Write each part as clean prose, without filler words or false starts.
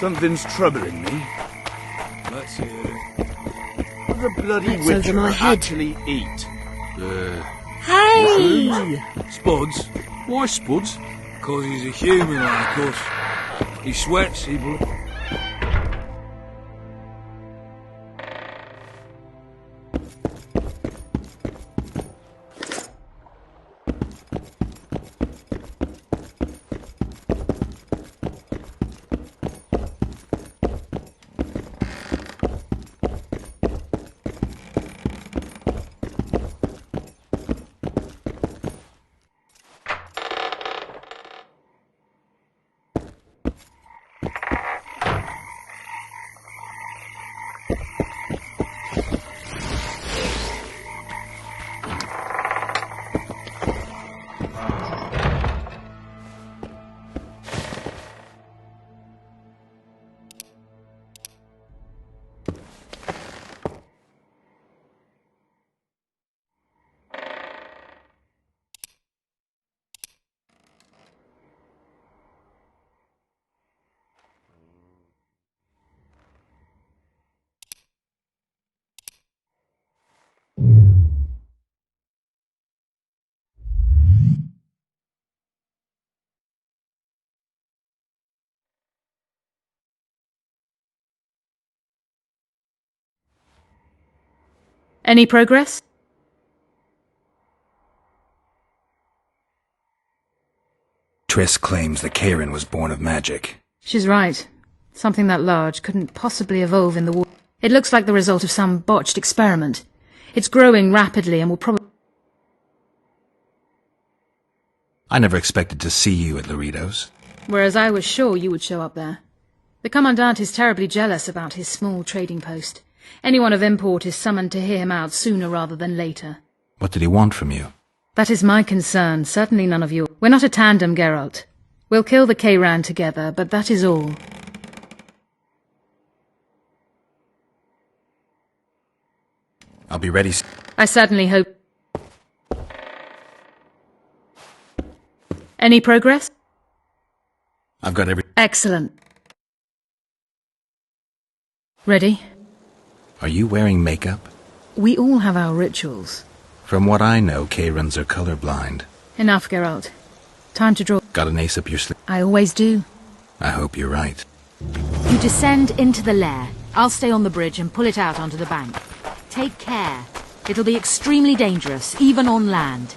Something's troubling me. Let's hear it. What does a bloody That's over witcher my head. actually eat? Hey! Spuds? Why Spuds? 'Cause he's a human like us. He sweats, he blood. Any progress? Triss claims the Karen was born of magic. She's right. Something that large couldn't possibly evolve in the water. It looks like the result of some botched experiment. It's growing rapidly and will probably... I never expected to see you at Laredo's. Whereas I was sure you would show up there. The Commandant is terribly jealous about his small trading post. Anyone of import is summoned to hear him out sooner rather than later. What did he want from you? That is my concern, certainly none of yours. We're not a tandem, Geralt. We'll kill the Kayran together, but that is all. I'll be ready. I certainly hope... Any progress? I've got every... Excellent. Ready? Are you wearing makeup? We all have our rituals. From what I know, Karens are colorblind. Enough, Geralt. Time to draw. Got an ace up your sleeve? I always do. I hope you're right. You descend into the lair. I'll stay on the bridge and pull it out onto the bank. Take care. It'll be extremely dangerous, even on land.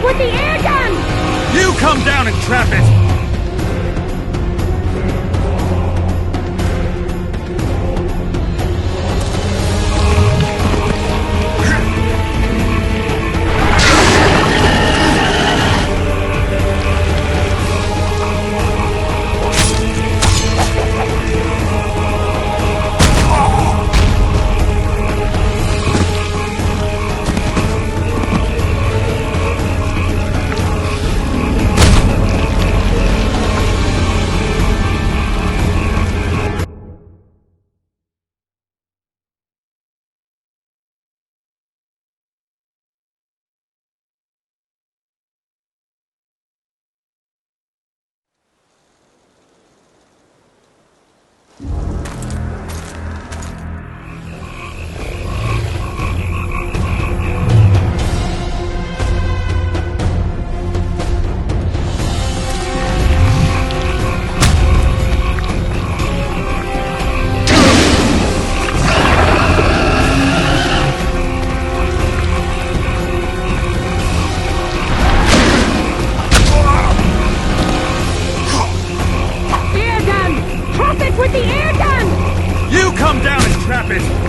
with the air gun! You come down and trap it! With the air gun! You come down and trap it!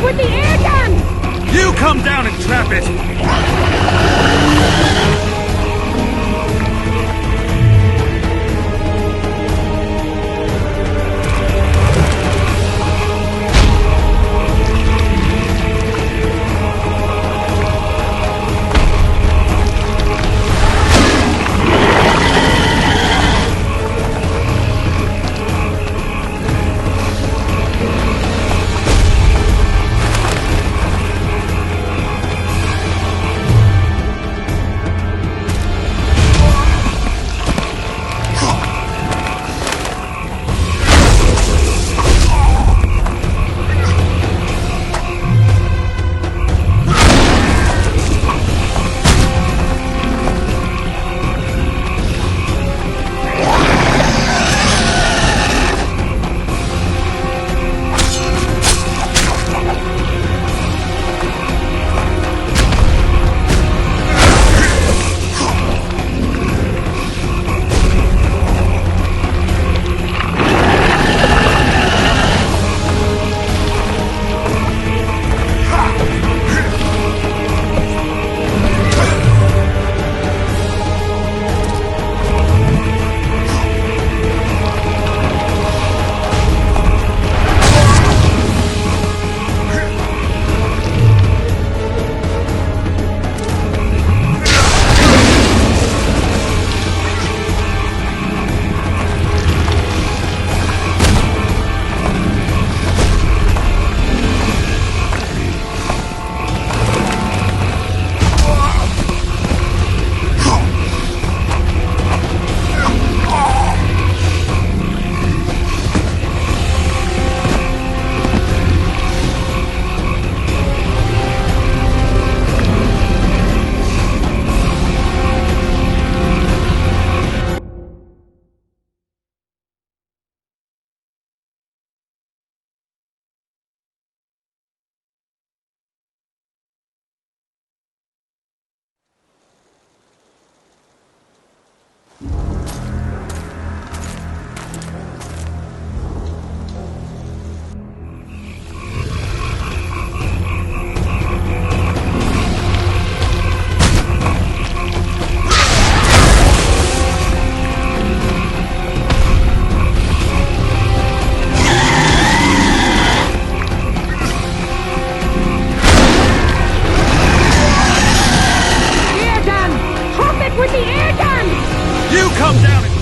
with the air gun! You come down and trap it! You come down and...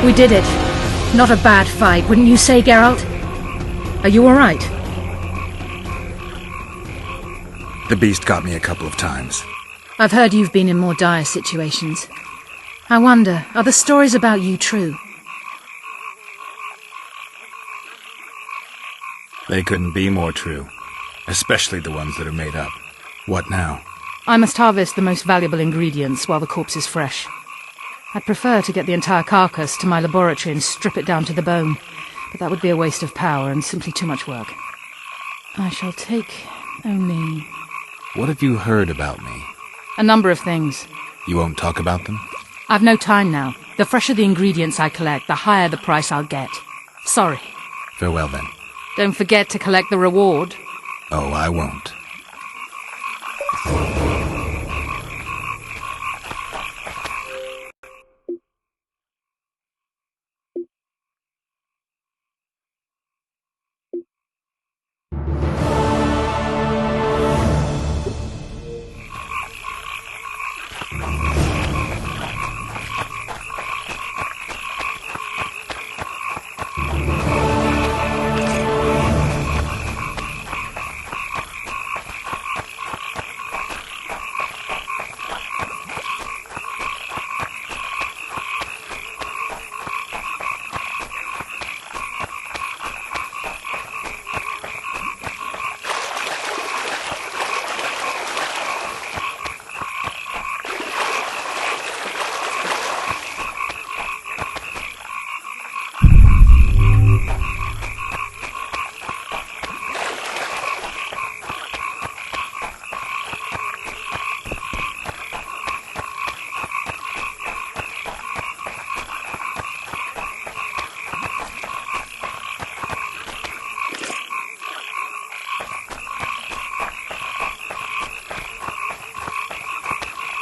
We did it. Not a bad fight, wouldn't you say, Geralt? Are you alright? The beast got me a couple of times. I've heard you've been in more dire situations. I wonder, are the stories about you true? They couldn't be more true. Especially the ones that are made up. What now? I must harvest the most valuable ingredients while the corpse is fresh. I'd prefer to get the entire carcass to my laboratory and strip it down to the bone, but that would be a waste of power and simply too much work. I shall take only... What have you heard about me? a number of things. You won't talk about them? I've no time now. The fresher the ingredients I collect, the higher the price I'll get. Sorry. Farewell then. Don't forget to collect the reward. Oh, I won't.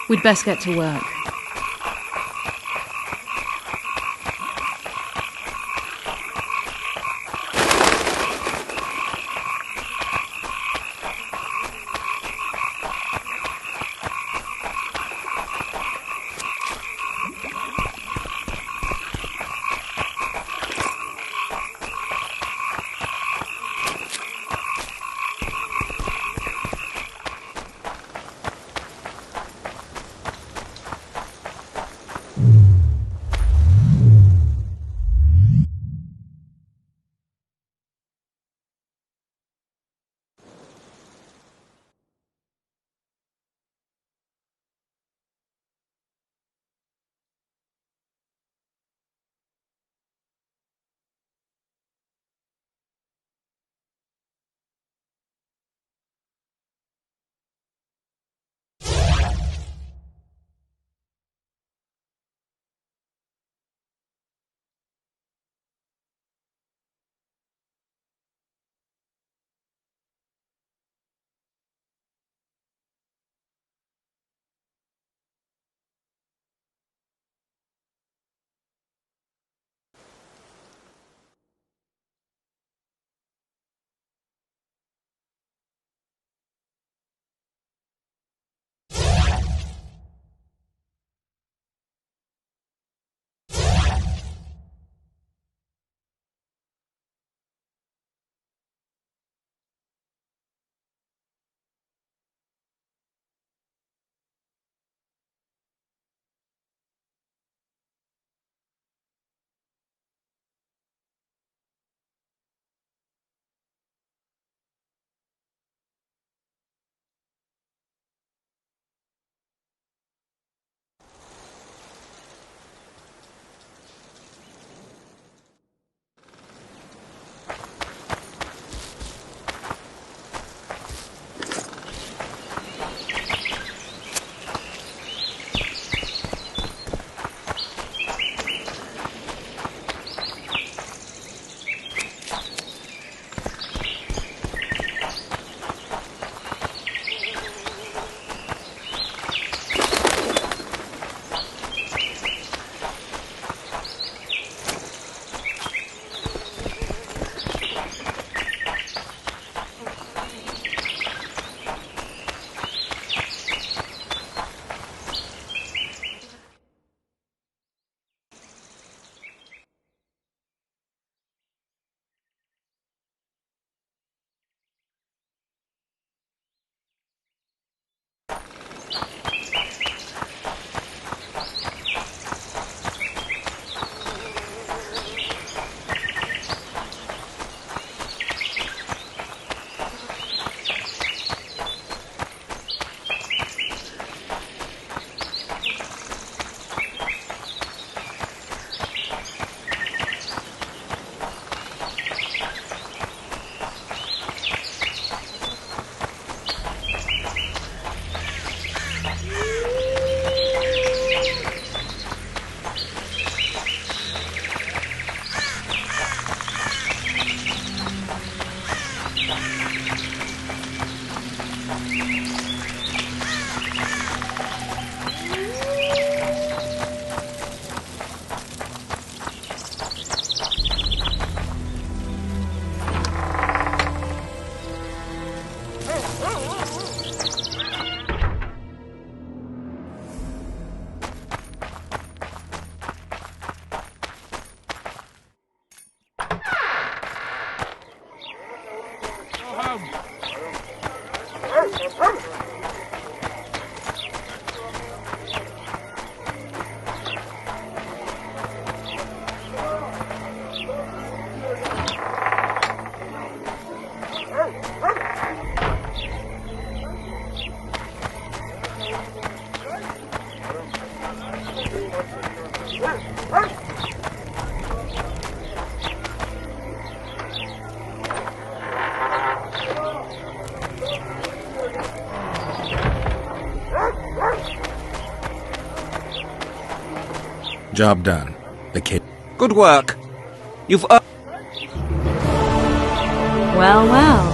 We'd best get to work. Job done. The kid. Good work. You've Well, well.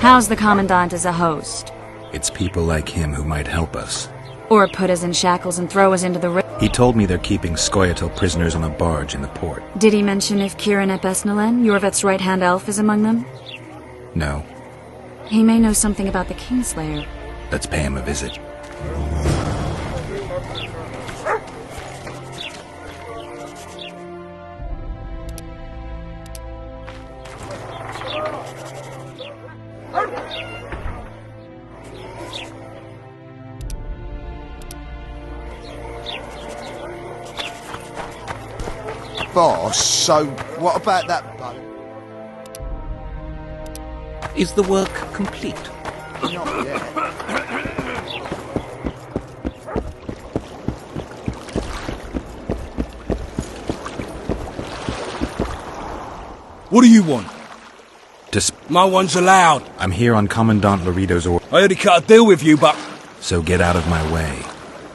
How's the Commandant as a host? It's people like him who might help us. Or put us in shackles and throw us into the river? He told me they're keeping Scoia'tael prisoners on a barge in the port. Did he mention if Kieran ep Esnalen, Yorveth's right-hand elf, is among them? No. He may know something about the Kingslayer. Let's pay him a visit. Boss, so what about that boat? Is the work complete? Not yet. What do you want? No one's allowed. I'm here on Commandant Laredo's order, I already cut a deal with you, but so get out of my way.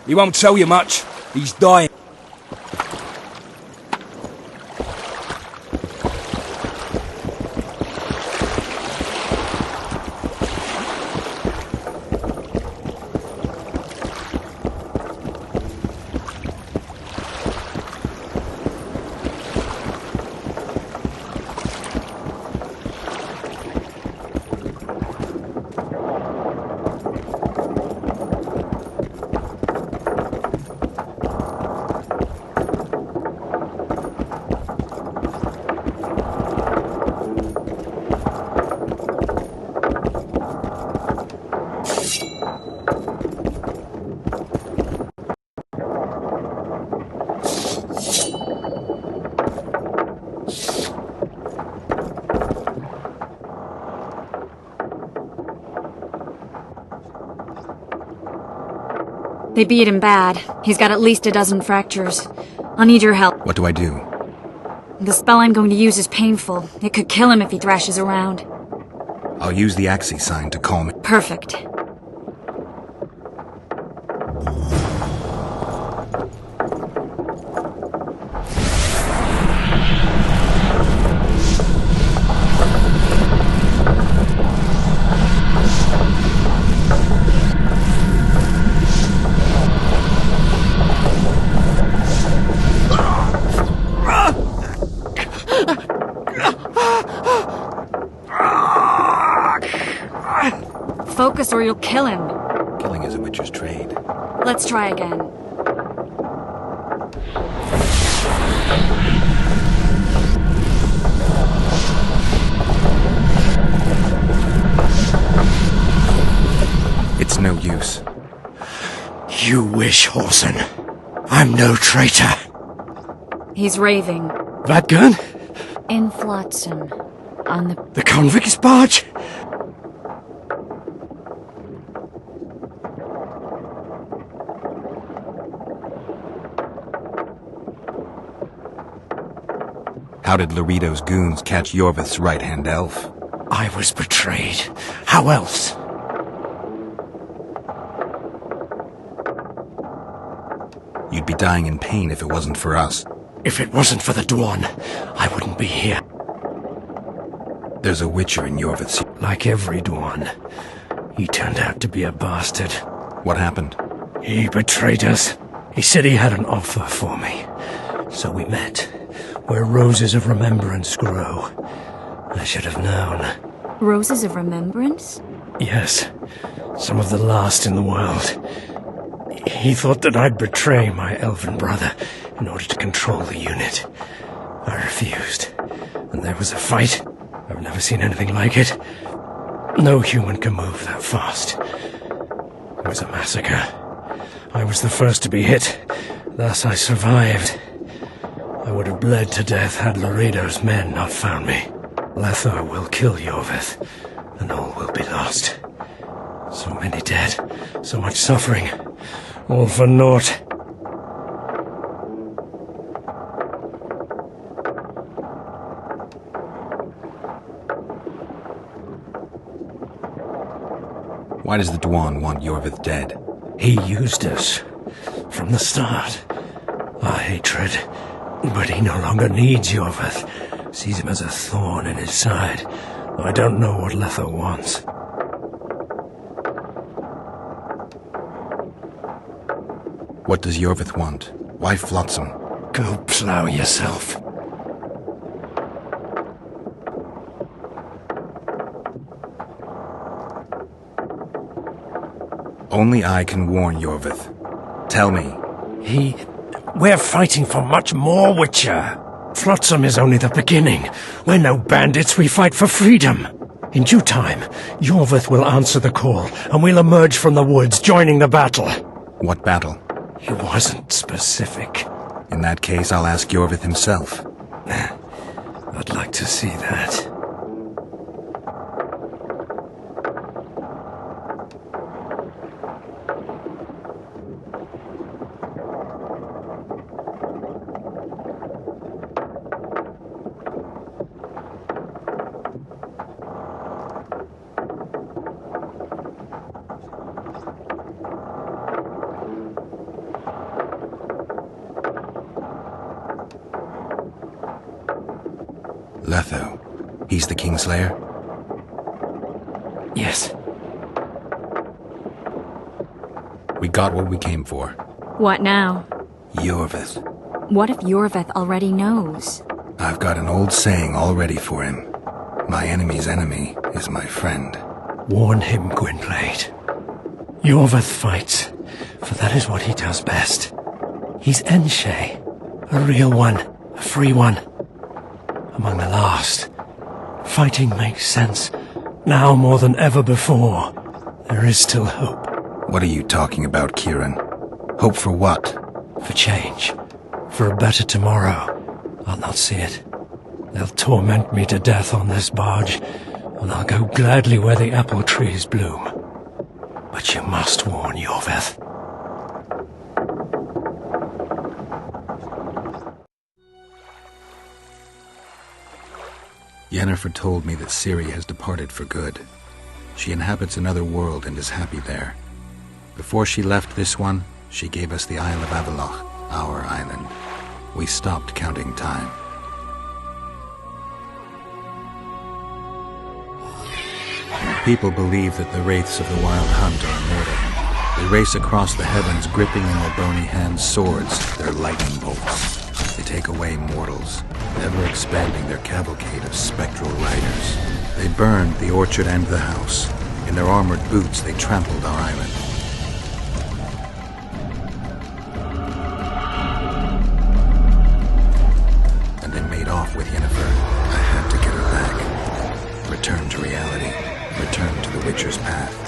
he won't tell you much. He's dying. They beat him bad. He's got at least a dozen fractures. I'll need your help. What do I do? The spell I'm going to use is painful. It could kill him if he thrashes around. I'll use the Axie sign to calm it. Perfect. Focus or you'll kill him. Killing is a witcher's trade. Let's try again. It's no use. You wish, Horson. I'm no traitor. He's raving. That gun? In Flotsam. On The convict's barge? How did Laredo's goons catch Yorveth's right-hand elf? I was betrayed. How else? You'd be dying in pain if it wasn't for us. If it wasn't for the Dwan, I wouldn't be here. There's a witcher in Yorveth's... Like every Dwan, he turned out to be a bastard. What happened? He betrayed us. He said he had an offer for me. So we met, where roses of remembrance grow. I should have known. Roses of remembrance? Yes, some of the last in the world. He thought that I'd betray my elven brother in order to control the unit. I refused, and there was a fight. I've never seen anything like it. No human can move that fast. It was a massacre. I was the first to be hit, thus I survived. I would have bled to death had Laredo's men not found me. Letho will kill Yorvith, and all will be lost. So many dead, so much suffering, all for naught. Why does the Dwan want Yorvith dead? He used us from the start. Our hatred. But he no longer needs Yorvith. Sees him as a thorn in his side. I don't know what Letho wants. What does Yorvith want? Why Flotsam? Go plough yourself. Only I can warn Yorvith. Tell me. We're fighting for much more, Witcher. Flotsam is only the beginning. We're no bandits, we fight for freedom. In due time, Yorvith will answer the call, and we'll emerge from the woods, joining the battle. What battle? He wasn't specific. In that case, I'll ask Yorvith himself. I'd like to see that. Letho. He's the Kingslayer? Yes. We got what we came for. What now? Yorvith. What if Yorvith already knows? I've got an old saying all ready for him. My enemy's enemy is my friend. Warn him, Gwynblade. Yorvith fights, for that is what he does best. He's Enshe, a real one, a free one. Among the last. Fighting makes sense. Now more than ever before. There is still hope. What are you talking about, Kieran? Hope for what? For change. For a better tomorrow. I'll not see it. They'll torment me to death on this barge, and I'll go gladly where the apple trees bloom. But you must warn Yorvith. Yennefer told me that Ciri has departed for good. She inhabits another world and is happy there. Before she left this one, she gave us the Isle of Avallac'h, our island. We stopped counting time. People believe that the wraiths of the Wild Hunt are immortal. They race across the heavens, gripping in their bony hands swords, their lightning bolts. They take away mortals, ever expanding their cavalcade of spectral riders. They burned the orchard and the house. In their armored boots, they trampled our island. And they made off with Yennefer. I had to get her back. Return to reality. Return to the Witcher's path.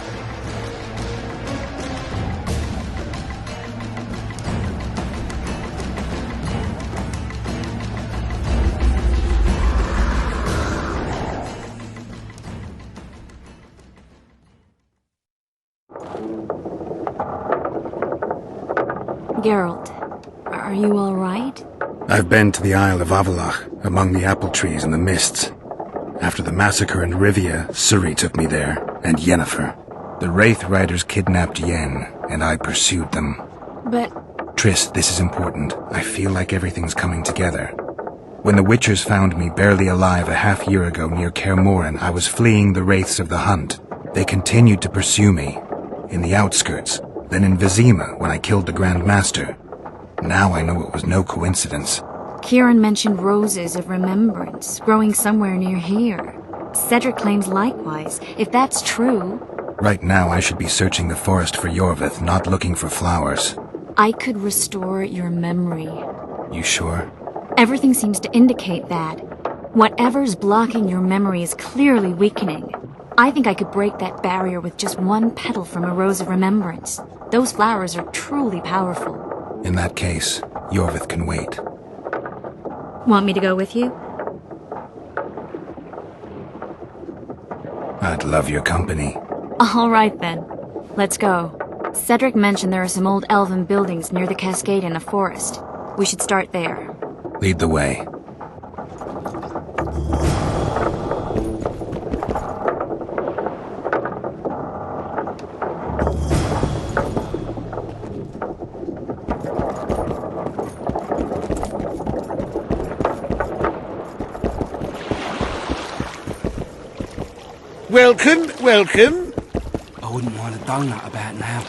Geralt, are you all right? I've been to the Isle of Avallac'h, among the apple trees and the mists. After the massacre in Rivia, Ciri took me there, and Yennefer. The Wraith Riders kidnapped Yen, and I pursued them. But... Triss, this is important. I feel like everything's coming together. When the Witchers found me barely alive a half-year ago near Kaer I was fleeing the wraiths of the Hunt. They continued to pursue me, in the outskirts, then in Vizima when I killed the Grand Master. Now I know it was no coincidence. Kieran mentioned roses of remembrance growing somewhere near here. Cedric claims likewise. If that's true... Right now I should be searching the forest for Yorvith, not looking for flowers. I could restore your memory. You sure? Everything seems to indicate that. Whatever's blocking your memory is clearly weakening. I think I could break that barrier with just one petal from a rose of remembrance. Those flowers are truly powerful. In that case, Yorvith can wait. Want me to go with you? I'd love your company. All right then. Let's go. Cedric mentioned there are some old elven buildings near the cascade in a forest. We should start there. Lead the way. Welcome, welcome. I wouldn't mind a donut about now.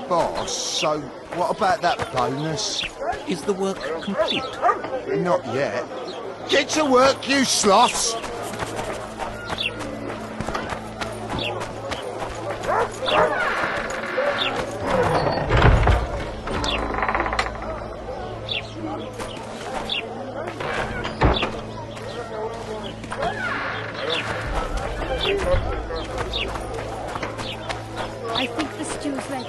Boss, so what about that bonus? Is the work complete? Not yet. Get to work, you sloths! I think the stew's ready.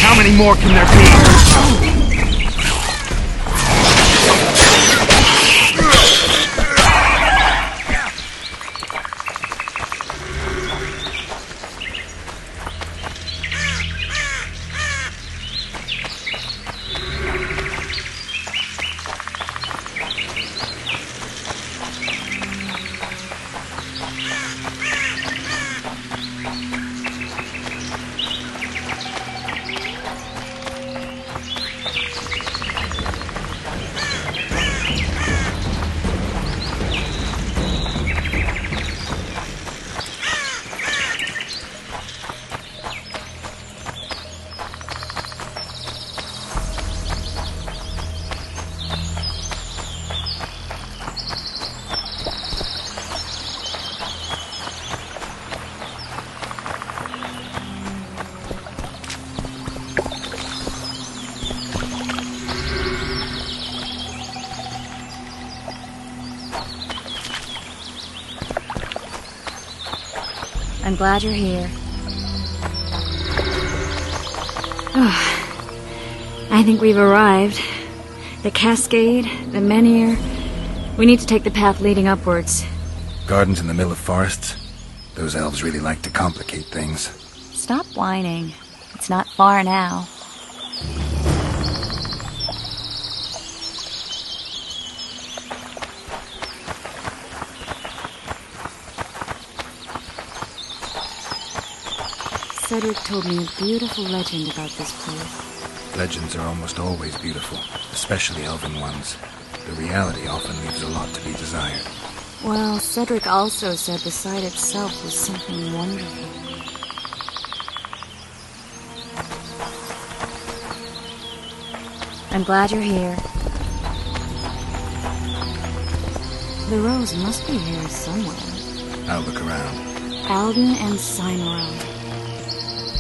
How many more can there be? I'm glad you're here. I think we've arrived. The cascade, the menhir. We need to take the path leading upwards. Gardens in the middle of forests? Those elves really like to complicate things. Stop whining. It's not far now. Cedric told me a beautiful legend about this place. Legends are almost always beautiful, especially elven ones. The reality often leaves a lot to be desired. Well, Cedric also said the site itself was something wonderful. I'm glad you're here. The rose must be here somewhere. I'll look around. Alden and Cymoril.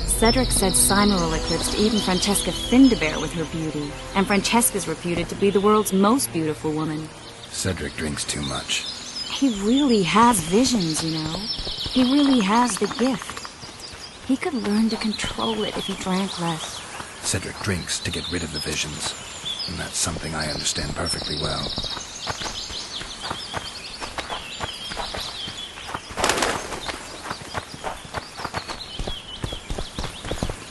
Cedric said Cymoril eclipsed even Francesca Findabair with her beauty, and Francesca's reputed to be the world's most beautiful woman. Cedric drinks too much. He really has visions, you know. He really has the gift. He could learn to control it if he drank less. Cedric drinks to get rid of the visions, and that's something I understand perfectly well.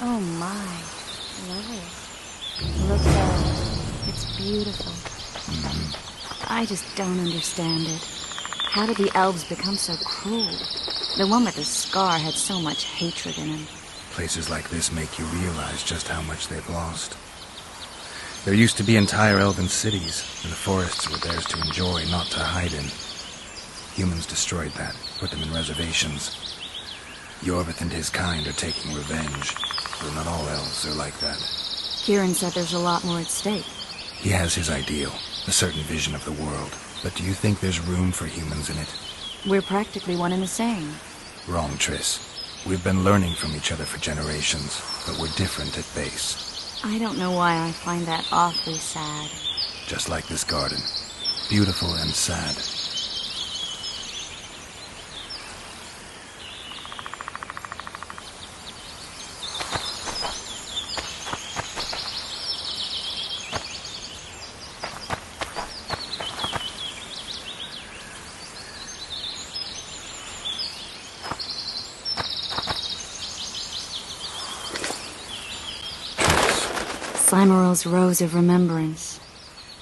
Oh my, love it. Look at it. It's beautiful. I just don't understand it. How did the elves become so cruel? The one with the scar had so much hatred in him. Places like this make you realize just how much they've lost. There used to be entire elven cities, and the forests were theirs to enjoy, not to hide in. Humans destroyed that, put them in reservations. Yorvith and his kind are taking revenge, though not all elves are like that. Kieran said there's a lot more at stake. He has his ideal, a certain vision of the world. But do you think there's room for humans in it? We're practically one and the same. Wrong, Triss. We've been learning from each other for generations, but we're different at base. I don't know why I find that awfully sad. Just like this garden. Beautiful and sad. Cymoril's Rose of Remembrance.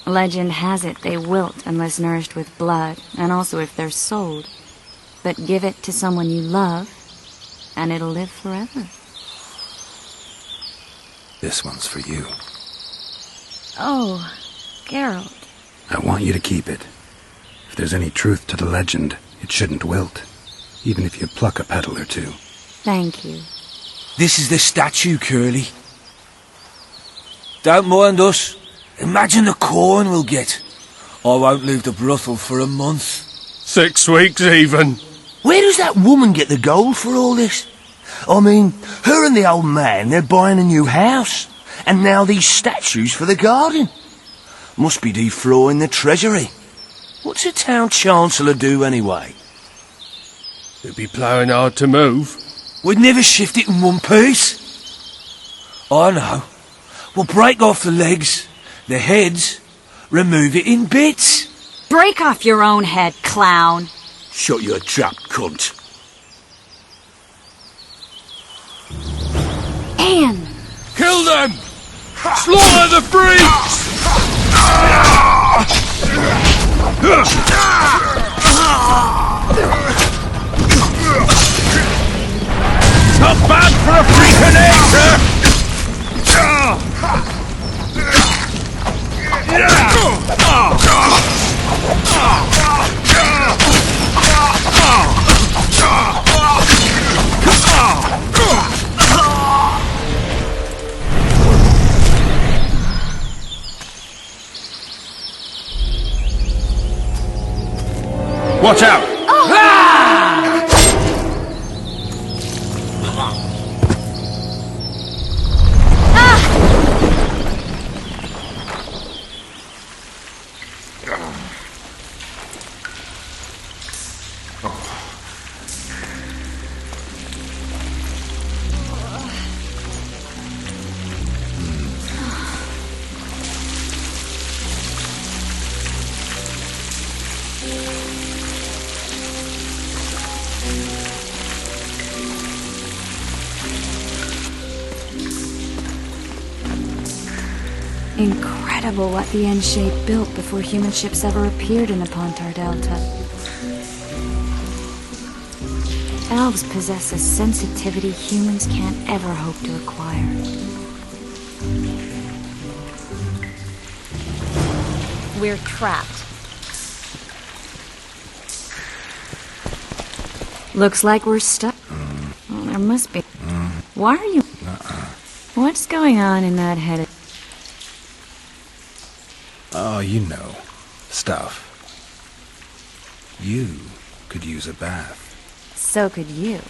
Legend has it they wilt unless nourished with blood, and also if they're sold. But give it to someone you love, and it'll live forever. This one's for you. Oh, Geralt. I want you to keep it. If there's any truth to the legend, it shouldn't wilt, even if you pluck a petal or two. Thank you. This is the statue, Curly. Don't mind us. Imagine the corn we'll get. I won't leave the brothel for a month. 6 weeks even. Where does that woman get the gold for all this? I mean, her and the old man, they're buying a new house. And now these statues for the garden. Must be defraying the treasury. What's a town chancellor do anyway? They'd be ploughing hard to move. We'd never shift it in one piece. I know. We'll break off the legs, the heads, remove it in bits. Break off your own head, clown. Shut your trap, cunt. Anne! Kill them! Slaughter the freaks! Not bad for a freakinator! Watch out! Incredible what the N-shape built before human ships ever appeared in the Pontar Delta. Elves possess a sensitivity humans can't ever hope to acquire. We're trapped. Looks like we're stuck. Well, there must be. Why are you... What's going on in that head? Oh, you know. Stuff. You could use a bath. So could you.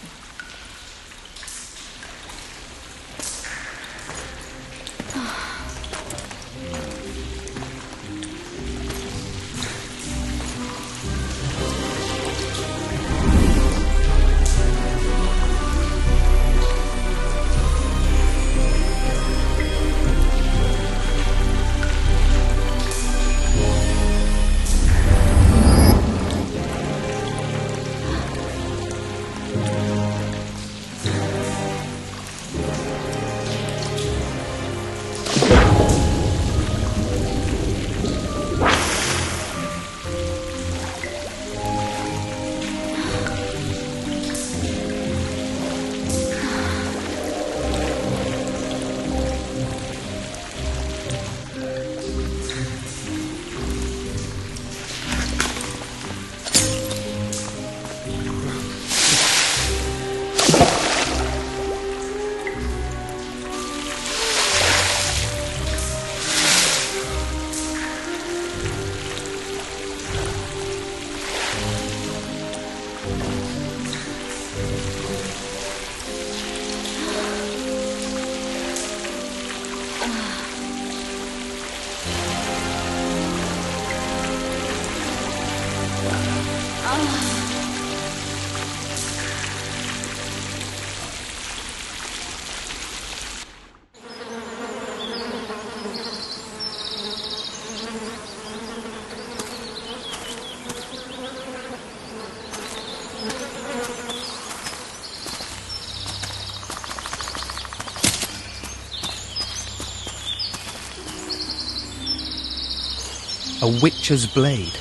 A witcher's blade.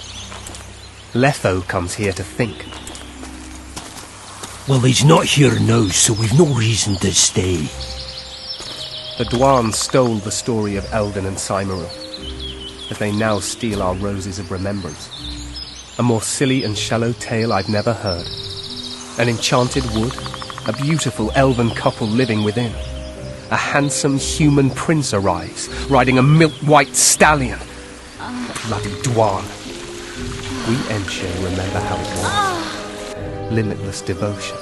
Letho comes here to think. Well, he's not here now, so we've no reason to stay. The Dwan stole the story of Eldon and Cymoril, as they now steal our roses of remembrance. A more silly and shallow tale I've never heard. An enchanted wood, a beautiful elven couple living within. A handsome human prince arrives, riding a milk-white stallion. Bloody Dwan. We Ensher remember how it was. Limitless devotion,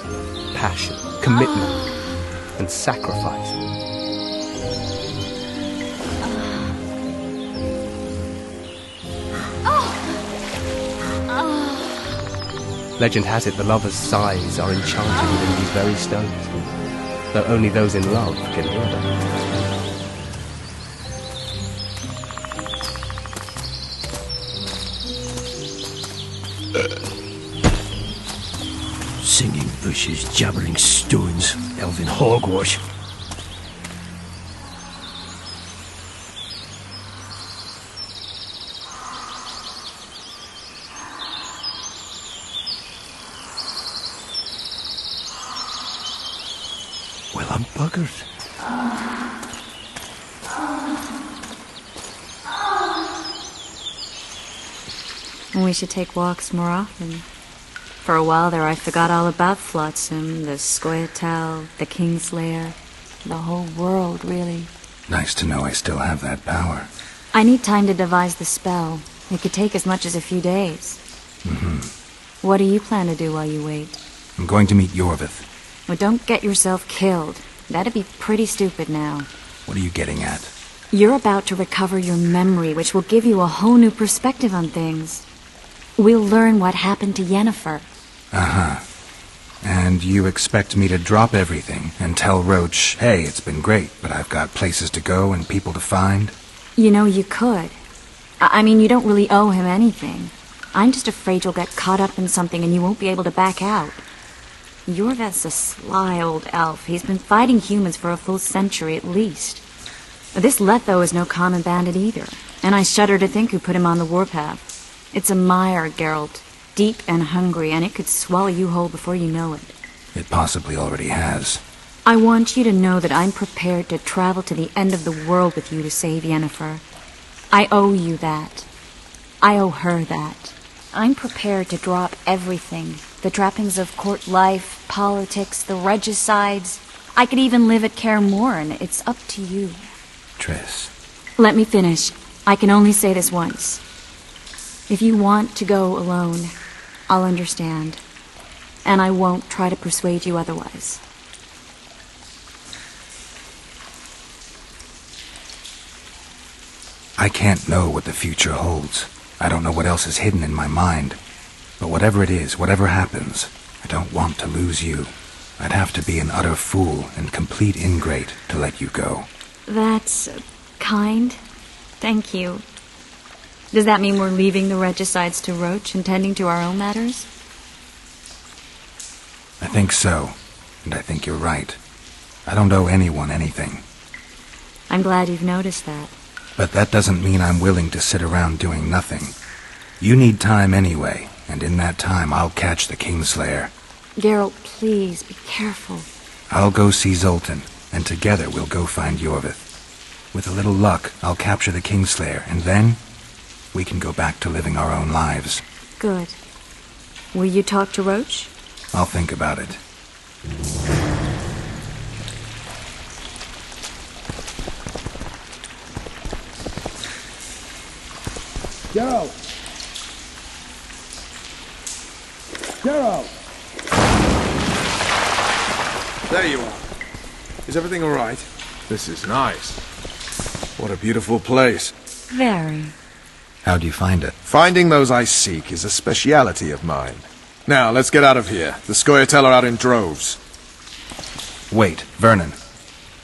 passion, commitment, and sacrifice. Legend has it the lovers' sighs are enchanted within these very stones, though only those in love can hear them. Singing bushes, jabbering stones, elven hogwash. Well, I'm buggered. We should take walks more often. For a while there I forgot all about Flotsam, the Scoia'tael, the Kingslayer, the whole world, really. Nice to know I still have that power. I need time to devise the spell. It could take as much as a few days. What do you plan to do while you wait? I'm going to meet Yorvith. Well, don't get yourself killed. That'd be pretty stupid now. What are you getting at? You're about to recover your memory, which will give you a whole new perspective on things. We'll learn what happened to Yennefer. Uh-huh. And you expect me to drop everything and tell Roach, hey, it's been great, but I've got places to go and people to find? You know, you could. I mean, you don't really owe him anything. I'm just afraid you'll get caught up in something and you won't be able to back out. Yorvith's a sly old elf. He's been fighting humans for a full century at least. This Letho is no common bandit either, and I shudder to think who put him on the warpath. It's a mire, Geralt. Deep and hungry, and it could swallow you whole before you know it. It possibly already has. I want you to know that I'm prepared to travel to the end of the world with you to save Yennefer. I owe you that. I owe her that. I'm prepared to drop everything. The trappings of court life, politics, the regicides. I could even live at Kaer Morhen. It's up to you. Triss. Let me finish. I can only say this once. If you want to go alone, I'll understand. And I won't try to persuade you otherwise. I can't know what the future holds. I don't know what else is hidden in my mind. But whatever it is, whatever happens, I don't want to lose you. I'd have to be an utter fool and complete ingrate to let you go. That's kind. Thank you. Does that mean we're leaving the regicides to Roach and tending to our own matters? I think so, and I think you're right. I don't owe anyone anything. I'm glad you've noticed that. But that doesn't mean I'm willing to sit around doing nothing. You need time anyway, and in that time I'll catch the Kingslayer. Geralt, please, be careful. I'll go see Zoltan, and together we'll go find Yorvith. With a little luck, I'll capture the Kingslayer, and then we can go back to living our own lives. Good. Will you talk to Roach? I'll think about it. Geralt! Geralt! There you are. Is everything all right? This is nice. What a beautiful place. Very. How'd you find it? Finding those I seek is a speciality of mine. Now, let's get out of here. The Scoia'tael are out in droves. Wait, Vernon.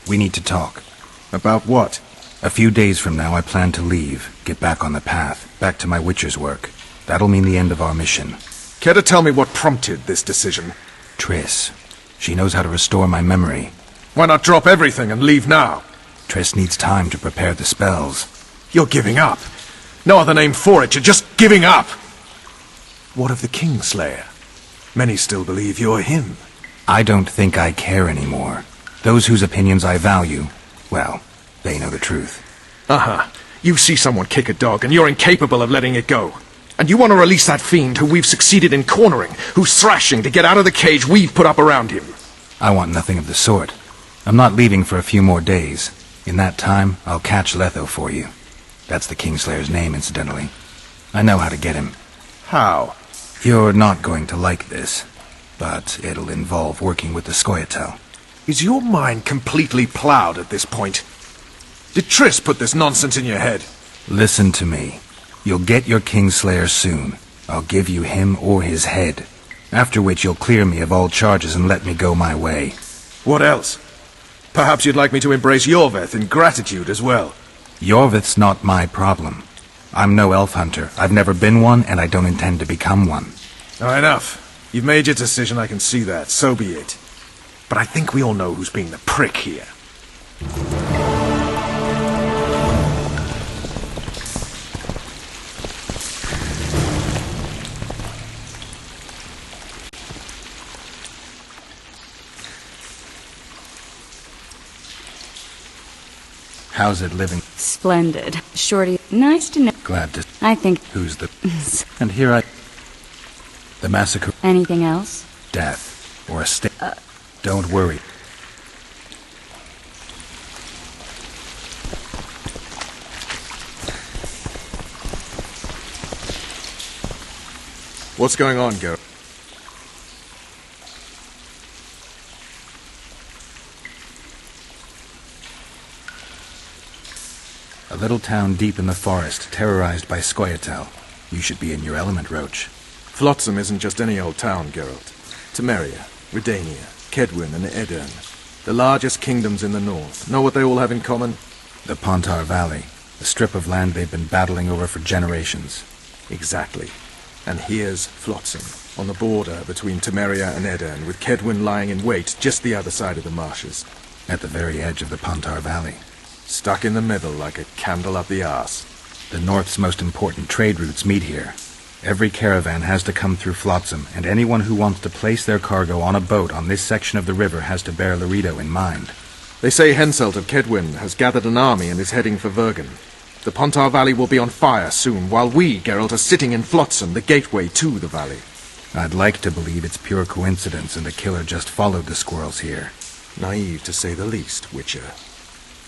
We need to talk. About what? A few days from now I plan to leave, get back on the path, back to my Witcher's work. That'll mean the end of our mission. Care to tell me what prompted this decision? Triss. She knows how to restore my memory. Why not drop everything and leave now? Triss needs time to prepare the spells. You're giving up. No other name for it, you're just giving up. What of the Kingslayer? Many still believe you're him. I don't think I care anymore. Those whose opinions I value, well, they know the truth. Uh-huh. You see someone kick a dog and you're incapable of letting it go. And you want to release that fiend who we've succeeded in cornering, who's thrashing to get out of the cage we've put up around him. I want nothing of the sort. I'm not leaving for a few more days. In that time, I'll catch Letho for you. That's the Kingslayer's name, incidentally. I know how to get him. How? You're not going to like this, but it'll involve working with the Scoia'tael. Is your mind completely ploughed at this point? Did Triss put this nonsense in your head? Listen to me. You'll get your Kingslayer soon. I'll give you him or his head. After which you'll clear me of all charges and let me go my way. What else? Perhaps you'd like me to embrace Yorvith in gratitude as well. Yorvith's not my problem. I'm no elf hunter. I've never been one, and I don't intend to become one. Enough. You've made your decision, I can see that. So be it. But I think we all know who's being the prick here. How's it living? Splendid. Shorty, nice to know. Glad to... I think... Who's the... And here I... The massacre... Anything else? Death. Or a stick. Don't worry. What's going on, Geralt? A little town deep in the forest, terrorized by Scoia'tael. You should be in your element, Roach. Flotsam isn't just any old town, Geralt. Temeria, Redania, Kedwin, and Edirn. The largest kingdoms in the north. Know what they all have in common? The Pontar Valley. A strip of land they've been battling over for generations. Exactly. And here's Flotsam, on the border between Temeria and Edirn, with Kedwin lying in wait just the other side of the marshes. At the very edge of the Pontar Valley. Stuck in the middle like a candle up the arse. The North's most important trade routes meet here. Every caravan has to come through Flotsam, and anyone who wants to place their cargo on a boat on this section of the river has to bear Laredo in mind. They say Henselt of Kedwin has gathered an army and is heading for Vergen. The Pontar Valley will be on fire soon, while we, Geralt, are sitting in Flotsam, the gateway to the valley. I'd like to believe it's pure coincidence and the killer just followed the squirrels here. Naive, to say the least, Witcher.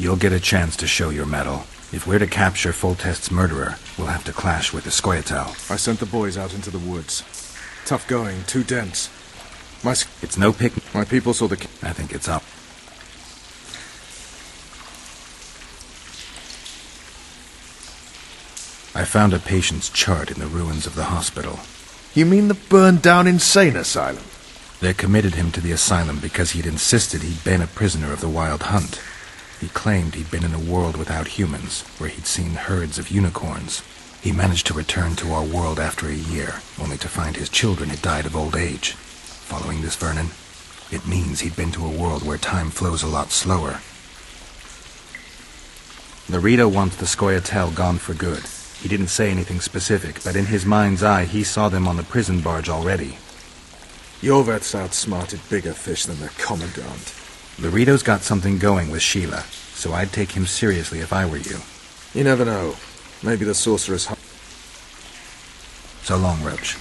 You'll get a chance to show your mettle. If we're to capture Foltest's murderer, we'll have to clash with the Scoia'tael. I sent the boys out into the woods. Tough going, too dense. It's no picnic. My people saw the... I think it's up. I found a patient's chart in the ruins of the hospital. You mean the burned-down insane asylum? They committed him to the asylum because he'd insisted he'd been a prisoner of the Wild Hunt. He claimed he'd been in a world without humans, where he'd seen herds of unicorns. He managed to return to our world after a year, only to find his children had died of old age. Following this, Vernon, it means he'd been to a world where time flows a lot slower. Larita wants the Scoia'tael gone for good. He didn't say anything specific, but in his mind's eye, he saw them on the prison barge already. Your vet's outsmarted bigger fish than the Commandant. Larito's got something going with Sheila, so I'd take him seriously if I were you. You never know. Maybe the sorceress... So long, Roach.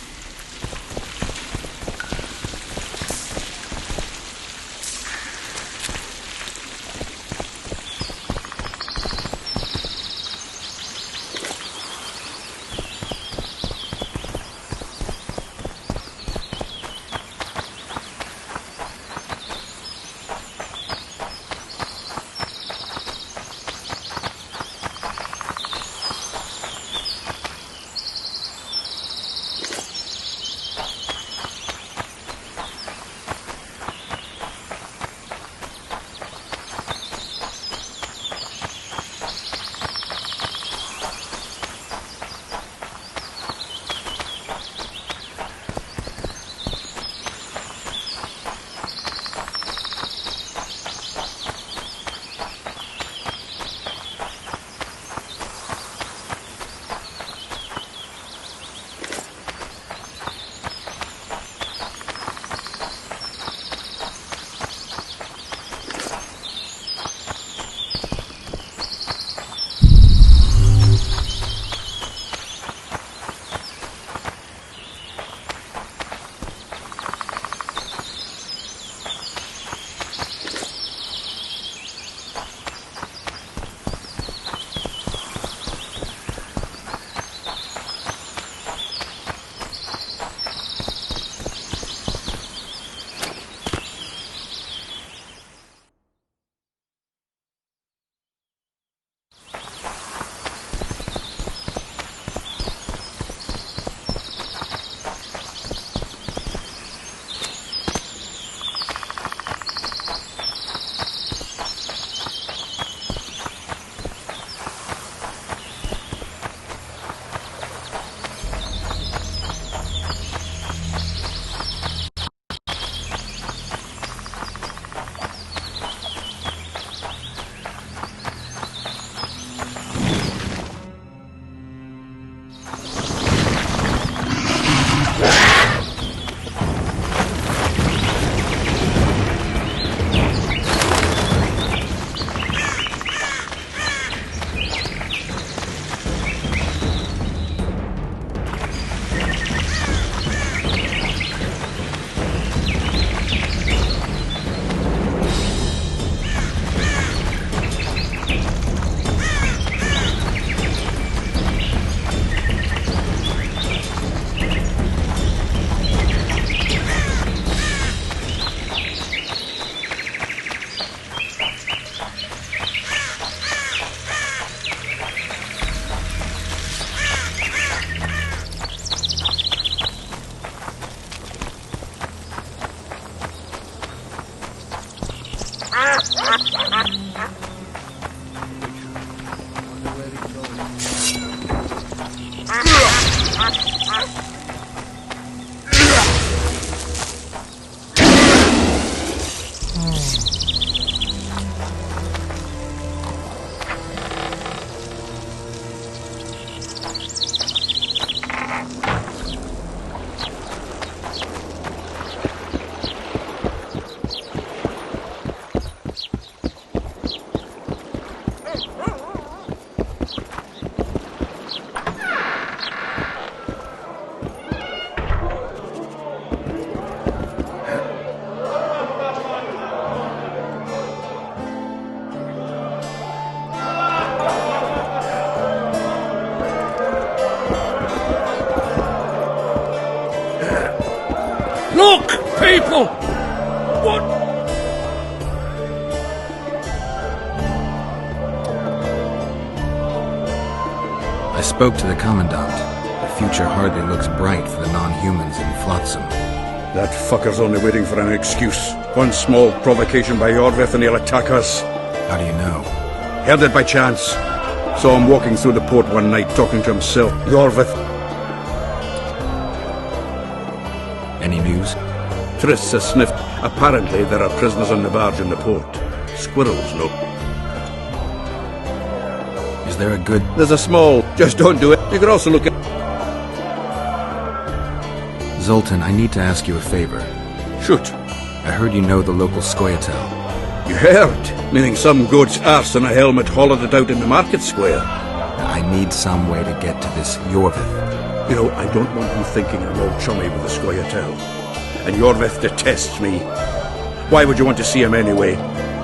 people! What? I spoke to the Commandant. The future hardly looks bright for the non-humans in Flotsam. That fucker's only waiting for an excuse. One small provocation by Yorvith and he'll attack us. How do you know? Heard it by chance. Saw him walking through the port one night talking to himself. Yorvith. Any news? Triss has sniffed. Apparently there are prisoners on the barge in the port. Squirrels, no. Is there a good... There's a small... Just don't do it. You could also look at... Zoltan, I need to ask you a favor. Shoot. I heard you know the local Scoia'tael. You heard? Meaning some goat's arse and a helmet hollowed it out in the market square. I need some way to get to this Yorvith. You know, I don't want you thinking I'm all chummy with the Scoia'tael. And Yorvith detests me. Why would you want to see him anyway?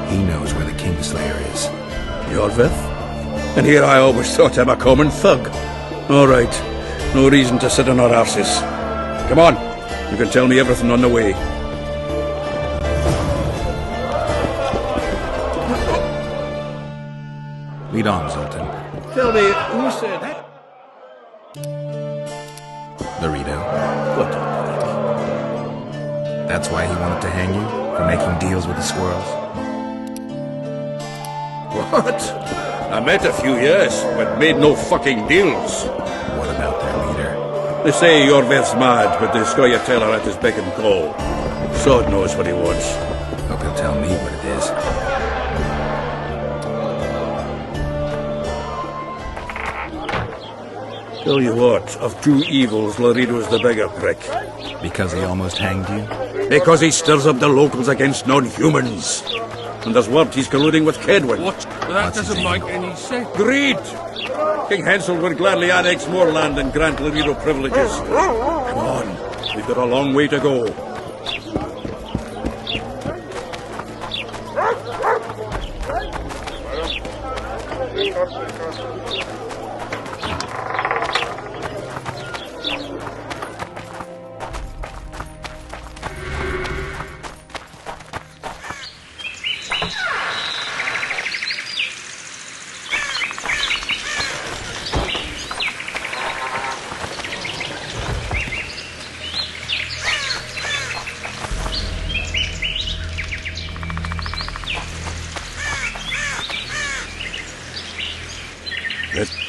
He knows where the Kingslayer is. Yorvith? And here I always thought him a common thug. All right. No reason to sit on our arses. Come on. You can tell me everything on the way. Lead on, Zoltan. Tell me, who said... Laredo. What? That's why he wanted to hang you? For making deals with the squirrels? What? I met a few, yes, but made no fucking deals. What about their leader? They say Yorvith's mad, but the Scoia'tael are at his beck and call. Sod knows what he wants. Hope he'll tell me what it is. Tell you what, of two evils, Laredo's the bigger prick. Because he almost hanged you? Because he stirs up the locals against non-humans. And there's word he's colluding with Kedwin. What? That doesn't make any sense. Greed! King Hansel would gladly annex more land and grant Laredo privileges. Come on, we've got a long way to go.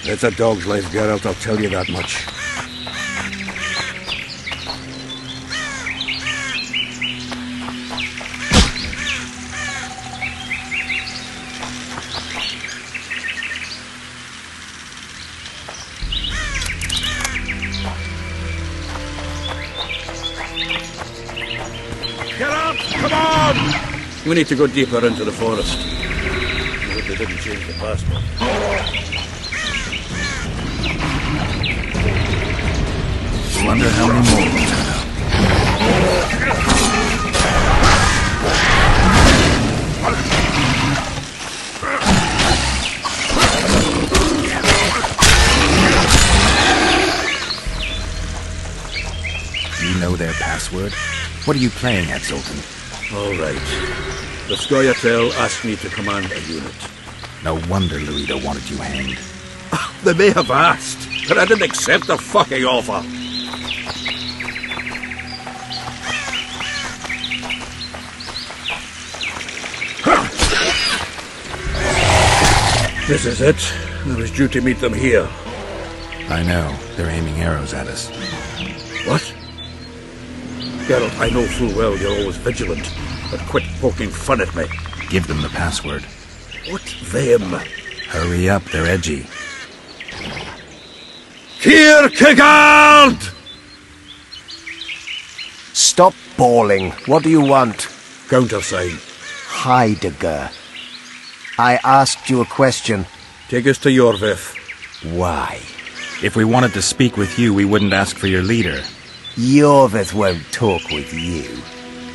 It's a dog's life, Geralt, I'll tell you that much. Geralt, come on! We need to go deeper into the forest. I hope they didn't change the passport. Wonder how many more will turn up. You know their password? What are you playing at, Zoltan? All right. The Scoia'tael asked me to command a unit. No wonder Laredo wanted you hanged. They may have asked, but I didn't accept the fucking offer. This is it. I was due to meet them here. I know. They're aiming arrows at us. What? Geralt, I know full well you're always vigilant, but quit poking fun at me. Give them the password. What them? Hurry up, they're edgy. Kierkegaard! Stop bawling. What do you want? Countersign. Heidegger. I asked you a question. Take us to Yorvith. Why? If we wanted to speak with you, we wouldn't ask for your leader. Yorvith won't talk with you.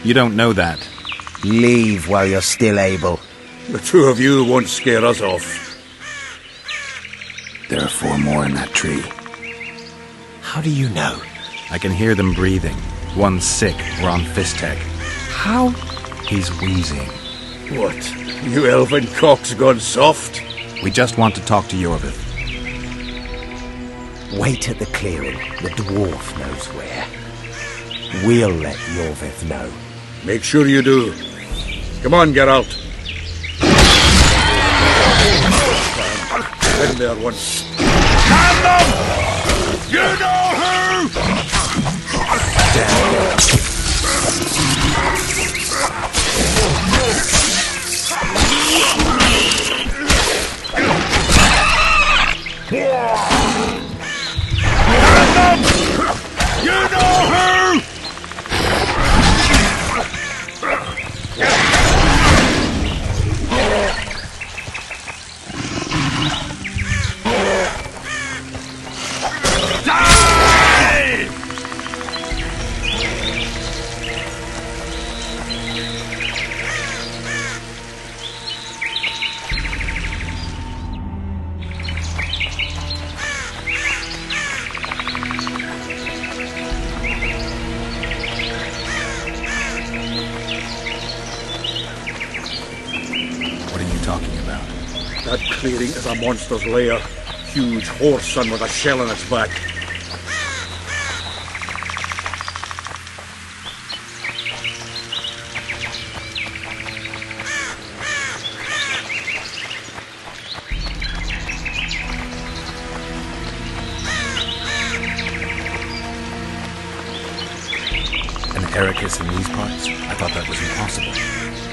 You don't know that. Leave while you're still able. The two of you won't scare us off. There are 4 more in that tree. How do you know? I can hear them breathing. One's sick. We're on Fistech. How? He's wheezing. What? You elven cock's gone soft? We just want to talk to Yorvith. Wait at the clearing. The dwarf knows where. We'll let Yorvith know. Make sure you do. Come on, Geralt. Been there once. Stand them! You know You know who! That clearing is a monster's lair. Huge horse son with a shell in its back. An Ericus in these parts? I thought that was impossible.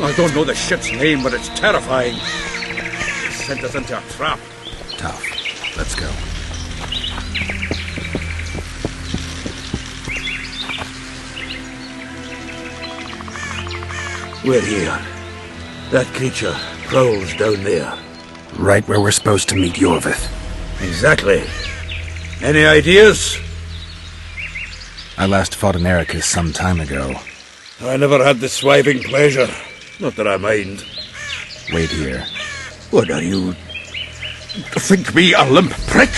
I don't know the shit's name, but it's terrifying. Sent us into a trap. Tough. Let's go. We're here. That creature prowls down there. Right where we're supposed to meet Yorvith. Exactly. Any ideas? I last fought an Ericus some time ago. I never had the swiving pleasure. Not that I mind. Wait here. What are you... think me a limp prick?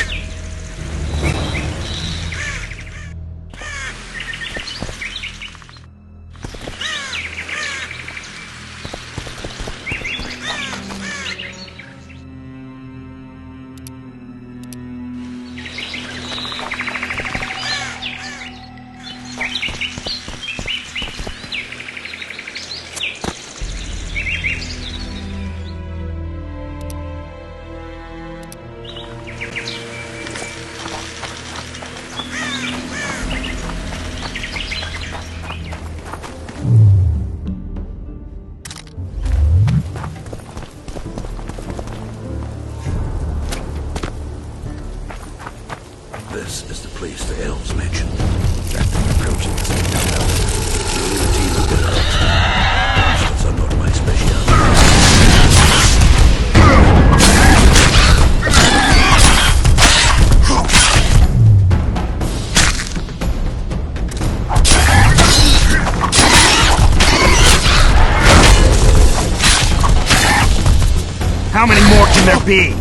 This is the place the elves mentioned. That thing approaching us ain't done well. Leave a team of good elves. Bastards are not my specialty. How many more can there be?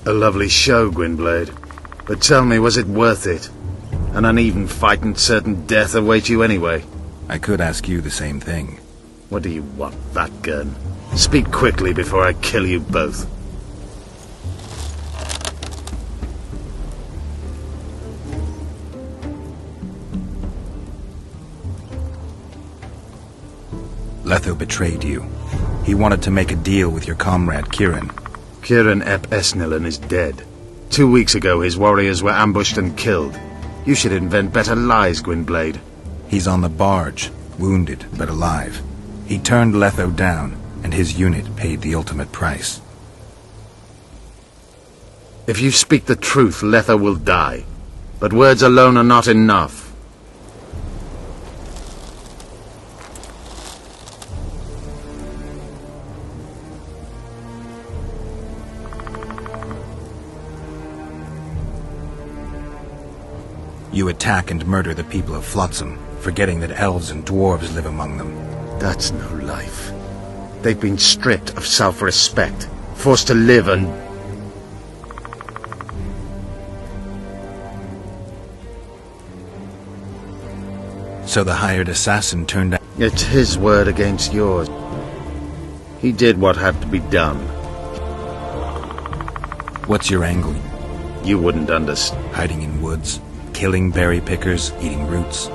A lovely show, Gwynblade. But tell me, was it worth it? An uneven fight and certain death await you anyway. I could ask you the same thing. What do you want, that gun? Speak quickly before I kill you both. Letho betrayed you. He wanted to make a deal with your comrade, Kieran. Kieran Ep Esnillen is dead. 2 weeks ago, his warriors were ambushed and killed. You should invent better lies, Gwynblade. He's on the barge, wounded but alive. He turned Letho down, and his unit paid the ultimate price. If you speak the truth, Letho will die. But words alone are not enough. You attack and murder the people of Flotsam, forgetting that elves and dwarves live among them. That's no life. They've been stripped of self-respect, forced to live and... So the hired assassin turned out... It's his word against yours. He did what had to be done. What's your angle? You wouldn't understand. Hiding in woods, killing berry pickers, eating roots.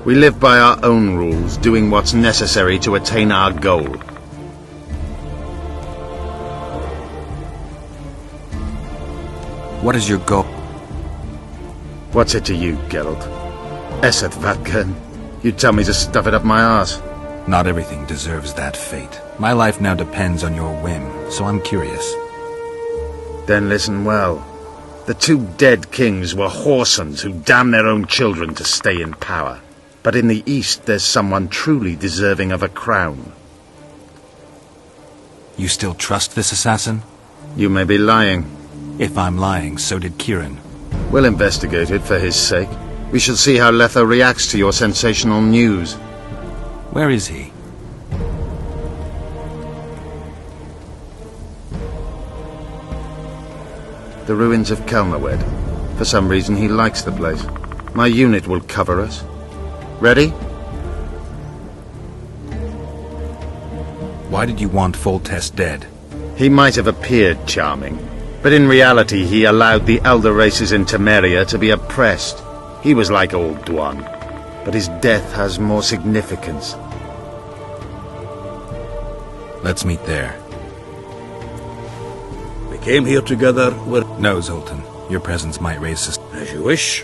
We live by our own rules, doing what's necessary to attain our goal. What is your goal? What's it to you, Geralt? Esset Vatgern. You tell me to stuff it up my arse. Not everything deserves that fate. My life now depends on your whim, so I'm curious. Then listen well. The two dead kings were whoresons who damned their own children to stay in power. But in the East, there's someone truly deserving of a crown. You still trust this assassin? You may be lying. If I'm lying, so did Kieran. We'll investigate it for his sake. We shall see how Letho reacts to your sensational news. Where is he? The ruins of Kelmawed. For some reason, he likes the place. My unit will cover us. Ready? Why did you want Foltest dead? He might have appeared charming, but in reality he allowed the elder races in Temeria to be oppressed. He was like old Dwan, but his death has more significance. Let's meet there. We came here together with... No, Zoltan. Your presence might raise suspicion. As you wish.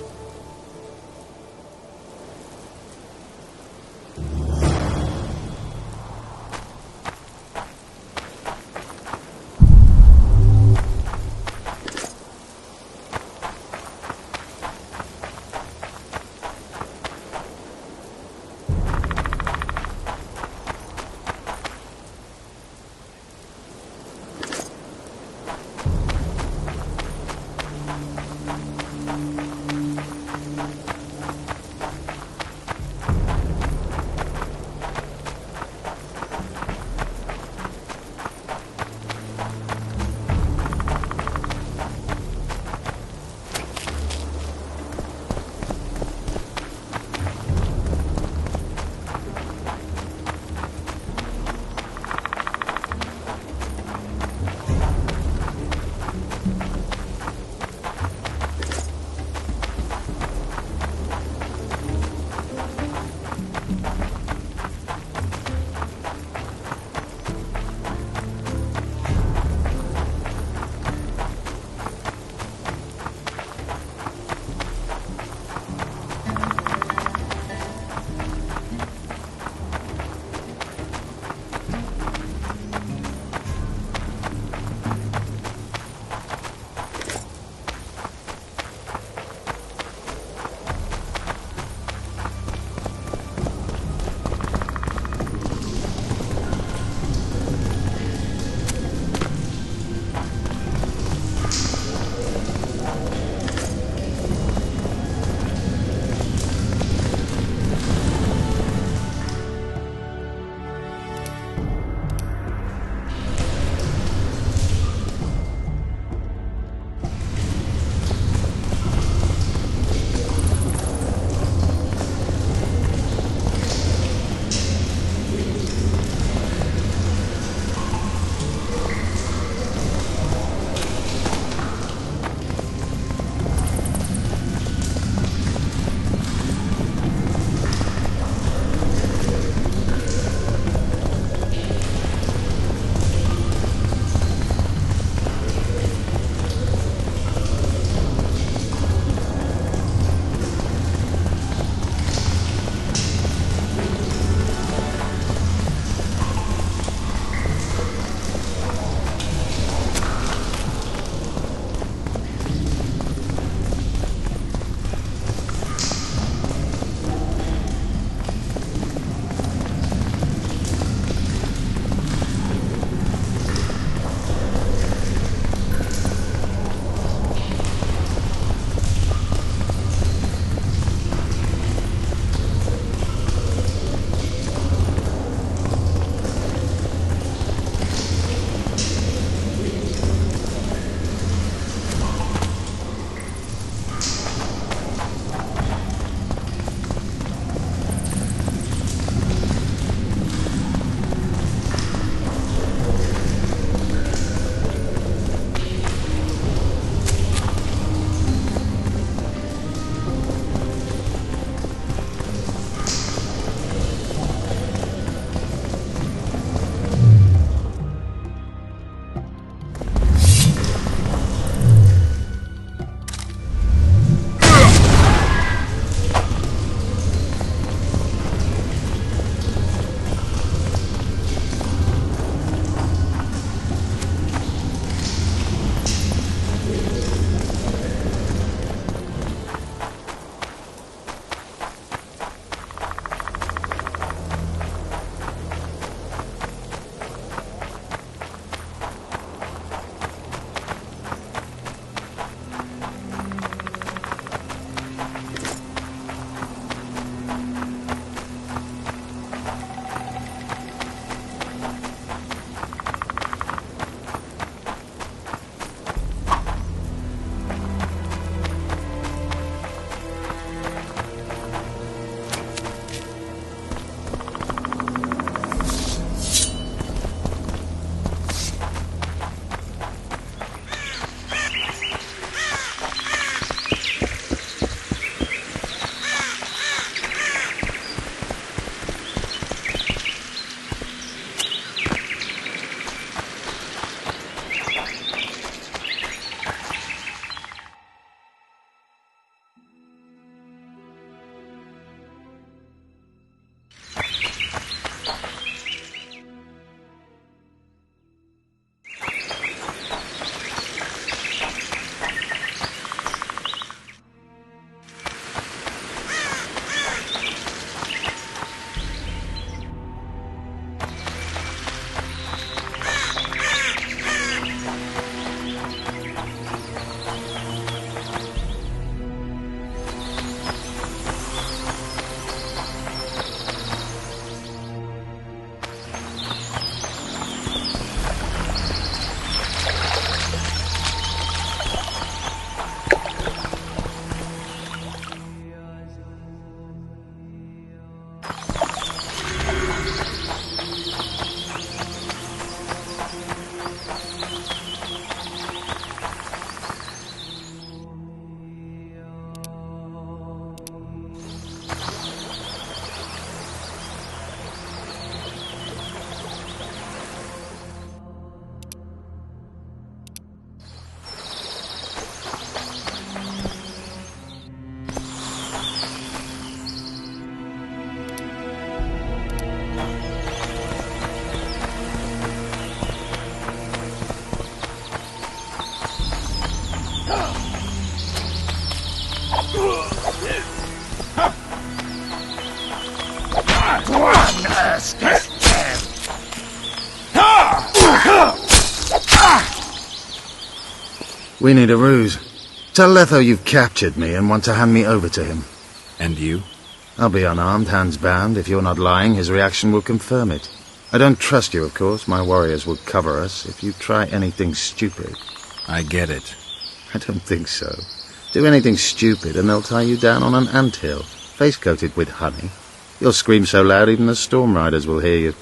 We need a ruse. Tell Letho you've captured me and want to hand me over to him. And you? I'll be unarmed, hands bound. If you're not lying, his reaction will confirm it. I don't trust you, of course. My warriors will cover us if you try anything stupid. I get it. I don't think so. Do anything stupid and they'll tie you down on an anthill, face-coated with honey. You'll scream so loud even the storm riders will hear you.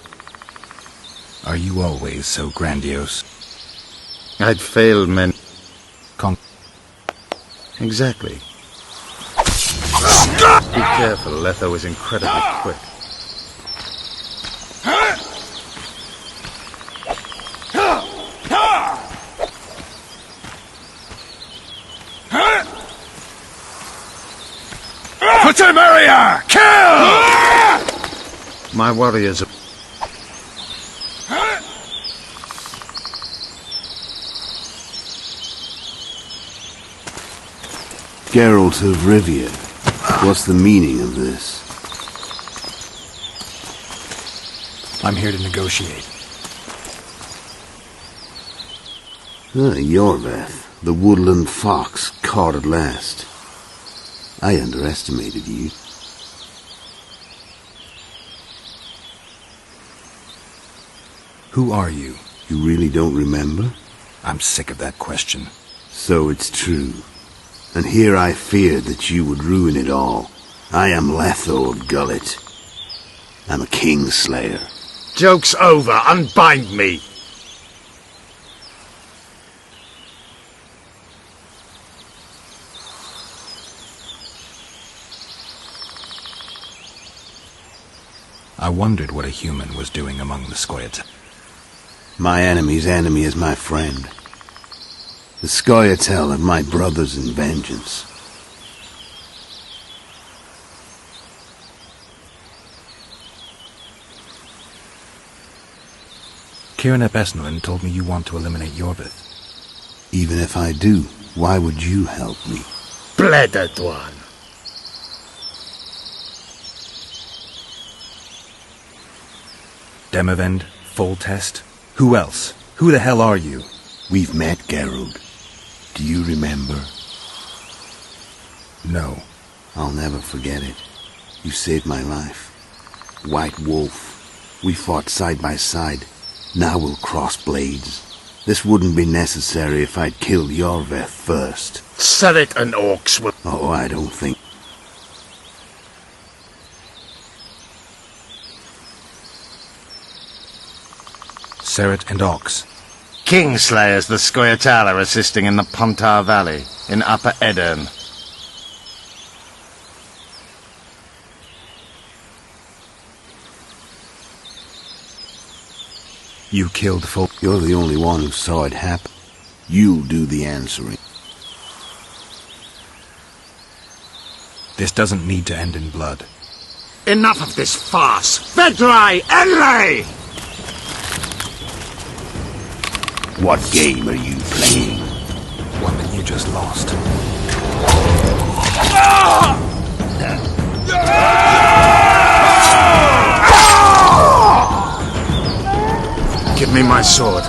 Are you always so grandiose? I'd failed men... Exactly. Be careful, Letho is incredibly quick. Maria! Kill! My warriors are... Geralt of Rivia. What's the meaning of this? I'm here to negotiate. Yorveth, the woodland fox, caught at last. I underestimated you. Who are you? You really don't remember? I'm sick of that question. So it's true. And here I feared that you would ruin it all. I am Letho of Gullet. I'm a Kingslayer. Joke's over. Unbind me. I wondered what a human was doing among the Scoia'tael. My enemy's enemy is my friend. The Scoia'tael are my brothers in vengeance. Kieran ap Esnolin told me you want to eliminate Yorvith. Even if I do, why would you help me? Bledded one. Demavend, Foltest. Who else? Who the hell are you? We've met, Geralt. Do you remember? No. I'll never forget it. You saved my life. White Wolf. We fought side by side. Now we'll cross blades. This wouldn't be necessary if I'd killed Yorveth first. Surret and orcs will... Oh, I don't think... Surret and Ox. Kingslayers the Scoia'tael are assisting in the Pontar Valley, in Upper Edern. You killed folk. You're the only one who saw it happen. You'll do the answering. This doesn't need to end in blood. Enough of this farce! Vedrai! Enlay! What game are you playing? One that you just lost. Give me my sword.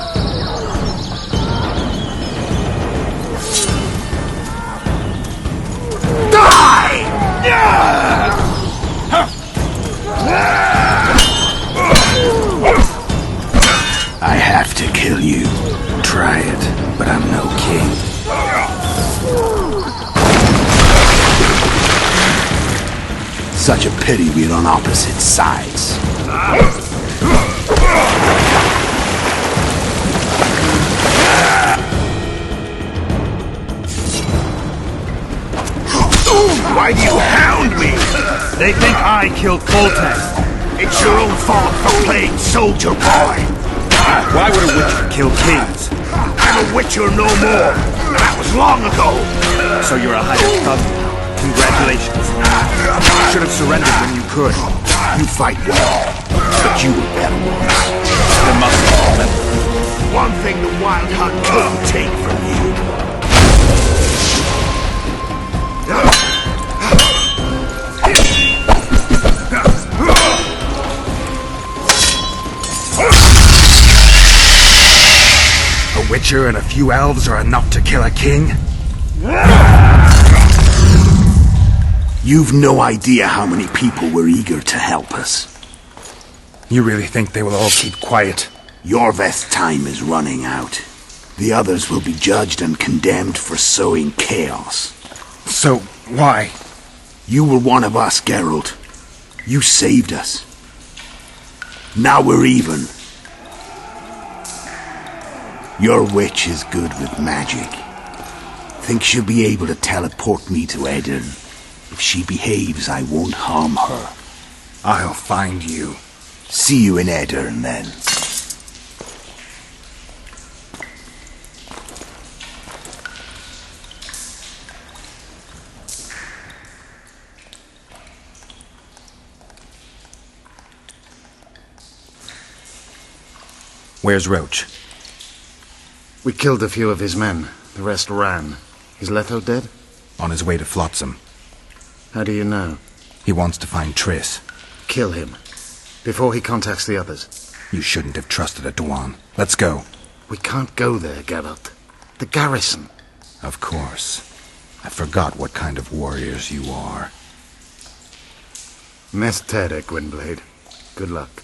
Die! I have to kill you. Try it, but I'm no king. Such a pity we're on opposite sides. Why do you hound me? They think I killed Foltest. It's your own fault for playing soldier boy. Why would a witcher kill kings? I'm a witcher no more. That was long ago. So you're a hired thug now. Congratulations. You should have surrendered when you could. You fight well, but you were better ones. There must be one thing the Wild Hunt couldn't take from you. sure a few elves are enough to kill a king? You've no idea how many people were eager to help us. You really think they will all keep quiet? Yorveth's time is running out. The others will be judged and condemned for sowing chaos. So, why? You were one of us, Geralt. You saved us. Now we're even. Your witch is good with magic. Think she'll be able to teleport me to Edirn. If she behaves, I won't harm her. I'll find you. See you in Edirn, then. Where's Roach? We killed a few of his men. The rest ran. Is Leto dead? On his way to Flotsam. How do you know? He wants to find Triss. Kill him. Before he contacts the others. You shouldn't have trusted a Dwan. Let's go. We can't go there, Geralt. The garrison. Of course. I forgot what kind of warriors you are. Mestere, Gwynblade. Good luck.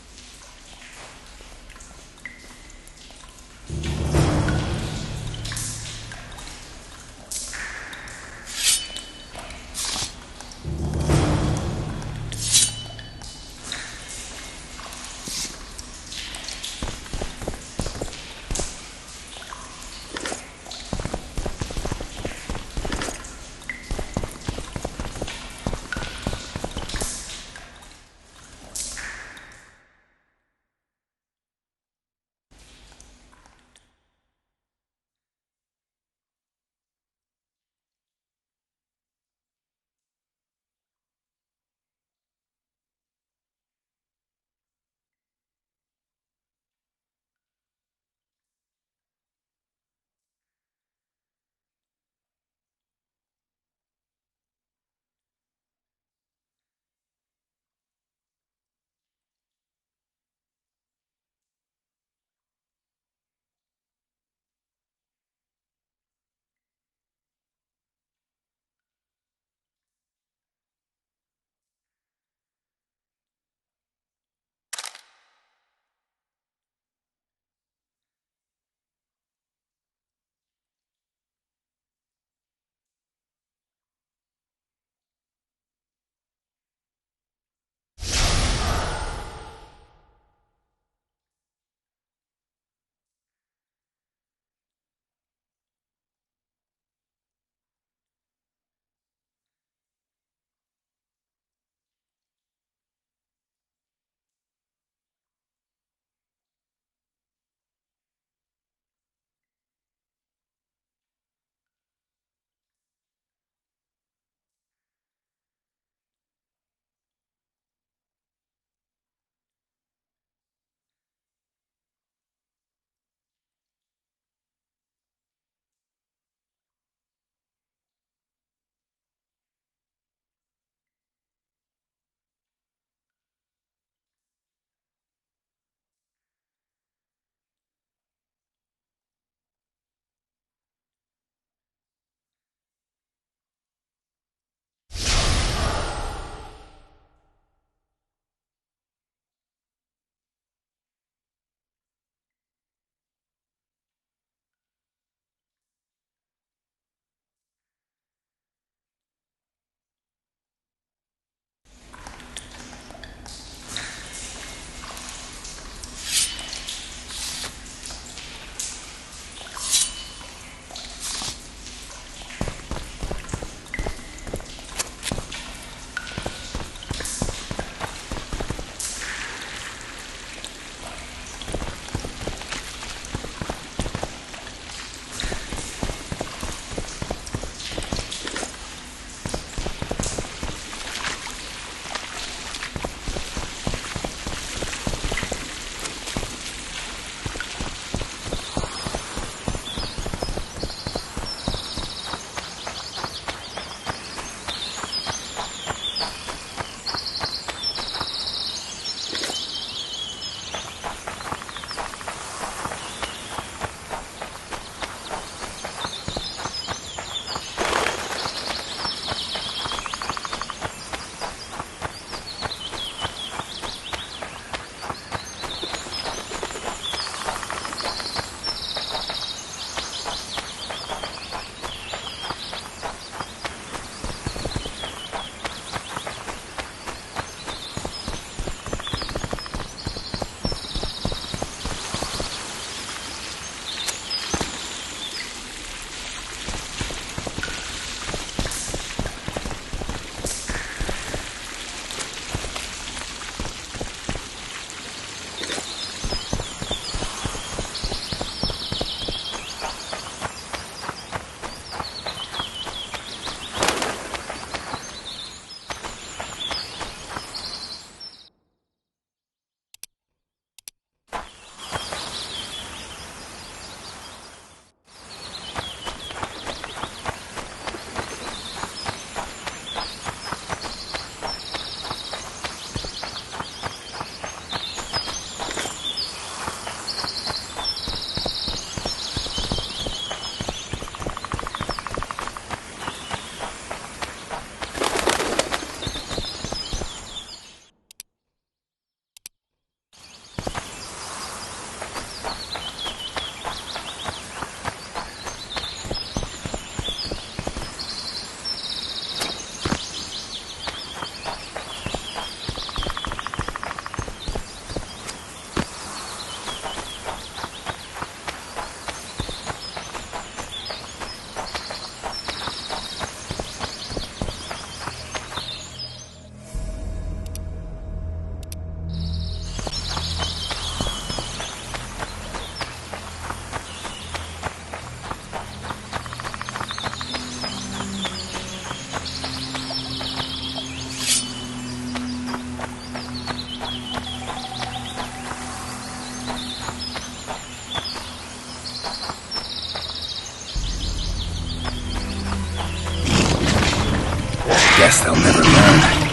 Guess they'll never learn.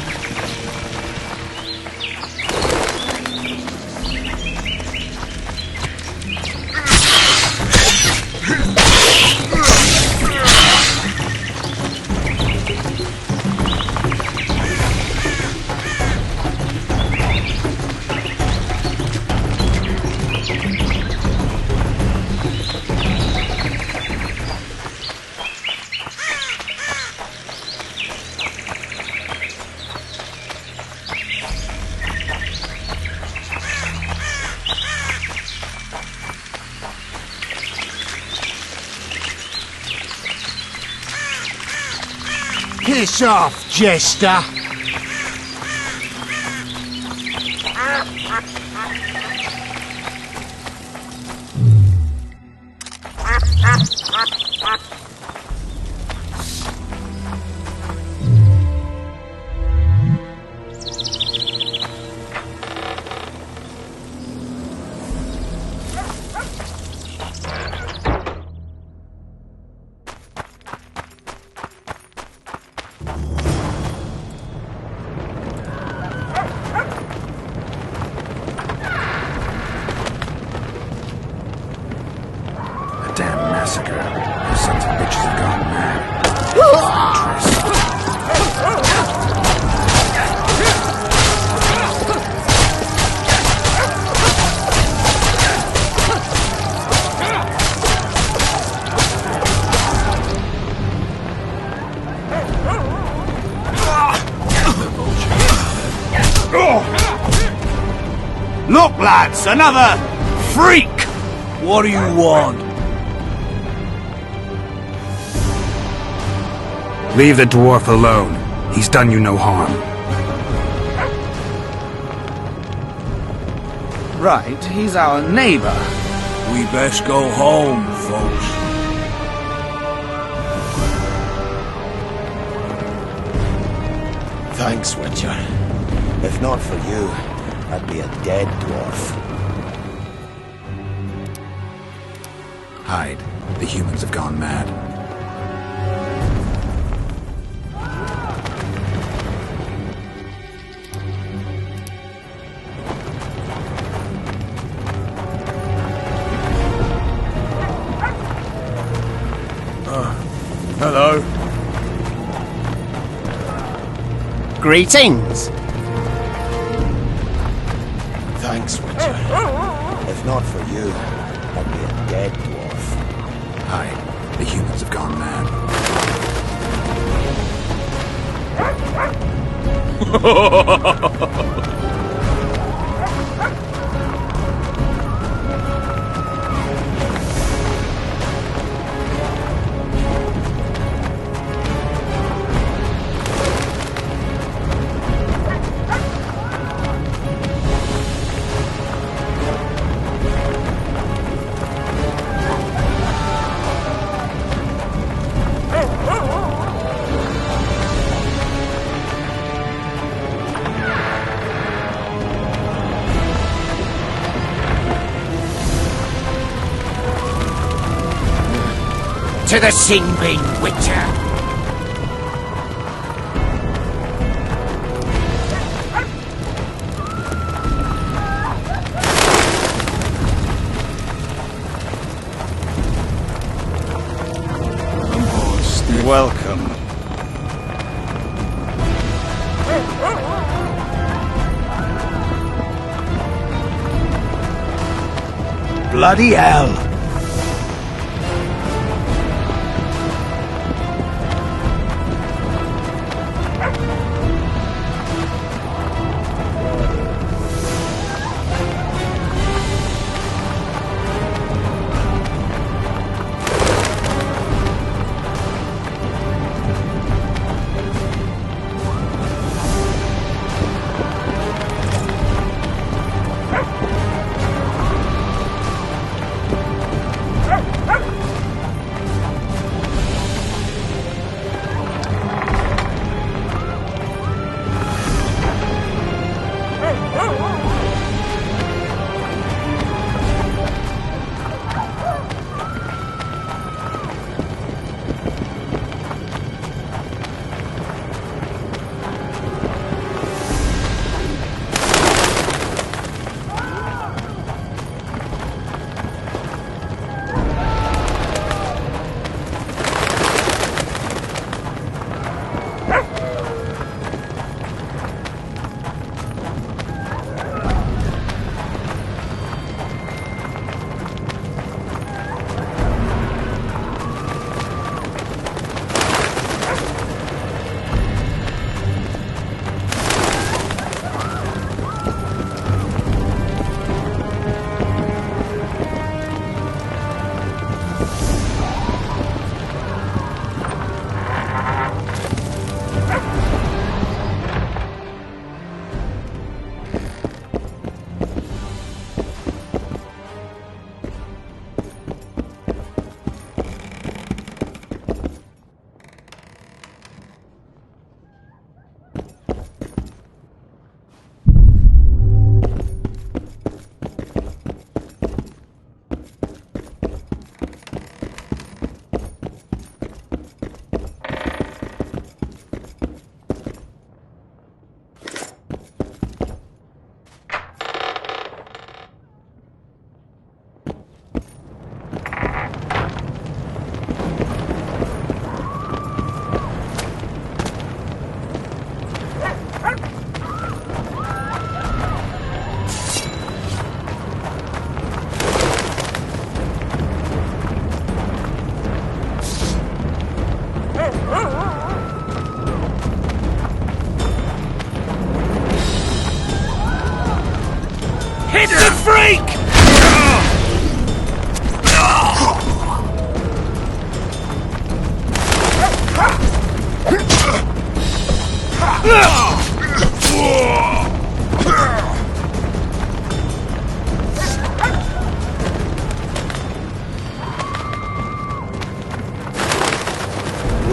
Piss off, jester! Massacre. Those sons of bitches have gone mad. Look, lads, another freak! What do you want? Leave the dwarf alone. He's done you no harm. Right, he's our neighbor. We best go home, folks. Thanks, Witcher. If not for you, I'd be a dead dwarf. Hide. The humans have gone mad. Hello. Greetings. Thanks, Witcher. If not for you, I'd be a dead dwarf. Hide. The humans have gone mad. To the sin bin, Witcher! Welcome. Bloody hell!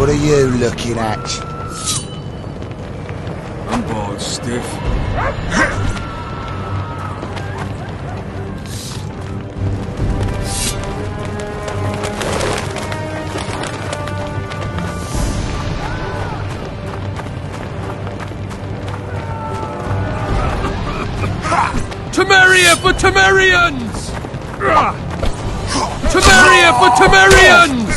What are you looking at? I'm bored stiff. Temeria for Temerians! Temeria for Temerians!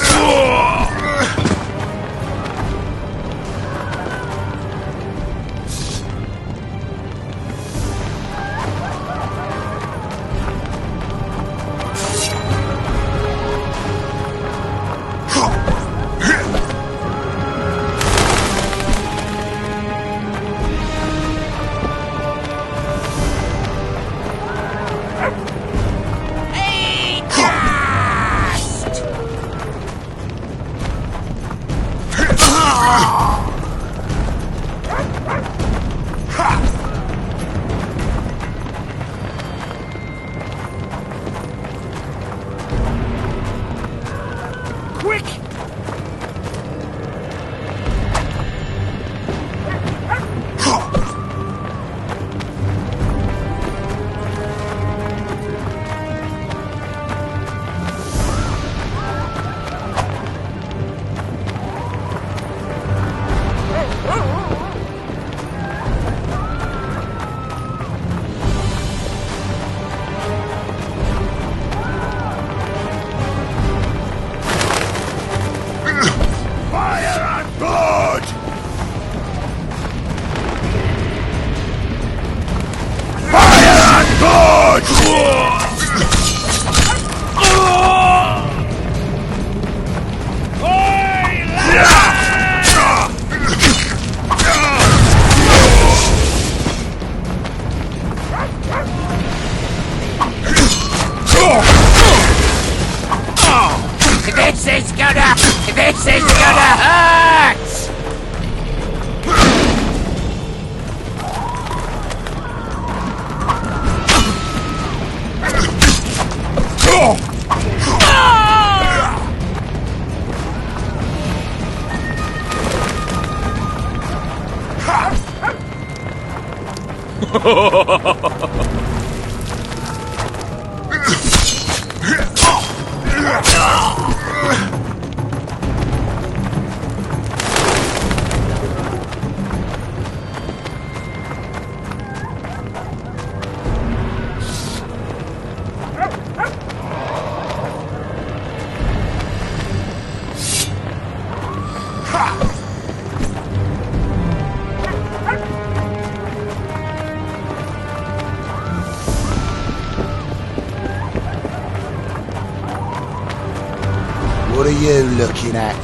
This is gonna hurt! What are you looking at?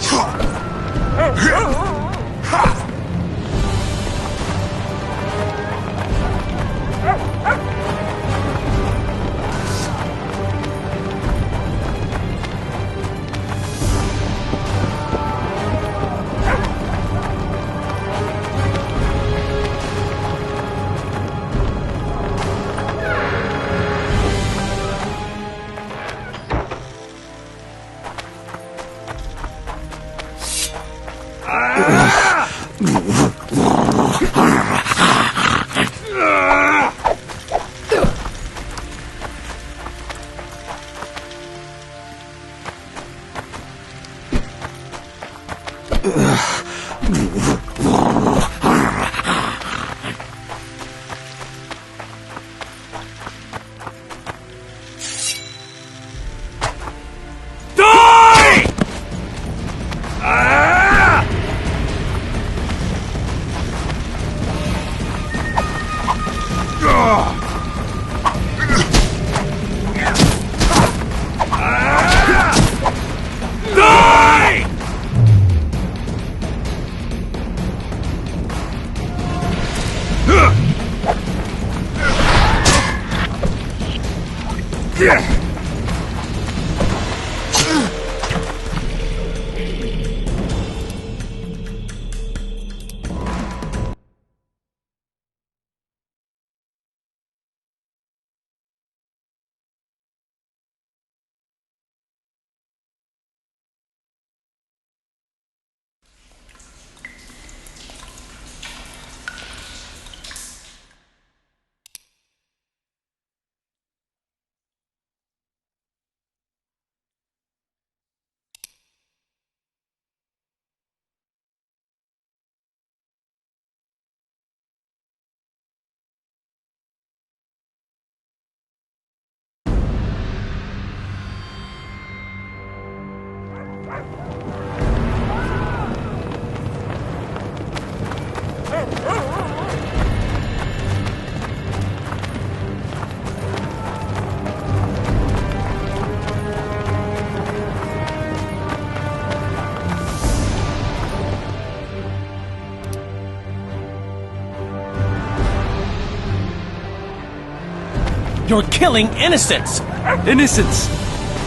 You're killing innocents! Innocents?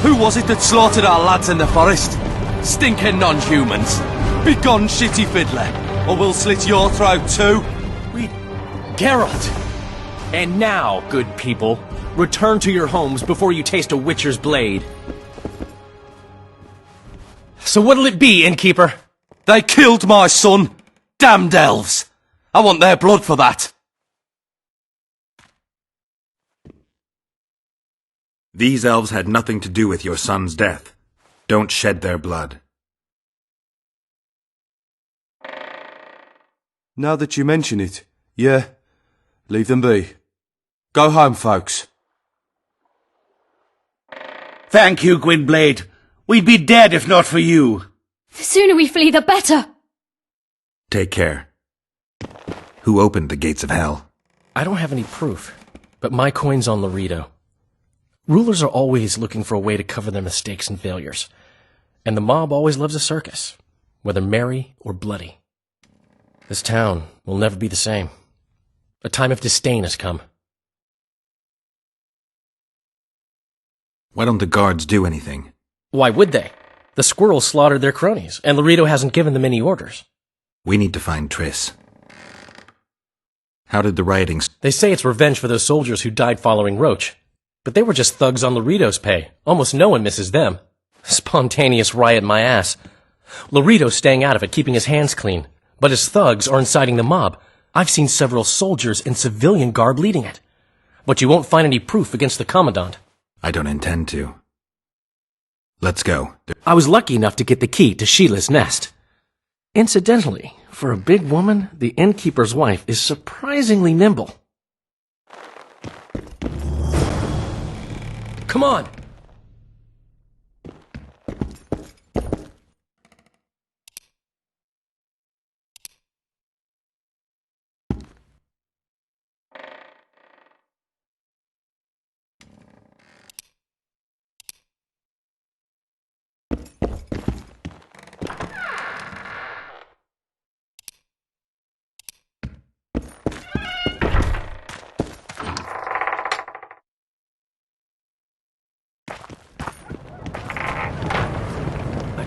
Who was it that slaughtered our lads in the forest? Stinking non-humans. Begone, shitty fiddler, or we'll slit your throat too. Geralt! And now, good people, return to your homes before you taste a witcher's blade. So what'll it be, innkeeper? They killed my son. Damned elves. I want their blood for that. These elves had nothing to do with your son's death. Don't shed their blood. Now that you mention it, yeah, leave them be. Go home, folks. Thank you, Gwynblade. We'd be dead if not for you. The sooner we flee, the better. Take care. Who opened the gates of hell? I don't have any proof, but my coin's on Laredo. Rulers are always looking for a way to cover their mistakes and failures, and the mob always loves a circus, whether merry or bloody. This town will never be the same. A time of disdain has come. Why don't the guards do anything? Why would they? The squirrels slaughtered their cronies, and Laredo hasn't given them any orders. We need to find Triss. How did the rioting... They say it's revenge for those soldiers who died following Roach. But they were just thugs on Laredo's pay. Almost no one misses them. Spontaneous riot my ass. Laredo's staying out of it, keeping his hands clean. But his thugs are inciting the mob. I've seen several soldiers in civilian garb leading it. But you won't find any proof against the Commandant. I don't intend to. Let's go. I was lucky enough to get the key to Sheila's nest. Incidentally, for a big woman, the innkeeper's wife is surprisingly nimble. Come on!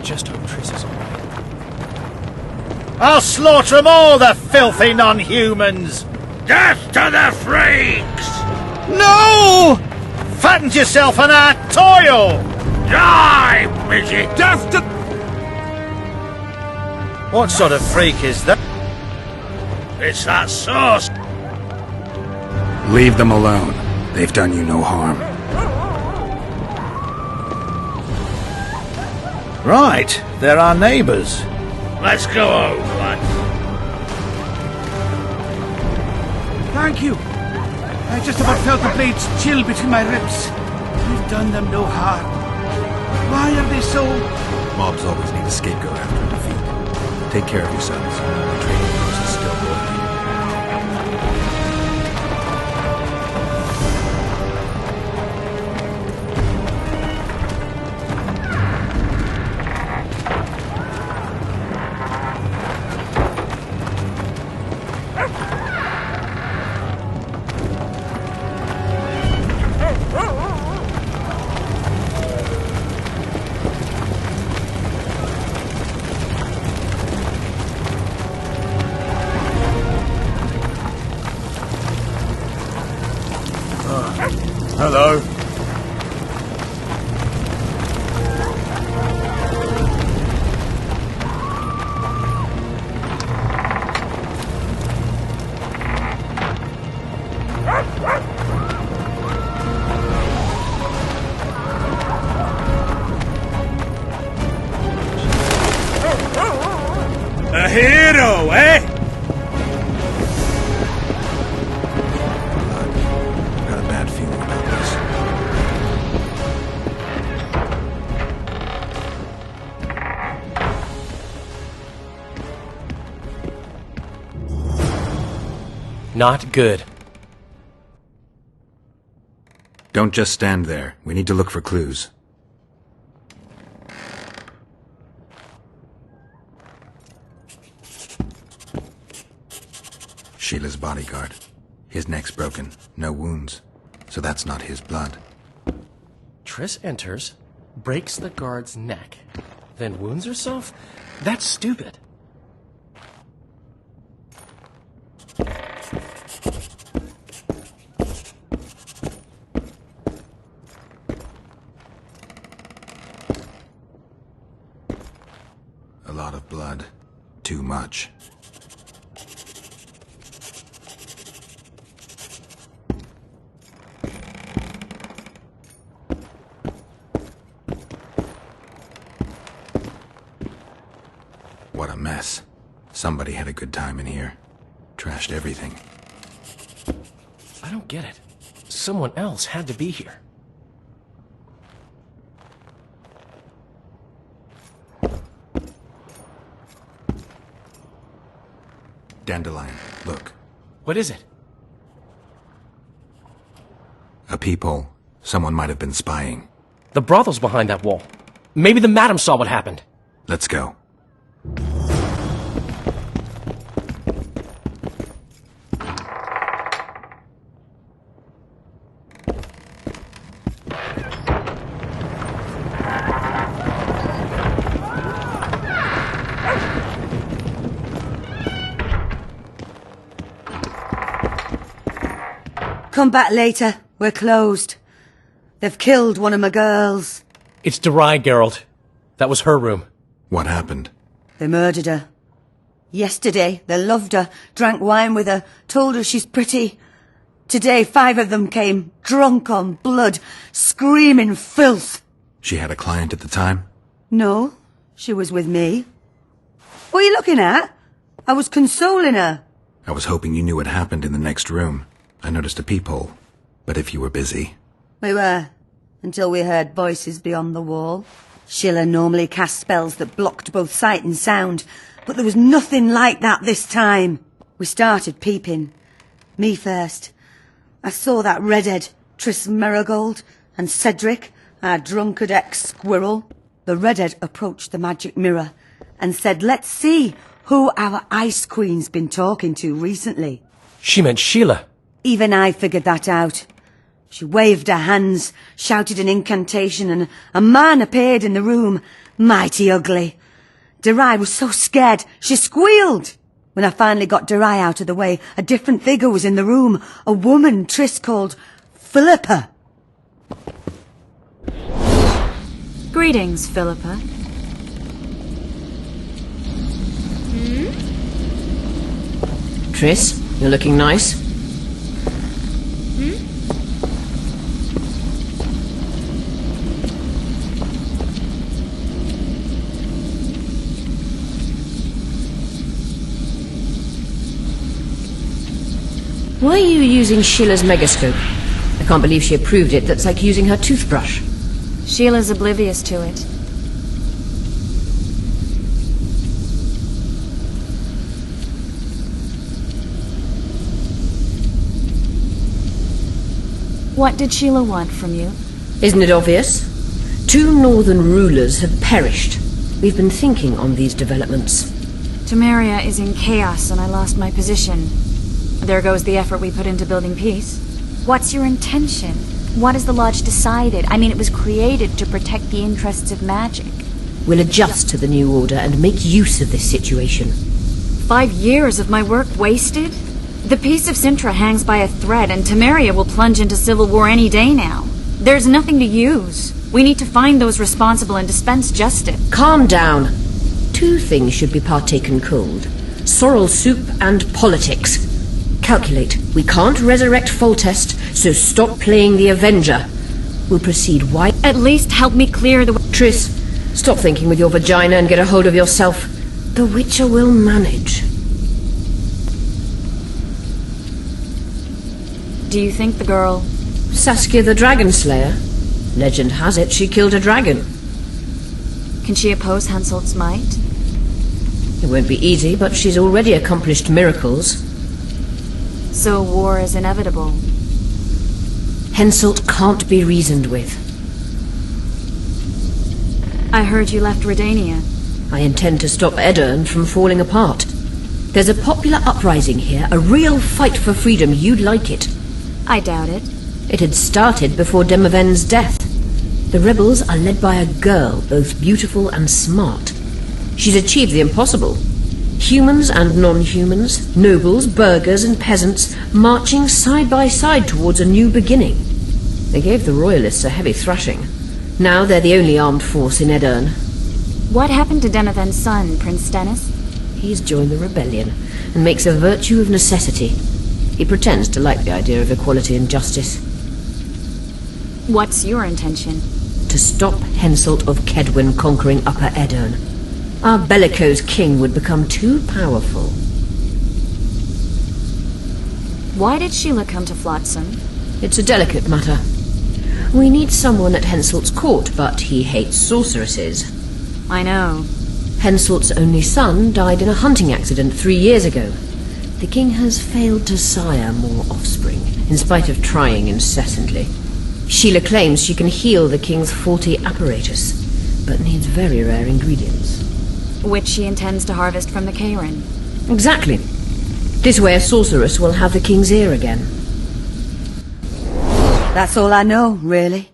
Just hope Triss is alright. I'll slaughter them all, the filthy non-humans! Death to the freaks! No! Fatten yourself on our toil! Die, midget! Death to... What sort of freak is that? It's that sauce! Leave them alone. They've done you no harm. Right, they're our neighbours. Let's go home, lads. Thank you. I just about felt the blades chill between my ribs. We've done them no harm. Why are they so... Mobs always need a scapegoat after a defeat. Take care of yourselves. The trading post is still boiling. Hello. A hero, eh? Got a bad feeling about this. Not good. Don't just stand there. We need to look for clues. Sheila's bodyguard. His neck's broken. No wounds. So that's not his blood. Triss enters, breaks the guard's neck, then wounds herself? That's stupid. A lot of blood. Too much. What a mess. Somebody had a good time in here. Trashed everything. I don't get it. Someone else had to be here. Dandelion, look. What is it? A peephole. Someone might have been spying. The brothel's behind that wall. Maybe the madam saw what happened. Let's go. Come back later. We're closed. They've killed one of my girls. It's Durai, Geralt. That was her room. What happened? They murdered her. Yesterday, they loved her, drank wine with her, told her she's pretty. Today, 5 of them came, drunk on blood, screaming filth. She had a client at the time? No, she was with me. What are you looking at? I was consoling her. I was hoping you knew what happened in the next room. I noticed a peephole. But if you were busy... We were, until we heard voices beyond the wall. Sheila normally cast spells that blocked both sight and sound, but there was nothing like that this time. We started peeping. Me first. I saw that redhead, Triss Merigold, and Cedric, our drunkard ex-squirrel. The redhead approached the magic mirror and said, let's see who our Ice Queen's been talking to recently. She meant Sheila. Even I figured that out. She waved her hands, shouted an incantation, and a man appeared in the room, mighty ugly. Durai was so scared, she squealed. When I finally got Durai out of the way, a different figure was in the room, a woman Triss called Philippa. Greetings, Philippa. Triss, you're looking nice. Why are you using Sheila's megascope? I can't believe she approved it. That's like using her toothbrush. Sheila's oblivious to it. What did Sheila want from you? Isn't it obvious? 2 northern rulers have perished. We've been thinking on these developments. Temeria is in chaos and I lost my position. There goes the effort we put into building peace. What's your intention? What has the Lodge decided? I mean, it was created to protect the interests of magic. We'll adjust to the new order and make use of this situation. 5 years of my work wasted? The peace of Sintra hangs by a thread, and Temeria will plunge into civil war any day now. There's nothing to use. We need to find those responsible and dispense justice. Calm down. 2 things should be partaken cold. Sorrel soup and politics. Calculate. We can't resurrect Foltest, so stop playing the Avenger. We'll proceed. Why? At least help me clear the... Triss, stop thinking with your vagina and get a hold of yourself. The Witcher will manage. Do you think the girl... Saskia the Dragon Slayer? Legend has it she killed a dragon. Can she oppose Henselt's might? It won't be easy, but she's already accomplished miracles. So war is inevitable. Henselt can't be reasoned with. I heard you left Redania. I intend to stop Edirn from falling apart. There's a popular uprising here, a real fight for freedom. You'd like it. I doubt it. It had started before Demoven's death. The rebels are led by a girl, both beautiful and smart. She's achieved the impossible. Humans and non-humans, nobles, burghers and peasants, marching side by side towards a new beginning. They gave the royalists a heavy thrashing. Now they're the only armed force in Edern. What happened to Demoven's son, Prince Stennis? He's joined the rebellion and makes a virtue of necessity. He pretends to like the idea of equality and justice. What's your intention? To stop Henselt of Kedwin conquering Upper Edern. Our bellicose king would become too powerful. Why did Sheila come to Flotsam? It's a delicate matter. We need someone at Henselt's court, but he hates sorceresses. I know. Henselt's only son died in a hunting accident 3 years ago. The king has failed to sire more offspring, in spite of trying incessantly. Sheila claims she can heal the king's faulty apparatus, but needs very rare ingredients. Which she intends to harvest from the Cairn. Exactly. This way a sorceress will have the king's ear again. That's all I know, really.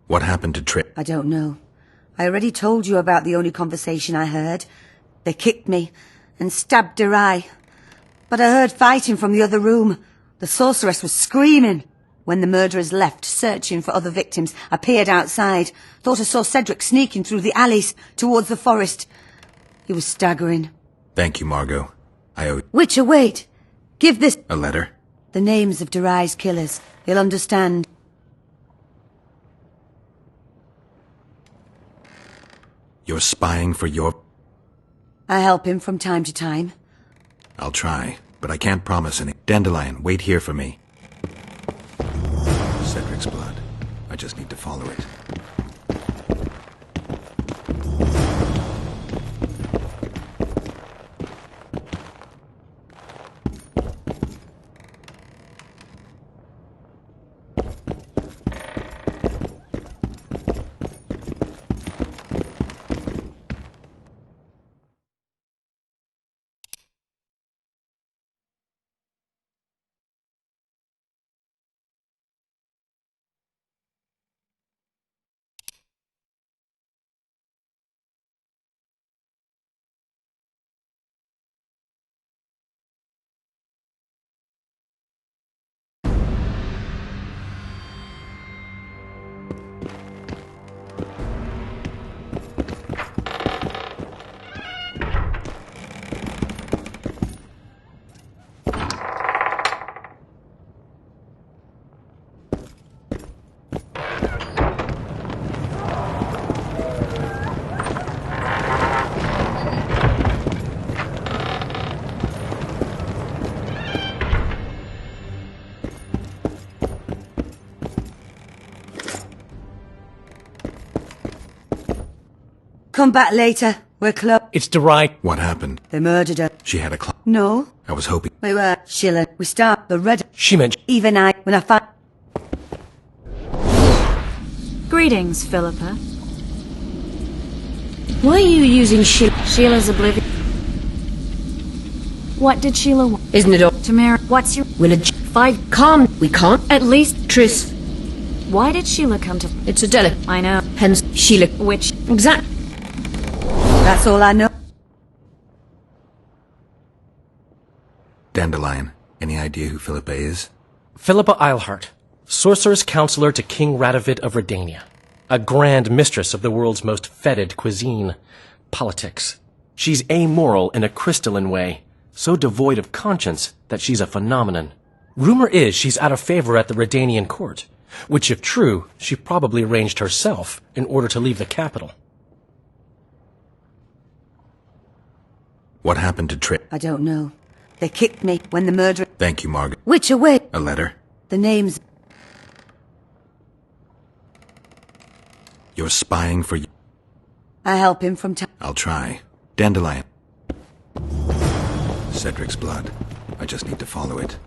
What happened to Trip? I don't know. I already told you about the only conversation I heard. They kicked me and stabbed her eye. But I heard fighting from the other room. The sorceress was screaming. When the murderers left, searching for other victims, I peered outside. Thought I saw Cedric sneaking through the alleys towards the forest. He was staggering. Thank you, Margot. I owe... Witcher, wait! Give this... A letter? The names of Durai's killers. He'll understand. You're spying for your... I help him from time to time. I'll try, but I can't promise any... Dandelion, wait here for me. Cedric's blood. I just need to follow it. Come back later. We're close. It's Durai. What happened? They murdered her. She had a No. I was hoping... We were Sheila. We start the red. She meant... Even I, when I find... Greetings, Philippa. Why are you using Sheila? Sheila's oblivion. What did Sheila want? Isn't it all? Tamara, what's your... Willage. 5. Calm. We can't. At least... Tris. Why did Sheila come to... It's a delicate. I know. Hence, Sheila. Which... Exact. That's all I know. Dandelion, any idea who Philippa is? Philippa Eilhart, sorceress counselor to King Radovid of Redania. A grand mistress of the world's most fetid cuisine, politics. She's amoral in a crystalline way, so devoid of conscience that she's a phenomenon. Rumor is she's out of favor at the Redanian court, which if true, she probably arranged herself in order to leave the capital. What happened to Trip? I don't know. They kicked me when the murderer... Thank you, Margaret. Which away? A letter? The names... You're spying for... I help him from time... I'll try. Dandelion. Cedric's blood. I just need to follow it.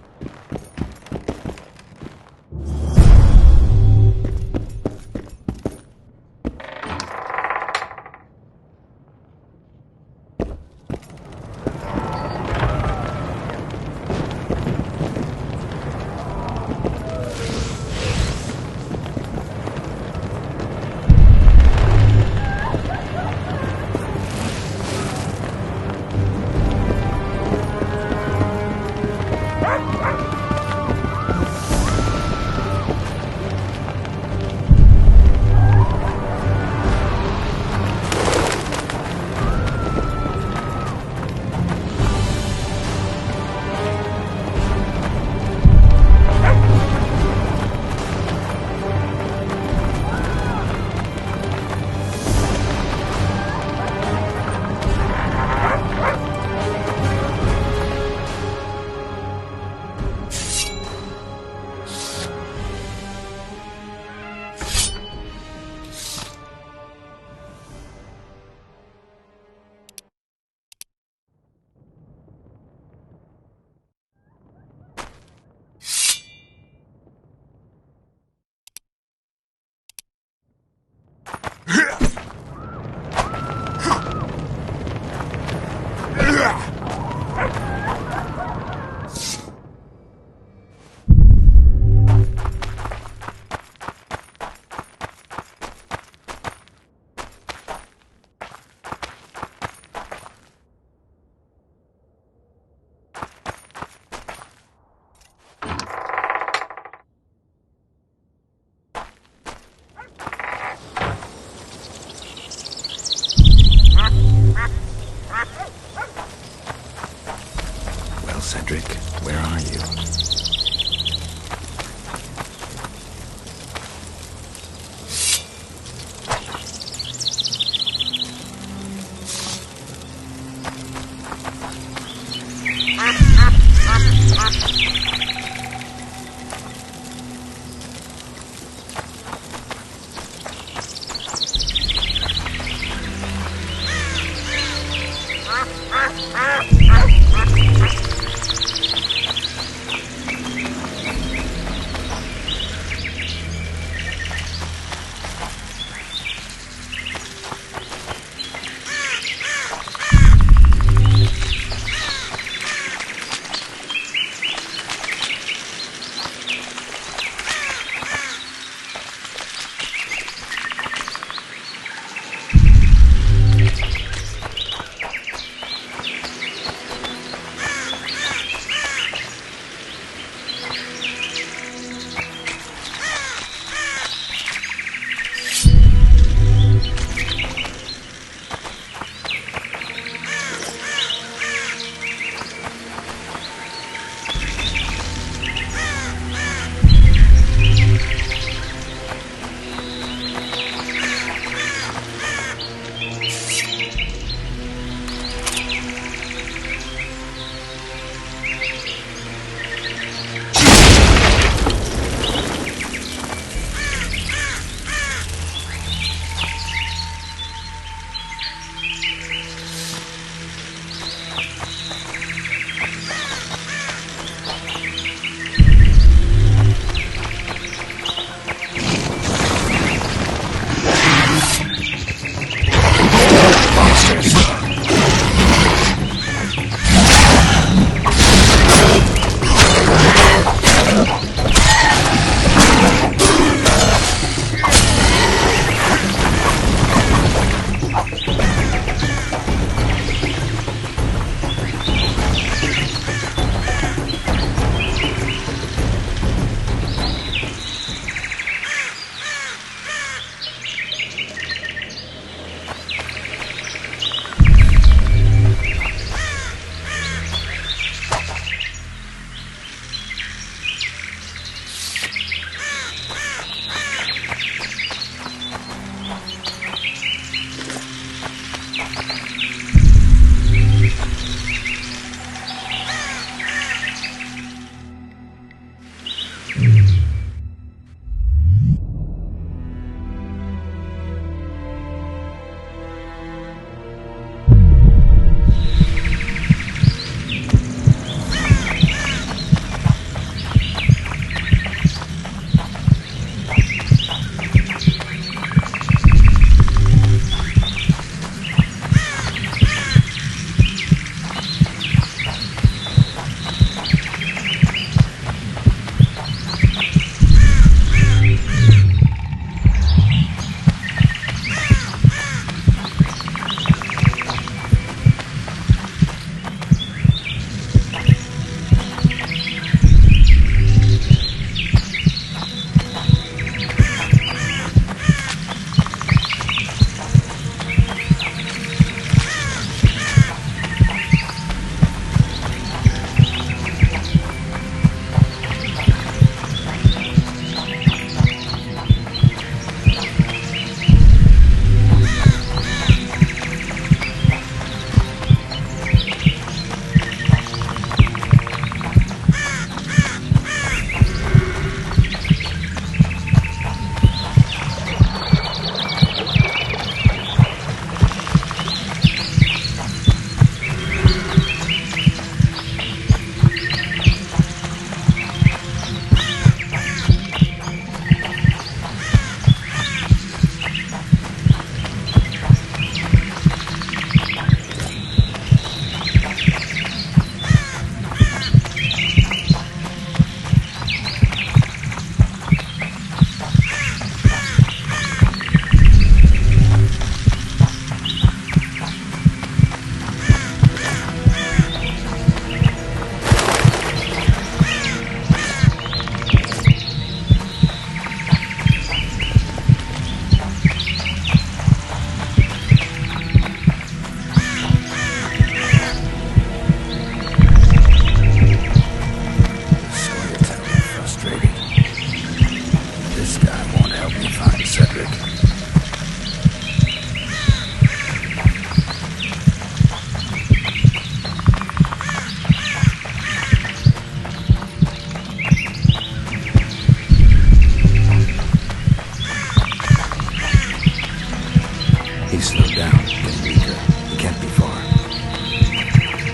He's slowed down, getting weaker. He can't be far.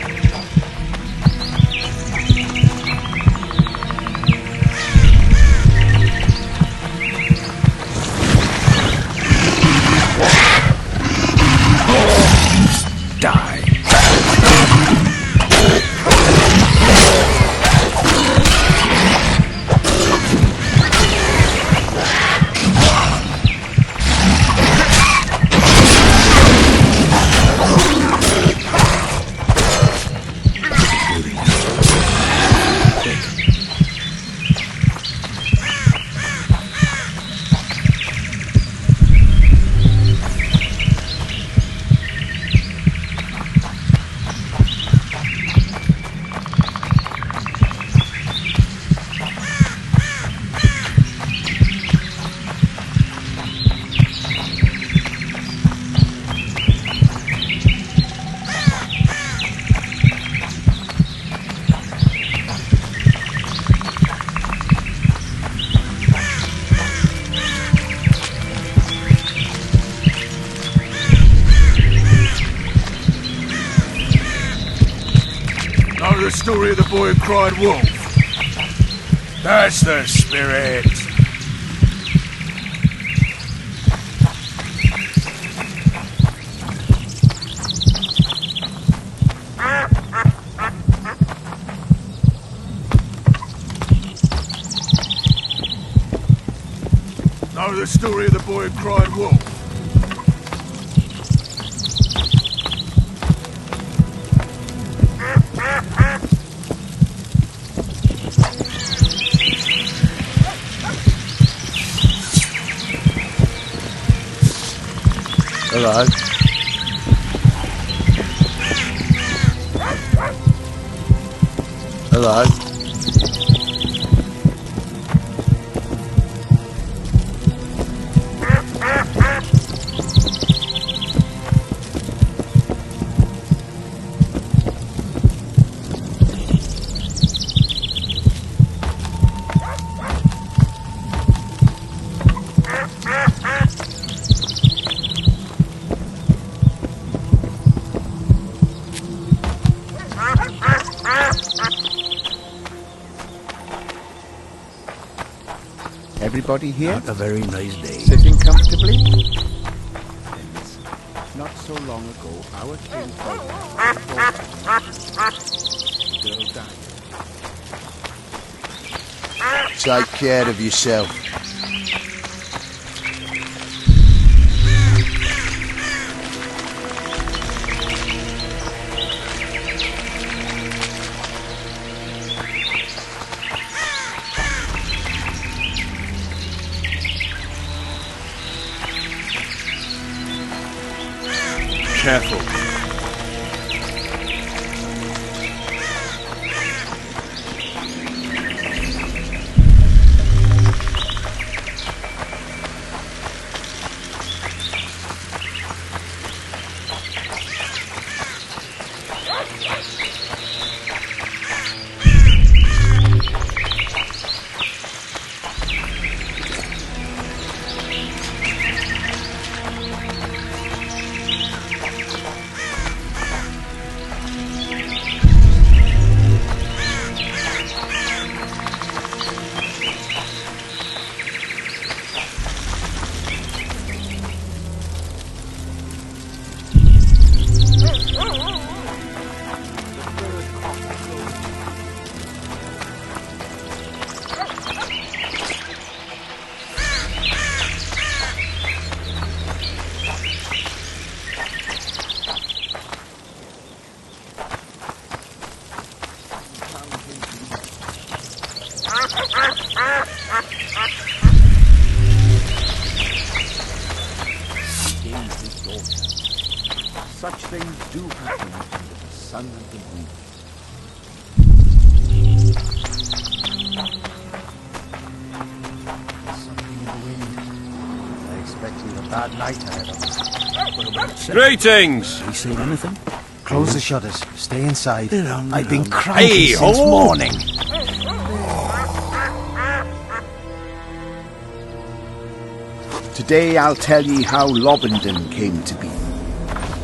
the story of the boy who cried wolf? That's the spirit. Know the story of the boy who cried wolf? Hello. Hello. Everybody here? Not a very nice day. Sitting comfortably? Then listen. Not so long ago, our king girl died. Take care of yourself. Careful. Such things do happen under the sun and the moon. There's something in the wind. I expect we've a bad night ahead of us. Greetings! You seen anything? Close the shutters. Stay inside. No. I've been cranky since morning. Today I'll tell ye how Lobendon came to be.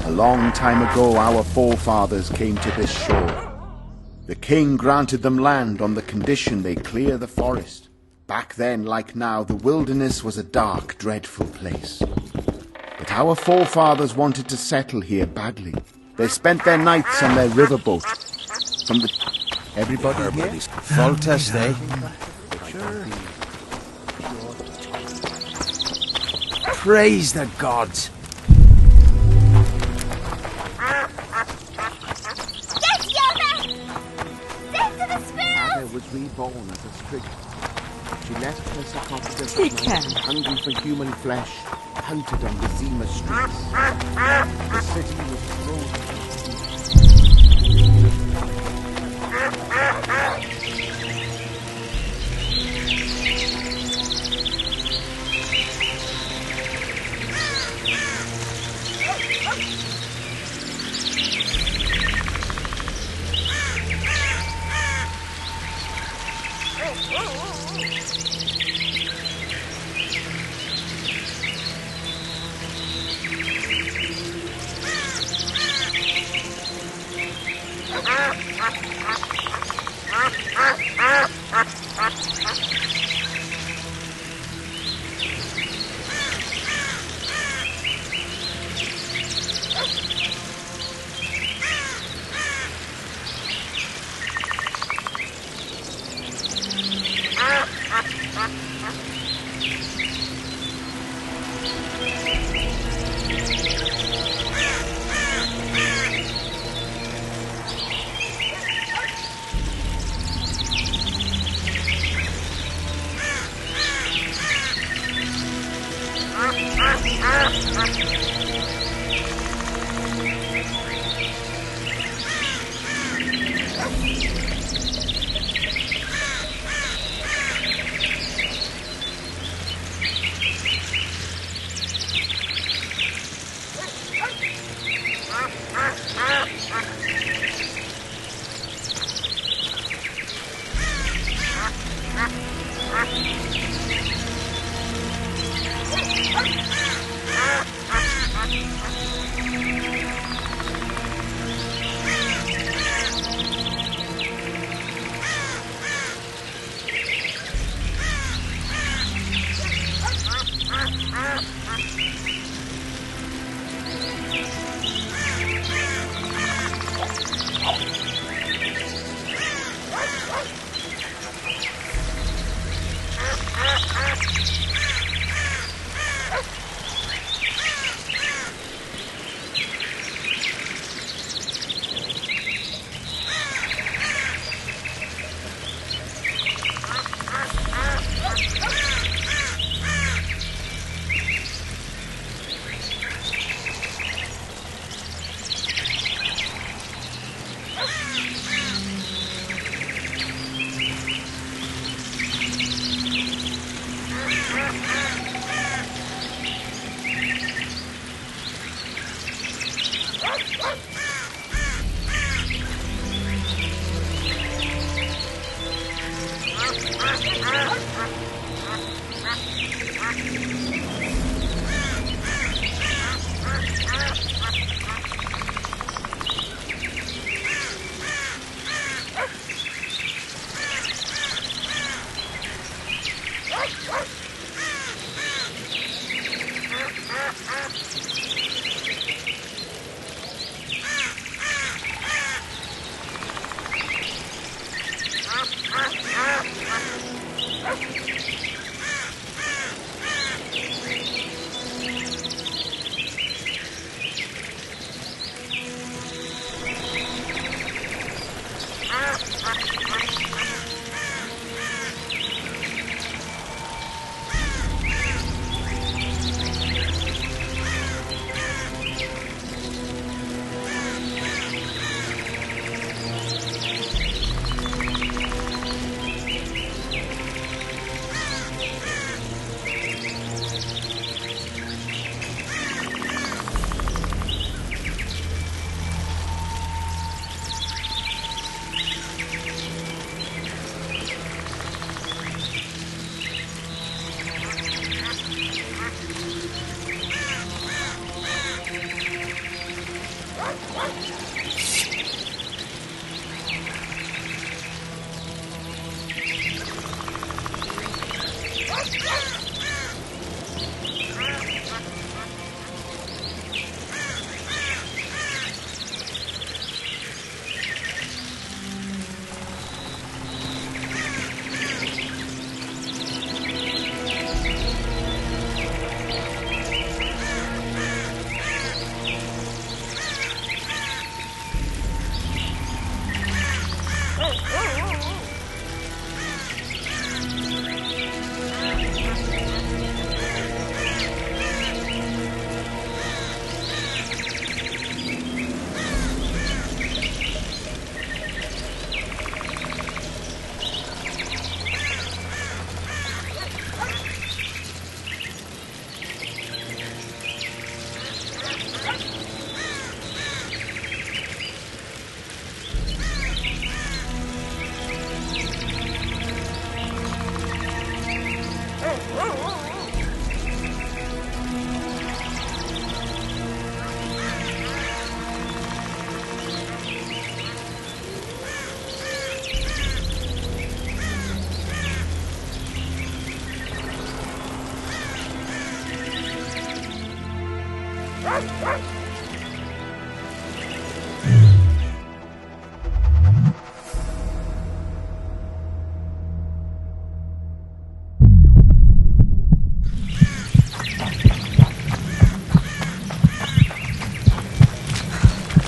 A long time ago our forefathers came to this shore. The king granted them land on the condition they clear the forest. Back then, like now, the wilderness was a dark, dreadful place. But our forefathers wanted to settle here badly. They spent their nights on their riverboat. From the... Everybody here? Full test, eh? Sure. Praise the gods! Was reborn as a striga. She left her sarcophagus hungry for human flesh, hunted on the Zima streets. The city was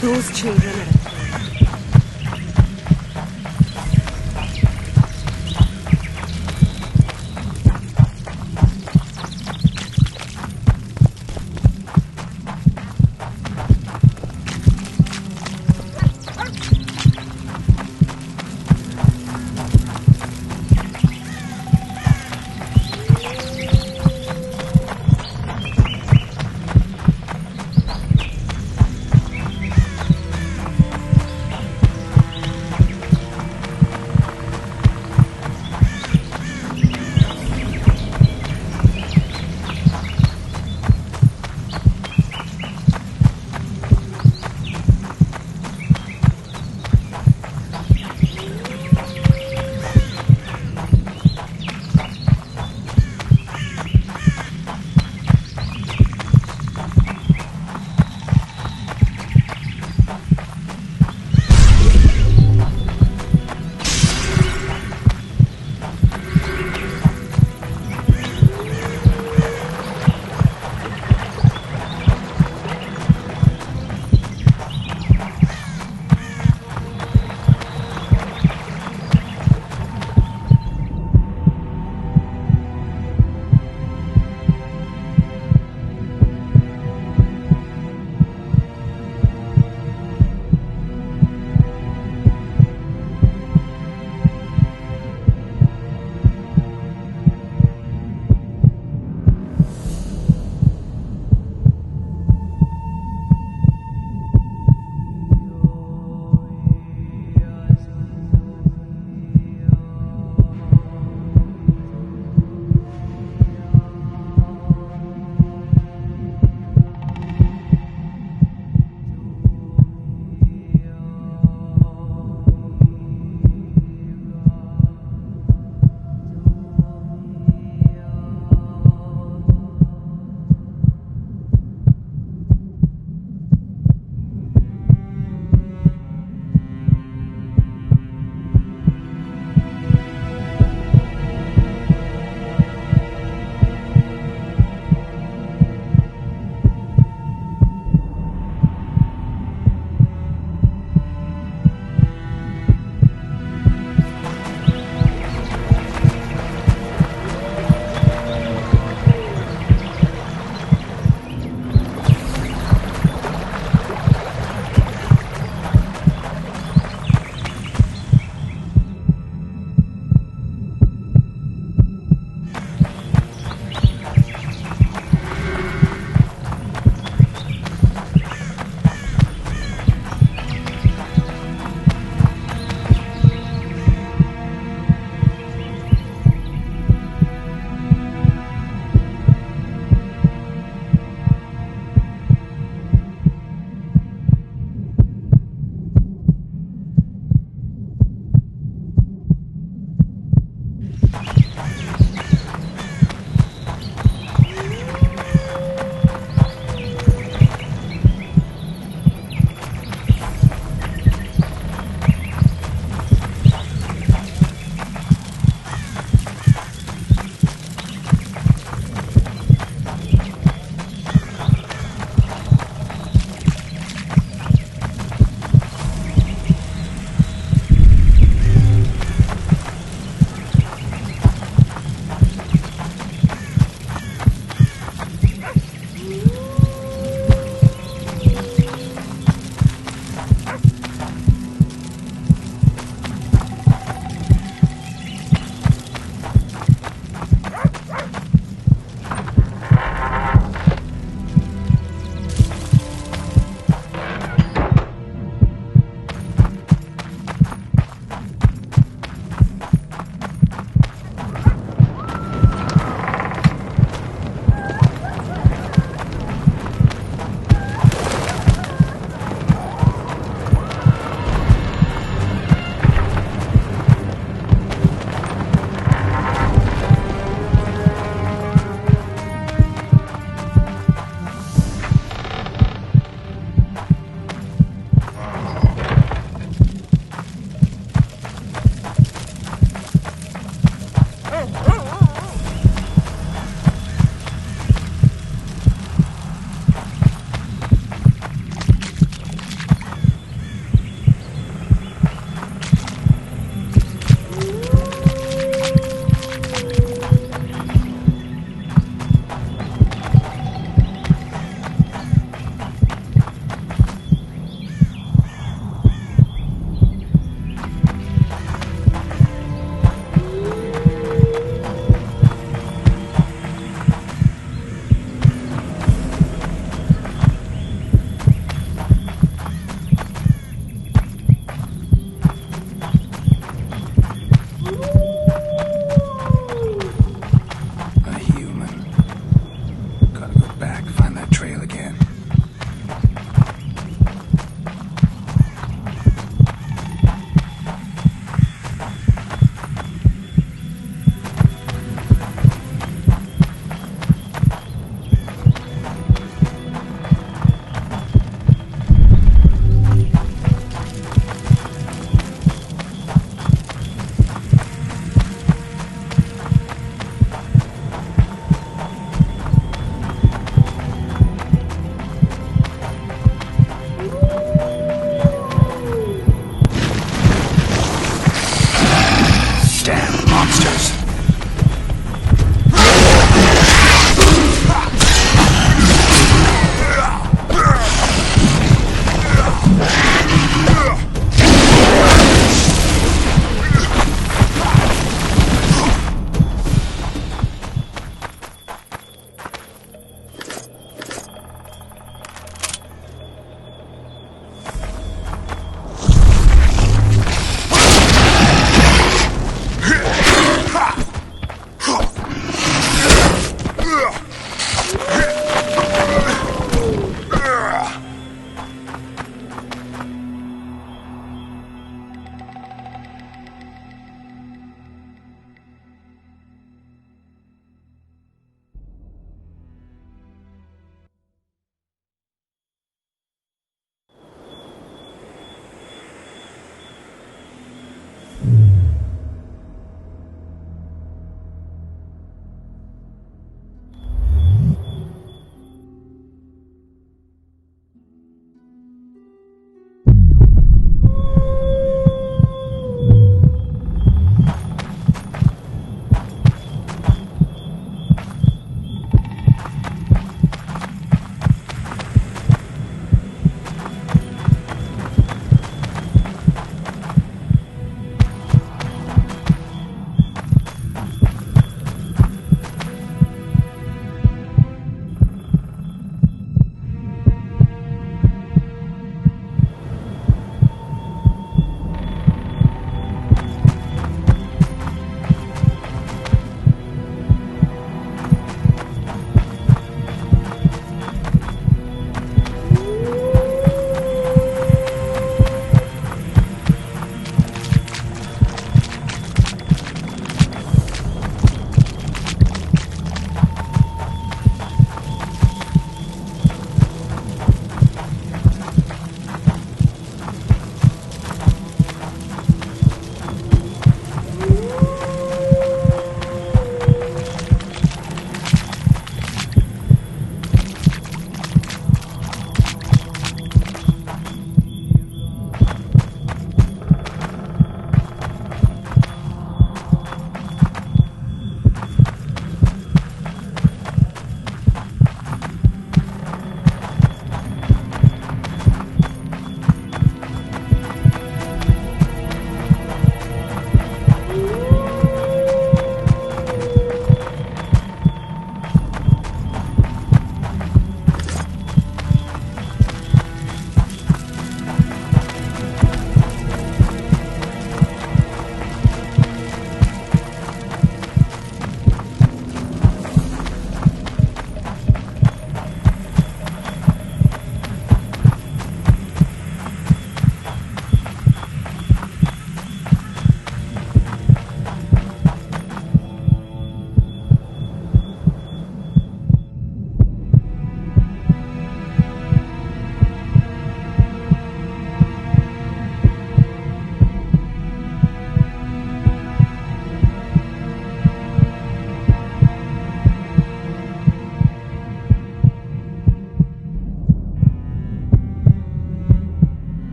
Those children are...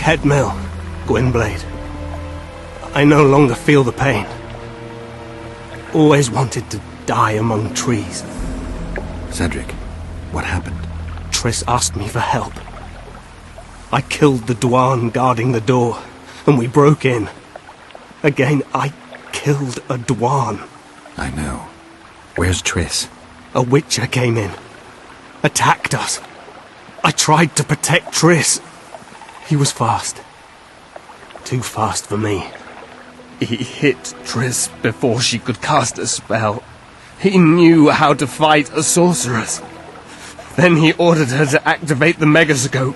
Headmill, Gwynblade. I no longer feel the pain. Always wanted to die among trees. Cedric, what happened? Triss asked me for help. I killed the Dwan guarding the door, and we broke in. Again, I killed a Dwan. I know. Where's Triss? A Witcher came in. Attacked us. I tried to protect Triss. He was fast. Too fast for me. He hit Triss before she could cast a spell. He knew how to fight a sorceress. Then he ordered her to activate the megascope.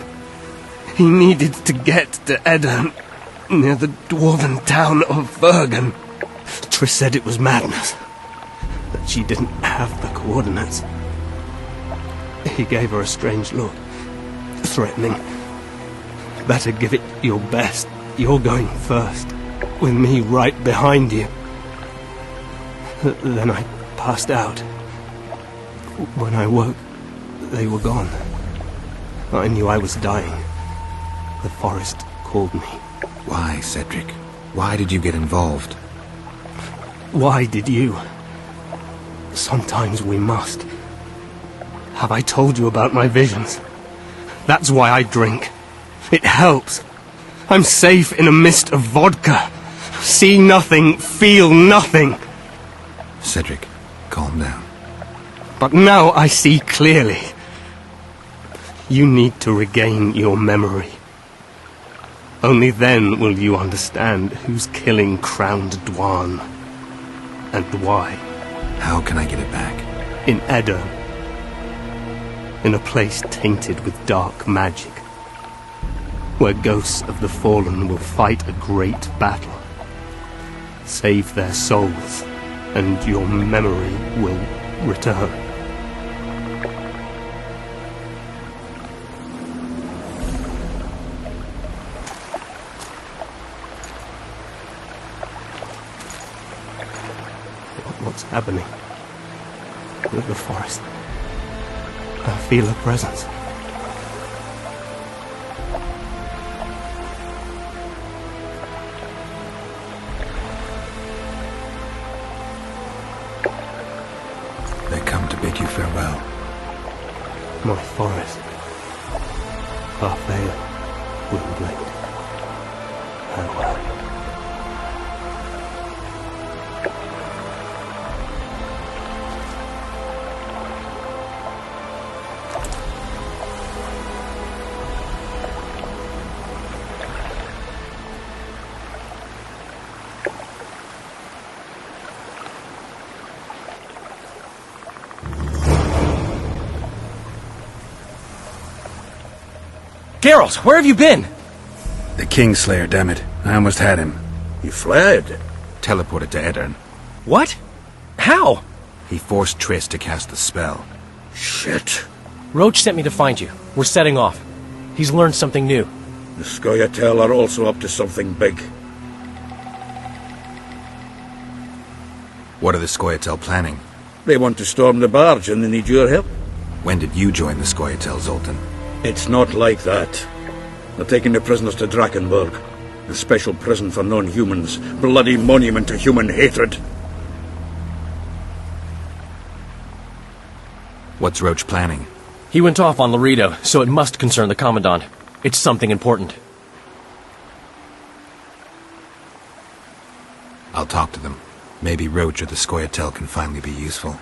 He needed to get to Edirn, near the dwarven town of Bergen. Triss said it was madness, that she didn't have the coordinates. He gave her a strange look, threatening. Better give it your best. You're going first, with me right behind you. Then I passed out. When I woke, they were gone. I knew I was dying. The forest called me. Why, Cedric? Why did you get involved? Why did you? Sometimes we must. Have I told you about my visions? That's why I drink. It helps. I'm safe in a mist of vodka. See nothing, feel nothing. Cedric, calm down. But now I see clearly. You need to regain your memory. Only then will you understand who's killing Crowned Dwan, and why. How can I get it back? In Edirn. In a place tainted with dark magic, where ghosts of the fallen will fight a great battle. Save their souls, and your memory will return. What's happening? With the forest. I feel a presence. They come to bid you farewell. My forest. Farewell, Gwynblade. Farewell. Geralt, where have you been? The Kingslayer, damn it. I almost had him. He fled. Teleported to Edirn. What? How? He forced Triss to cast the spell. Shit. Roach sent me to find you. We're setting off. He's learned something new. The Scoia'tael are also up to something big. What are the Scoia'tael planning? They want to storm the barge and they need your help. When did you join the Scoia'tael, Zoltan? It's not like that. They're taking the prisoners to Drakenberg. A special prison for non-humans. Bloody monument to human hatred. What's Roach planning? He went off on Laredo, so it must concern the Commandant. It's something important. I'll talk to them. Maybe Roach or the Scoia'tael can finally be useful.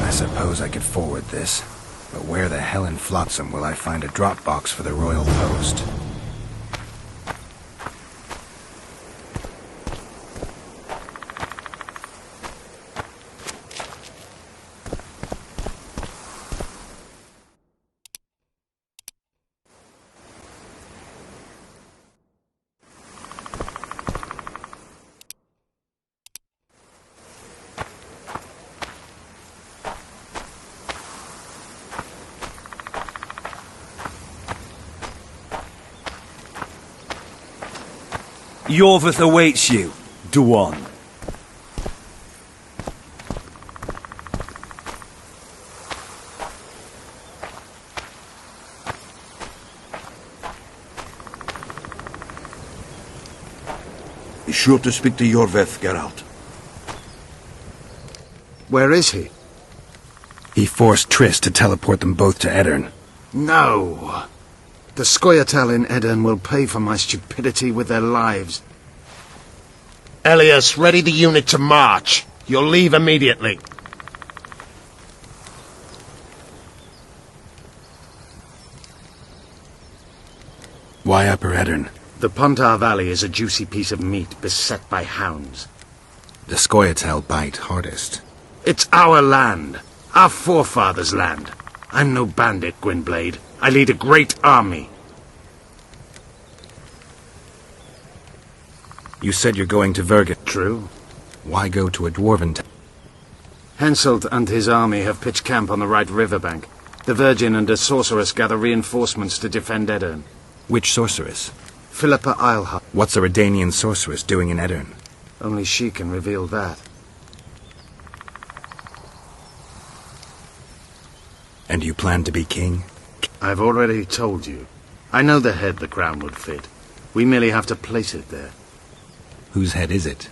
I suppose I could forward this, but where the hell in Flotsam will I find a drop box for the Royal Post? Yorvith awaits you, Dwan. Be sure to speak to Yorvith, Geralt. Where is he? He forced Triss to teleport them both to Edirn. No. The Scoia'tael in Edirn will pay for my stupidity with their lives. Elias, ready the unit to march. You'll leave immediately. Why Upper Edirn? The Pontar Valley is a juicy piece of meat beset by hounds. The Scoia'tael bite hardest. It's our land. Our forefathers' land. I'm no bandit, Gwynblade. I lead a great army. You said you're going to Verget. True. Why go to a dwarven town? Henselt and his army have pitched camp on the right riverbank. The Virgin and a sorceress gather reinforcements to defend Edirn. Which sorceress? Philippa Eilhart. What's a Redanian sorceress doing in Edirn? Only she can reveal that. And you plan to be king? I've already told you. I know the head the crown would fit. We merely have to place it there. Whose head is it?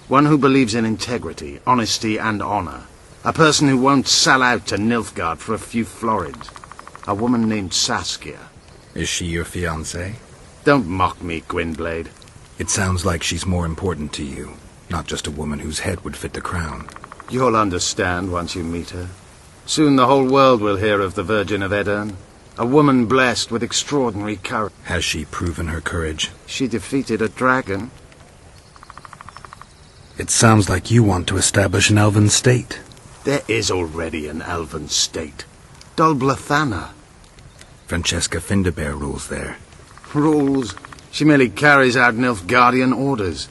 One who believes in integrity, honesty, and honor. A person who won't sell out to Nilfgaard for a few florins. A woman named Saskia. Is she your fiancée? Don't mock me, Gwynblade. It sounds like she's more important to you, not just a woman whose head would fit the crown. You'll understand once you meet her. Soon the whole world will hear of the Virgin of Edirn. A woman blessed with extraordinary courage. Has she proven her courage? She defeated a dragon. It sounds like you want to establish an elven state. There is already an elven state. Dol Blathanna. Francesca Findabair rules there. Rules? She merely carries out Nilfgaardian orders.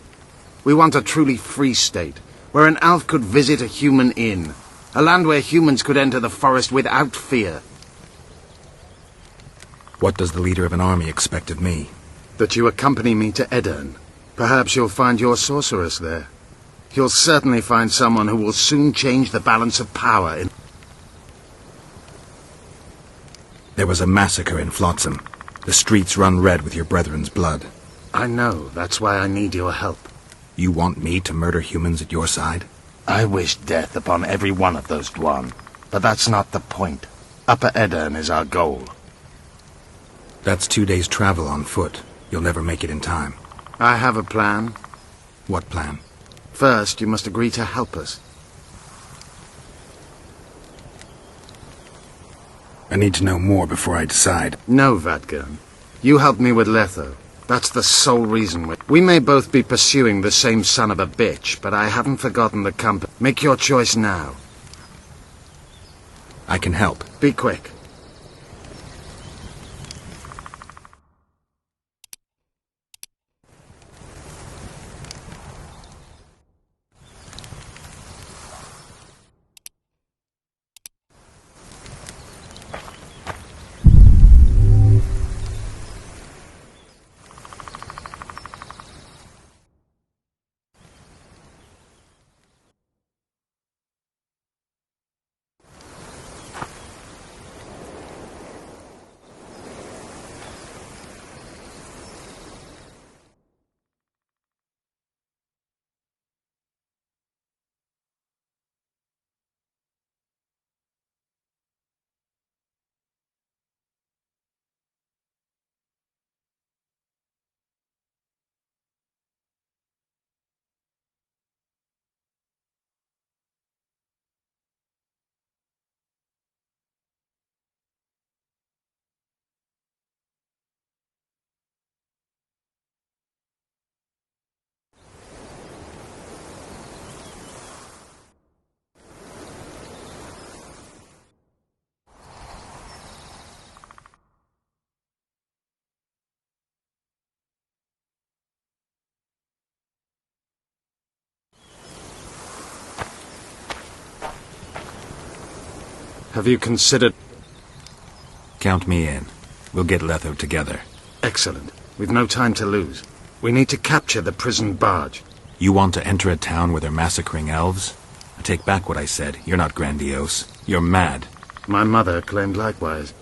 We want a truly free state, where an elf could visit a human inn. A land where humans could enter the forest without fear. What does the leader of an army expect of me? That you accompany me to Edirn. Perhaps you'll find your sorceress there. You'll certainly find someone who will soon change the balance of power in... There was a massacre in Flotsam. The streets run red with your brethren's blood. I know. That's why I need your help. You want me to murder humans at your side? I wish death upon every one of those Dwan. But that's not the point. Upper Edirn is our goal. That's 2 days' travel on foot. You'll never make it in time. I have a plan. What plan? First, you must agree to help us. I need to know more before I decide. No, Vadgern. You helped me with Letho. That's the sole reason we may both be pursuing the same son of a bitch, but I haven't forgotten the company. Make your choice now. I can help. Be quick. Have you considered... Count me in. We'll get Letho together. Excellent. We've no time to lose. We need to capture the prison barge. You want to enter a town where they're massacring elves? I take back what I said. You're not grandiose. You're mad. My mother claimed likewise.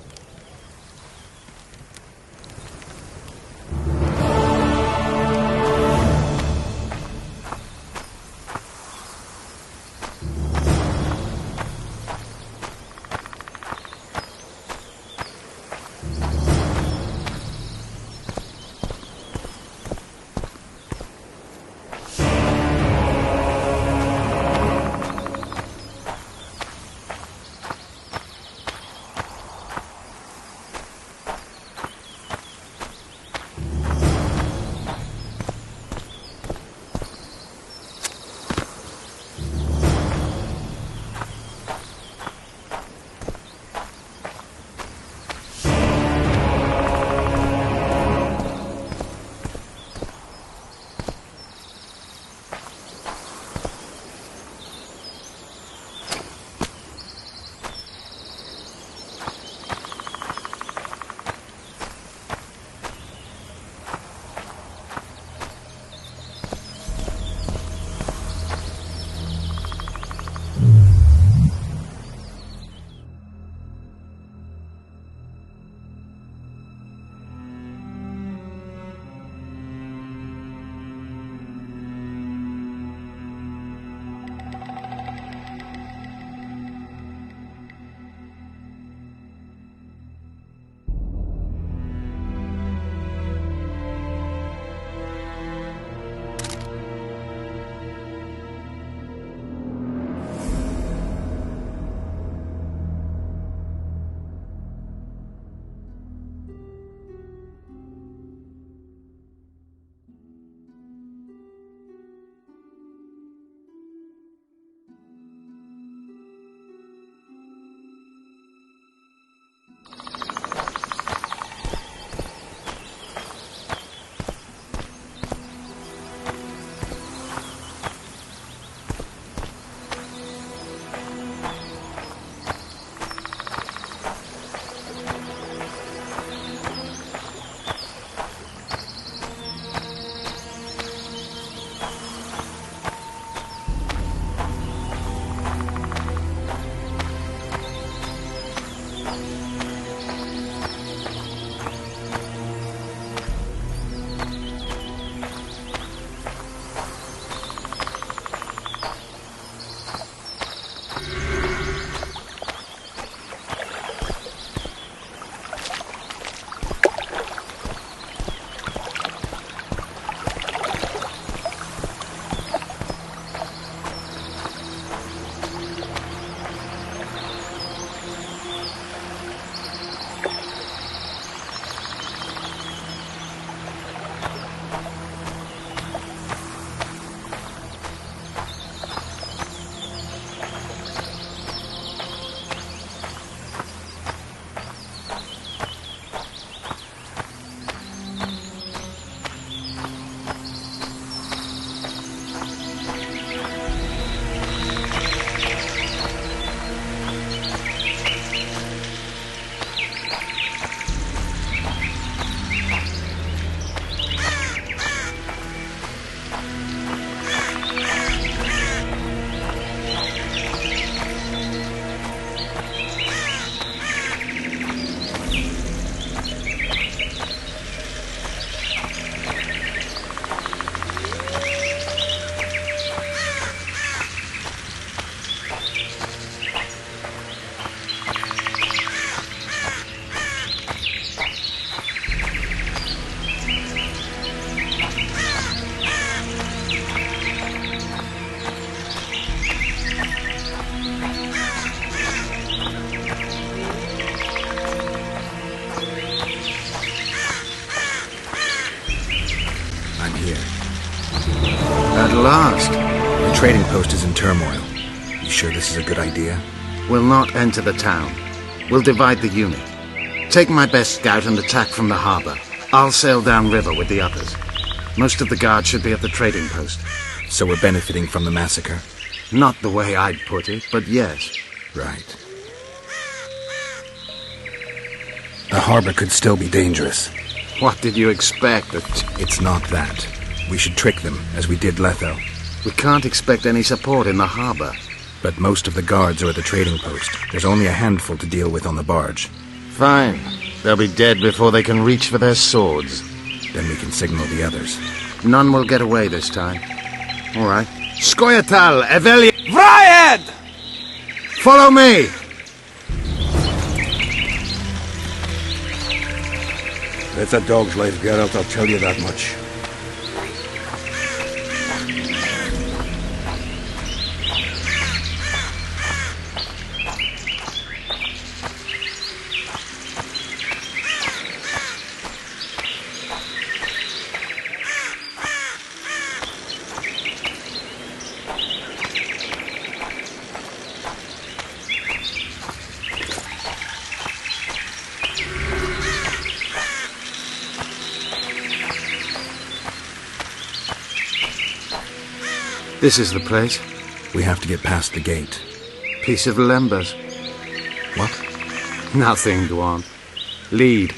I'm here. At last. The trading post is in turmoil. You sure this is a good idea? We'll not enter the town. We'll divide the unit. Take my best scout and attack from the harbor. I'll sail downriver with the others. Most of the guards should be at the trading post. So we're benefiting from the massacre? Not the way I'd put it, but yes. Right. The harbor could still be dangerous. What did you expect? It's not that. We should trick them, as we did Letho. We can't expect any support in the harbor. But most of the guards are at the trading post. There's only a handful to deal with on the barge. Fine. They'll be dead before they can reach for their swords. Then we can signal the others. None will get away this time. All right. Skoyatal, Evelia... Vryad! Follow me! That's a dog's life, Geralt, I'll tell you that much. This is the place. We have to get past the gate. Piece of Lembas. What? Nothing, Dwan. Lead.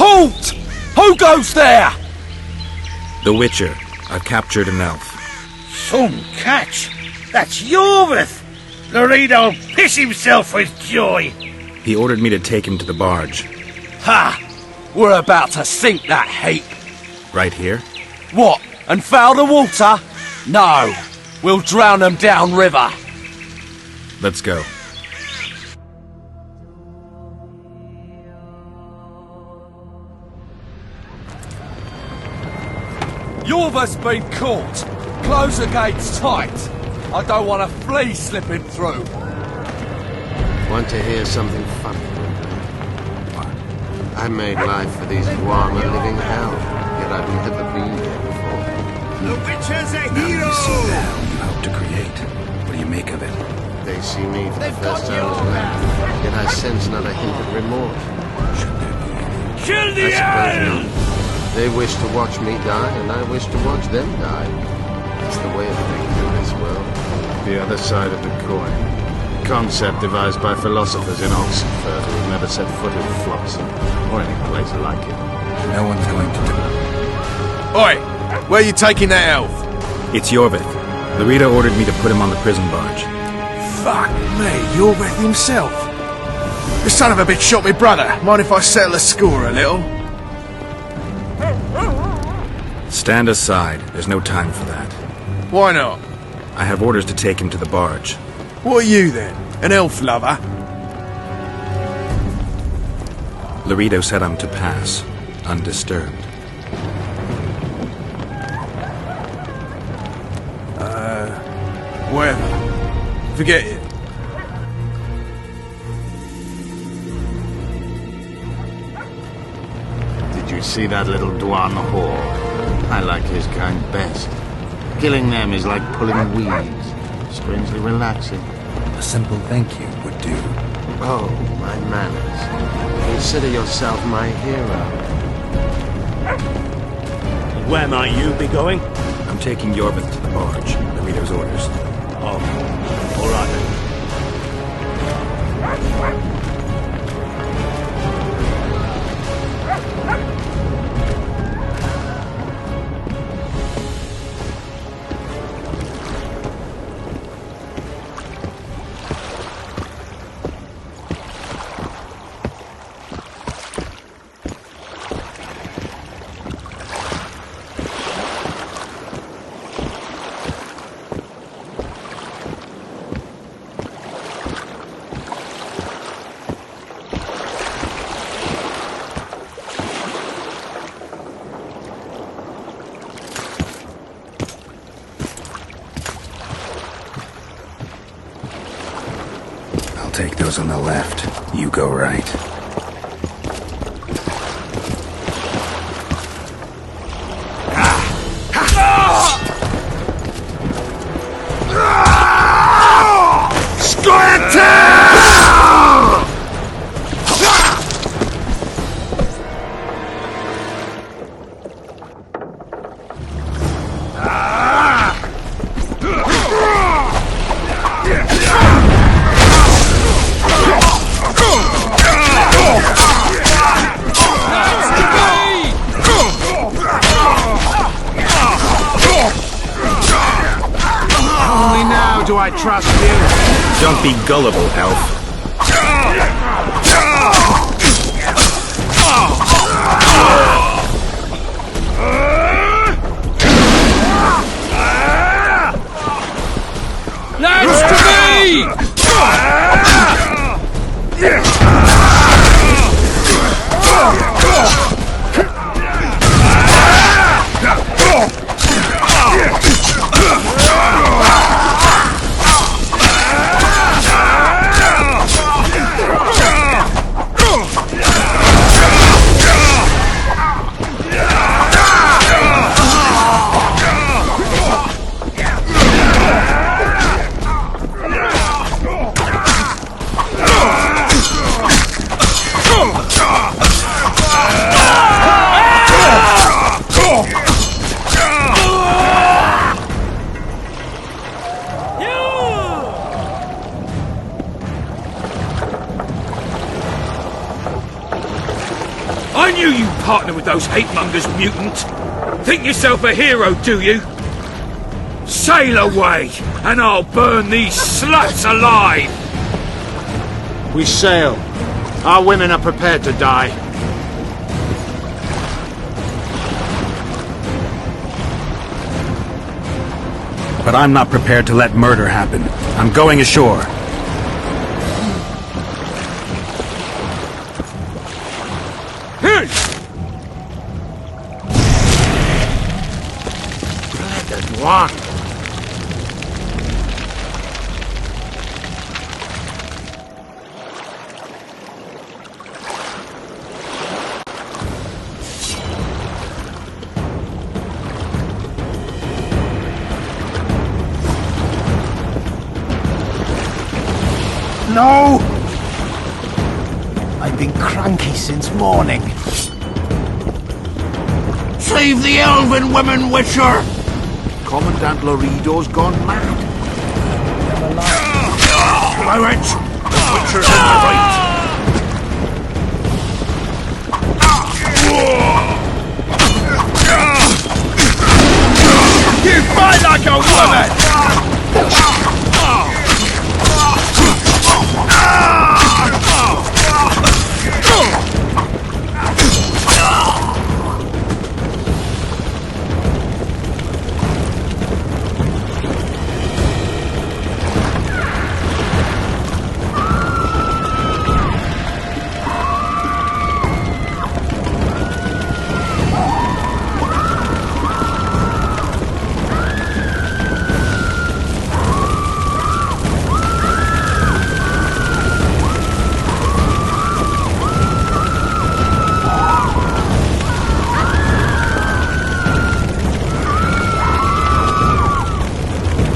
Halt! Who goes there? The Witcher. I've captured an elf. Some catch! That's Yorvith! Loredo'll piss himself with joy! He ordered me to take him to the barge. Ha! We're about to sink that heap. Right here? What? And foul the water? No. We'll drown them downriver. Let's go. Yorva's been caught. Close the gates tight. I don't want a flea slipping through. Want to hear something funny? I made life for these Dwarm a living hell, yet I've never been here before. The Witcher's a Now hero! you see the hell you helped to create. What do you make of it? They see me for the first time as well, yet I sense not a hint of remorse. Kill the I suppose elves! not. They wish to watch me die, and I wish to watch them die. It's the way of things in this world. The other side of the coin. Concept devised by philosophers in Oxford who have never set foot in Flotsam, or any place like it. No one's going to do it. Oi! Where are you taking that elf? It's Yorvith. Larita ordered me to put him on the prison barge. Fuck me, Yorvith himself. The son of a bitch shot me brother. Mind if I settle the score a little? Stand aside. There's no time for that. Why not? I have orders to take him to the barge. What are you then? An elf lover? Laredo said I'm to pass, undisturbed. Whatever. Forget it. Did you see that little Dwan whore? I like his kind best. Killing them is like pulling weeds. Strangely relaxing. A simple thank you would do. Oh, my manners. Consider yourself my hero. Where might you be going? I'm taking Yorvith to the barge. Laredo's orders. Oh, all right then. I'll take those on the left. You go right. Only now do I trust you. Don't be gullible, elf. Lands to me! I knew you'd partner with those hate-mongers, mutant. Think yourself a hero, do you? Sail away, and I'll burn these sluts alive! We sail. Our women are prepared to die. But I'm not prepared to let murder happen. I'm going ashore. One. No! I've been cranky since morning. Save the elven women, Witcher! Commandant Lorido's gone mad. Clarence! Witcher's in the right! You fight like a woman!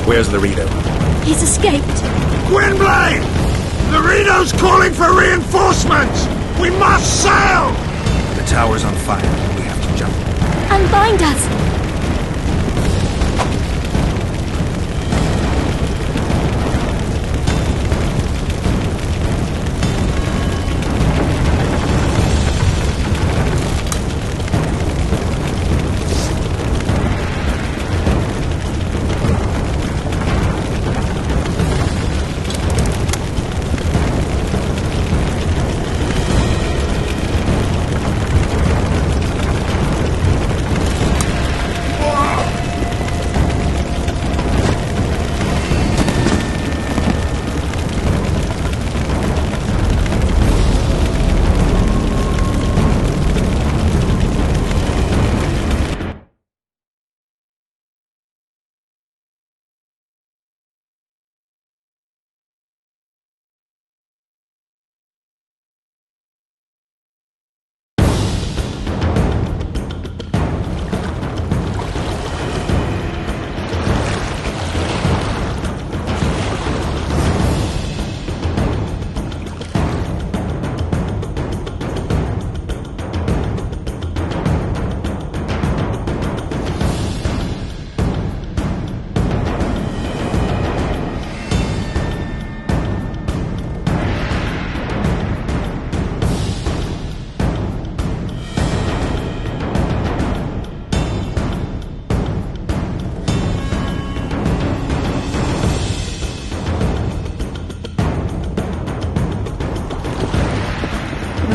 Where's Laredo? He's escaped. Gwynblade! Laredo's calling for reinforcements! We must sail! The tower's on fire. We have to jump. And bind us.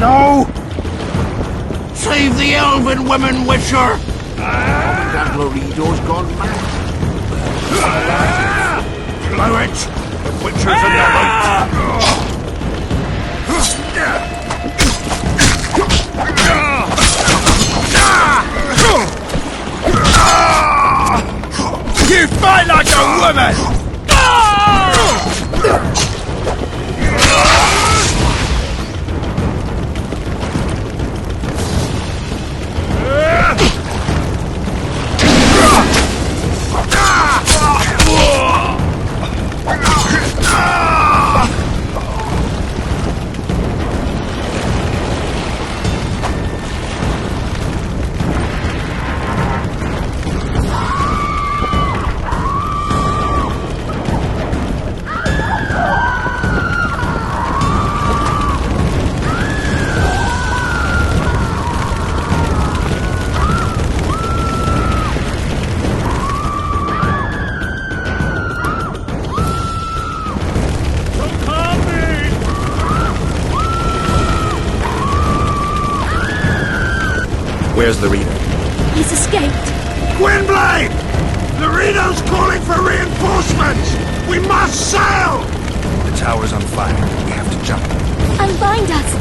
No! Save the elven women, Witcher! That Laredo's gone mad. Blow it! The Witcher's in the You fight like a woman! Where's Laredo? He's escaped. Gwynblade! Laredo's calling for reinforcements! We must sail! The tower's on fire. We have to jump. Unbind us.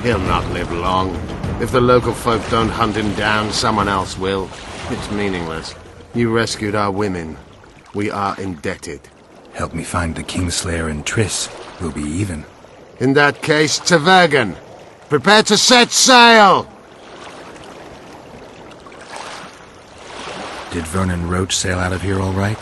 He'll not live long. If the local folk don't hunt him down, someone else will. It's meaningless. You rescued our women. We are indebted. Help me find the Kingslayer and Triss. We'll be even. In that case, to Vergen. Prepare to set sail! Did Vernon Roach sail out of here all right?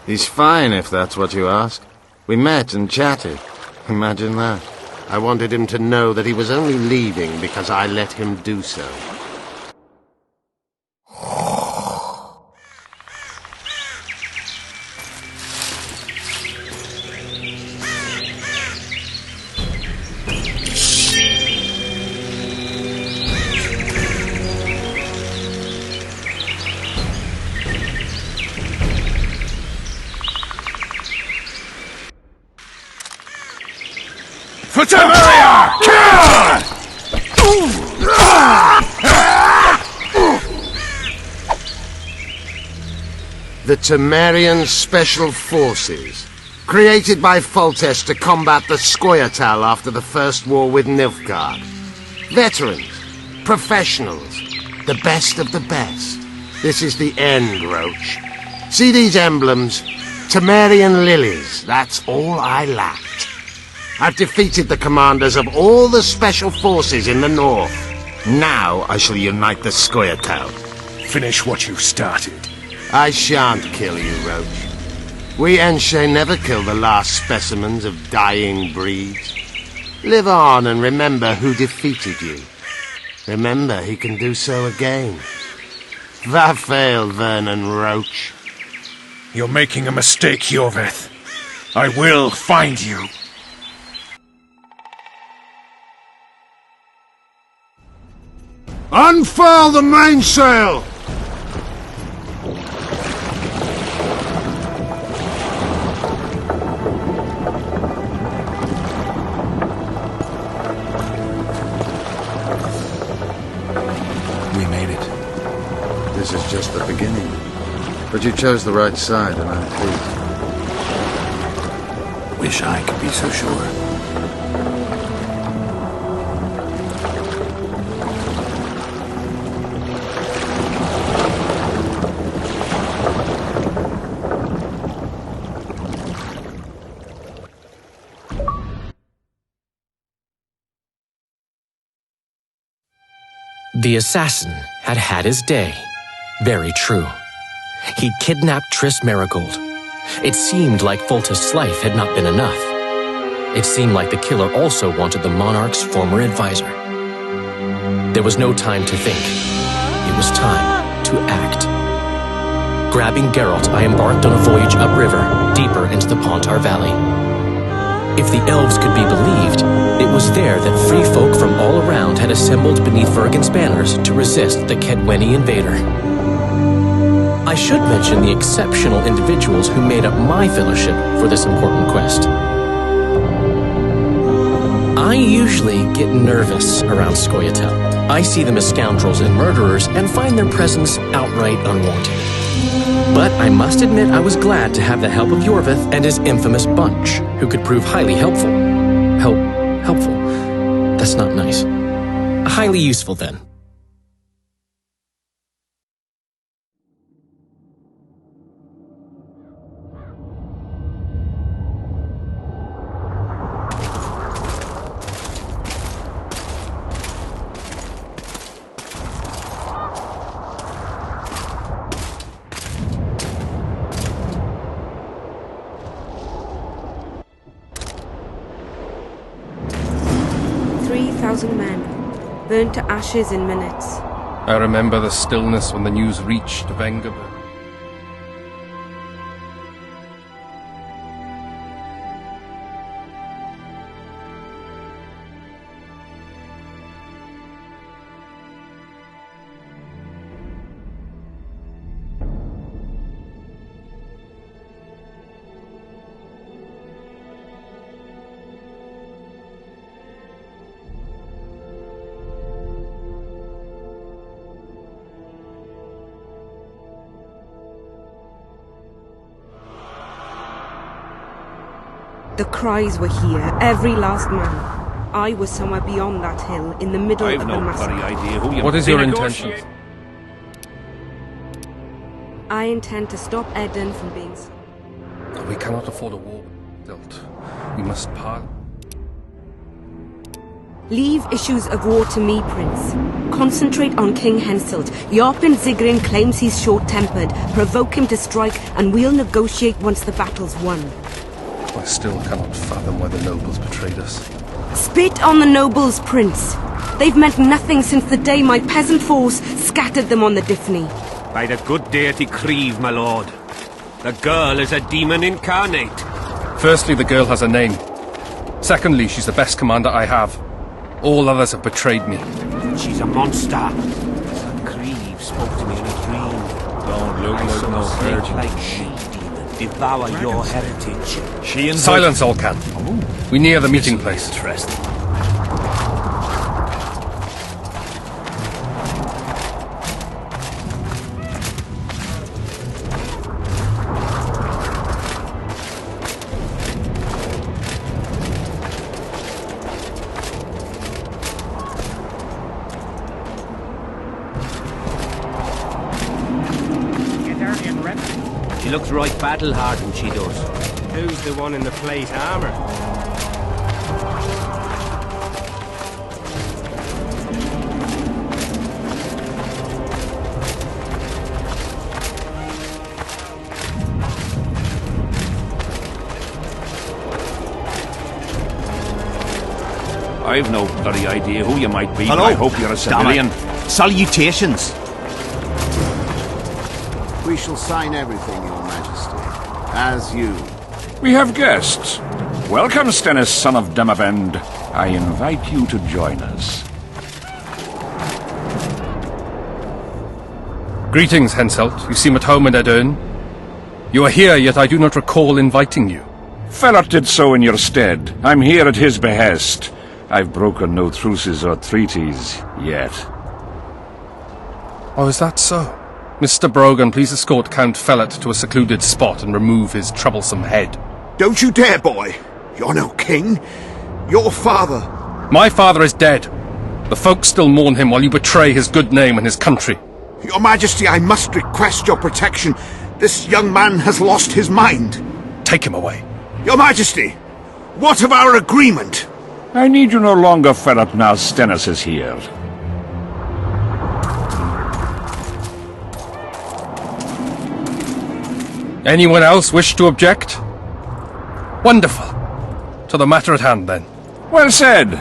He's fine, if that's what you ask. We met and chatted. Imagine that. I wanted him to know that he was only leaving because I let him do so. For Temeria! Kill! The Temerian Special Forces, created by Foltest to combat the Scoia'tael after the First War with Nilfgaard. Veterans, professionals, the best of the best. This is the end, Roach. See these emblems? Temerian lilies, that's all I lacked. I've defeated the commanders of all the special forces in the north. Now I shall unite the Scoia'tael. Finish what you started. I shan't kill you, Roach. We Enshe never kill the last specimens of dying breeds. Live on and remember who defeated you. Remember he can do so again. Va fail, Vernon Roach. You're making a mistake, Yorveth. I will find you. Unfurl the mainsail! We made it. This is just the beginning. But you chose the right side, and I'm pleased. Wish I could be so sure. The assassin had had his day. Very true. He'd kidnapped Triss Marigold. It seemed like Foltest's life had not been enough. It seemed like the killer also wanted the monarch's former advisor. There was no time to think. It was time to act. Grabbing Geralt, I embarked on a voyage upriver, deeper into the Pontar Valley. If the elves could be believed, it was there that free folk from all around had assembled beneath Vergen's banners to resist the Kedweni invader. I should mention the exceptional individuals who made up my fellowship for this important quest. I usually get nervous around Scoia'tael. I see them as scoundrels and murderers and find their presence outright unwanted. But I must admit I was glad to have the help of Yorvith and his infamous bunch, who could prove highly helpful. Helpful? That's not nice. Highly useful, then. Men, burnt to ashes in minutes. I remember the stillness when the news reached Vengerberg. The cries were here, every last man. I was somewhere beyond that hill, in the middle of the massacre. Idea who you What is your intention? I intend to stop Eden from being... We cannot afford a war built. We must part. Leave issues of war to me, Prince. Concentrate on King Henselt. Yarpen Zigrin claims he's short-tempered. Provoke him to strike, and we'll negotiate once the battle's won. I still cannot fathom why the nobles betrayed us. Spit on the nobles, Prince. They've meant nothing since the day my peasant force scattered them on the Diffney. By the good deity Creve, my lord. The girl is a demon incarnate. Firstly, the girl has a name. Secondly, she's the best commander I have. All others have betrayed me. She's a monster. Creve spoke to me in a dream. Don't look like no virgin. Like she devour your heritage. She and silence, Olcan. We near the meeting place. Interesting. She looks right battle-hardened, she does. Who's the one in the plate armour? I've no bloody idea who you might be, Hello? but I hope you're a civilian. Salutations. We shall sign everything, Your Majesty. As you. We have guests. Welcome, Stennis, son of Demavend. I invite you to join us. Greetings, Henselt. You seem at home in Edern. You are here, yet I do not recall inviting you. Felot did so in your stead. I'm here at his behest. I've broken no truces or treaties yet. Oh, is that so? Mr. Brogan, please escort Count Felot to a secluded spot and remove his troublesome head. Don't you dare, boy. You're no king. Your father. My father is dead. The folk still mourn him while you betray his good name and his country. Your Majesty, I must request your protection. This young man has lost his mind. Take him away. Your Majesty, what of our agreement? I need you no longer, Felot, now Stennis is here. Anyone else wish to object? Wonderful. To the matter at hand, then. Well said.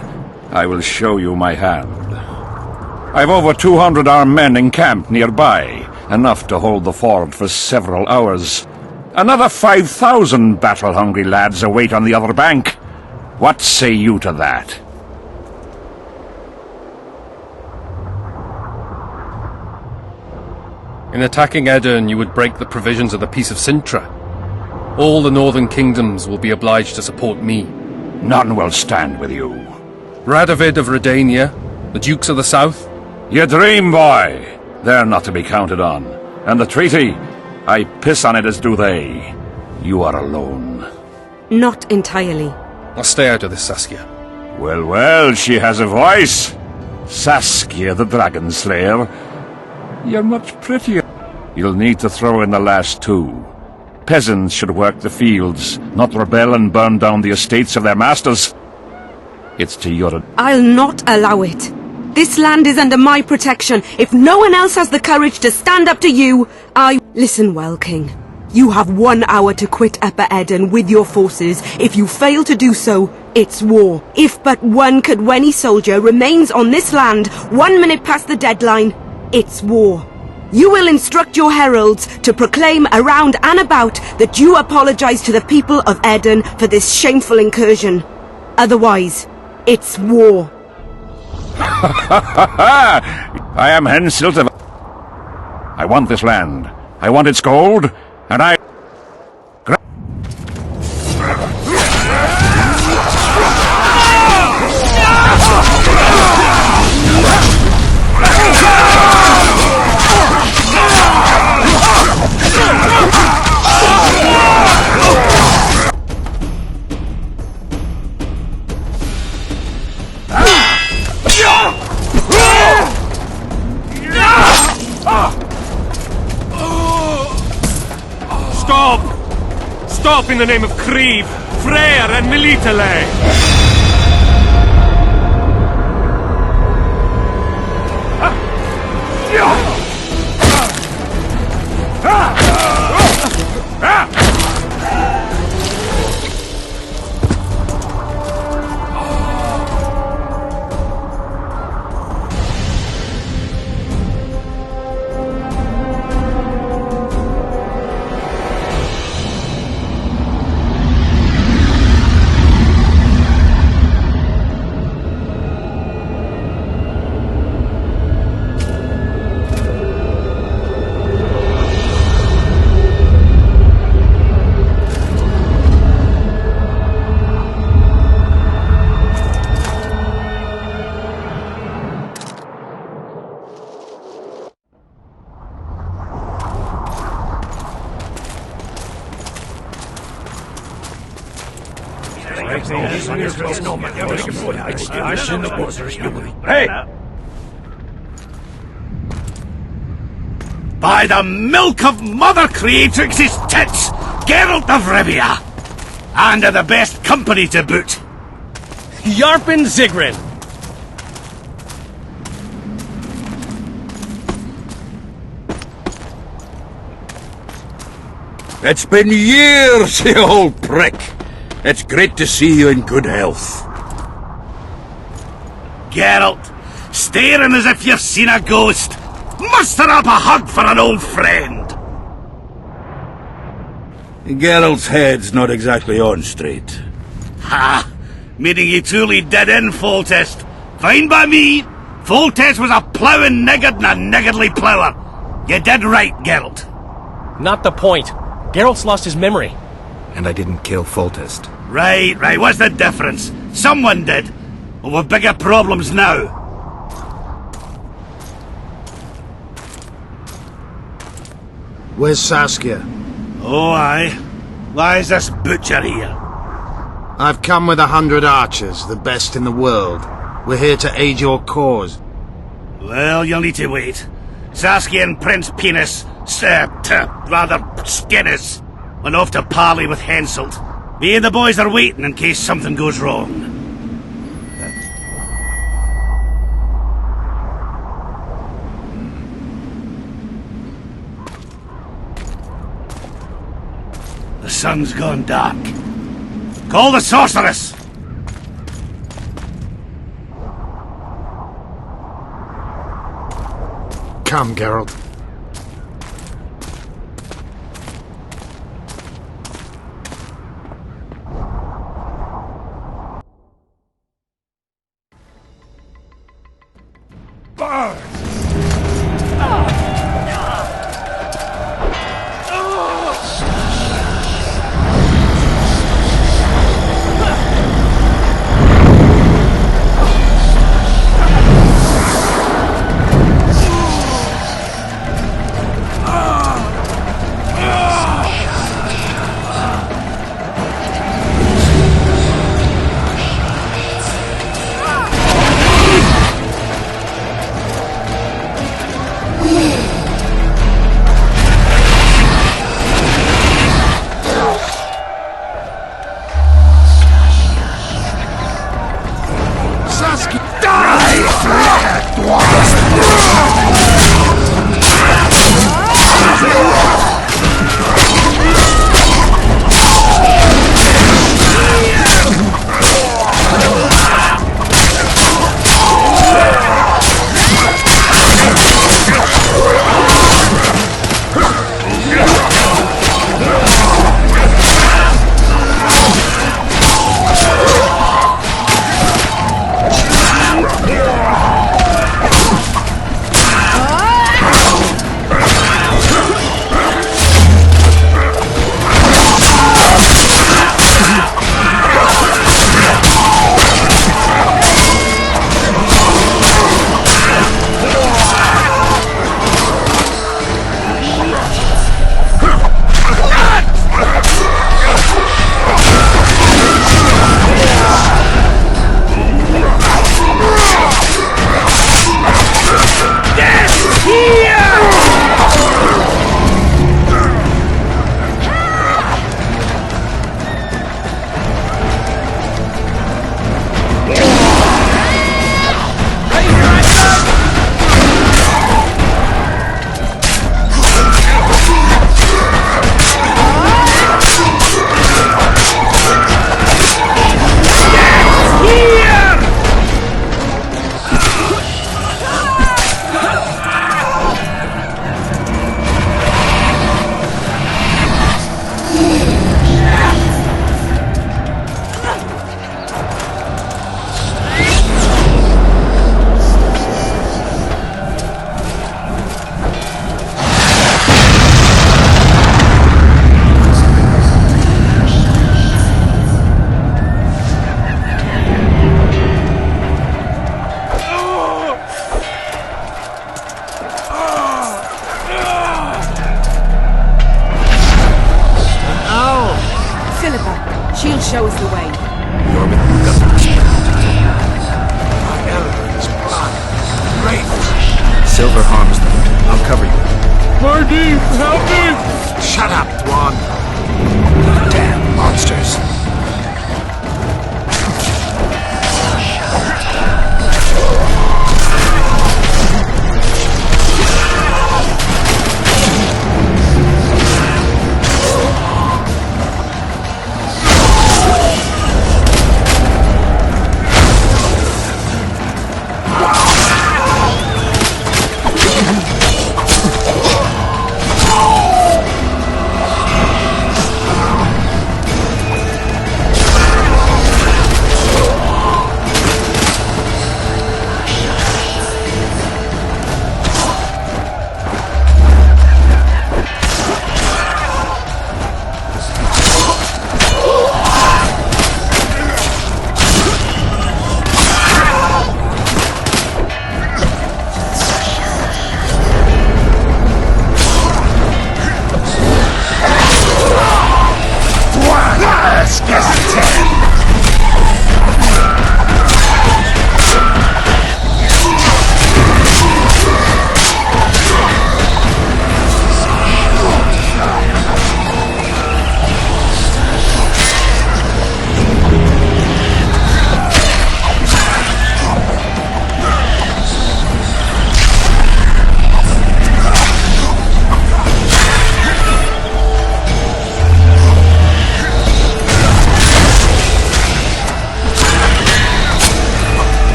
I will show you my hand. I've over 200 armed men encamped nearby, enough to hold the fort for several hours. Another 5,000 battle-hungry lads await on the other bank. What say you to that? In attacking Edirn, you would break the provisions of the Peace of Sintra. All the northern kingdoms will be obliged to support me. None will stand with you. Radovid of Redania, the Dukes of the South? You dream, boy. They're not to be counted on. And the treaty, I piss on it as do they. You are alone. Not entirely. I'll stay out of this, Saskia. Well, well, she has a voice. Saskia the Dragon Slayer. You're much prettier. You'll need to throw in the last two. Peasants should work the fields, not rebel and burn down the estates of their masters. It's to your... I'll not allow it. This land is under my protection. If no one else has the courage to stand up to you, Listen well, King. You have 1 hour to quit Upper Edirn with your forces. If you fail to do so, it's war. If but one Cadweni soldier remains on this land 1 minute past the deadline, it's war. You will instruct your heralds to proclaim around and about that you apologize to the people of Edirn for this shameful incursion. Otherwise, it's war. I am Henselt of... I want this land. I want its gold, and I... Stop! Stop in the name of Kriv, Freyr and Militale! Hey! By the milk of Mother Creatrix's tits, Geralt of Rivia! And of the best company to boot. Yarpen Zigrin! It's been years, you old prick. It's great to see you in good health. Geralt, staring as if you've seen a ghost. Muster up a hug for an old friend. Geralt's head's not exactly on straight. Ha! Meaning you truly did in Foltest. Fine by me. Foltest was a ploughing niggard and a niggardly plougher. You did right, Geralt. Not the point. Geralt's lost his memory. And I didn't kill Foltest. Right. What's the difference? Someone did. Well, we've bigger problems now. Where's Saskia? Oh, aye. Why is this butcher here? I've come with 100 archers, the best in the world. We're here to aid your cause. Well, you'll need to wait. Saskia and Prince Penis, rather Skinnis, went off to parley with Henselt. Me and the boys are waiting in case something goes wrong. sun's gone dark. Call the sorceress! Come, Geralt. She'll show us the way. You're with the My elder is blood. Wraiths. Silver harms them. I'll cover you. Marty, help me! Shut up, Dwan. Damn monsters.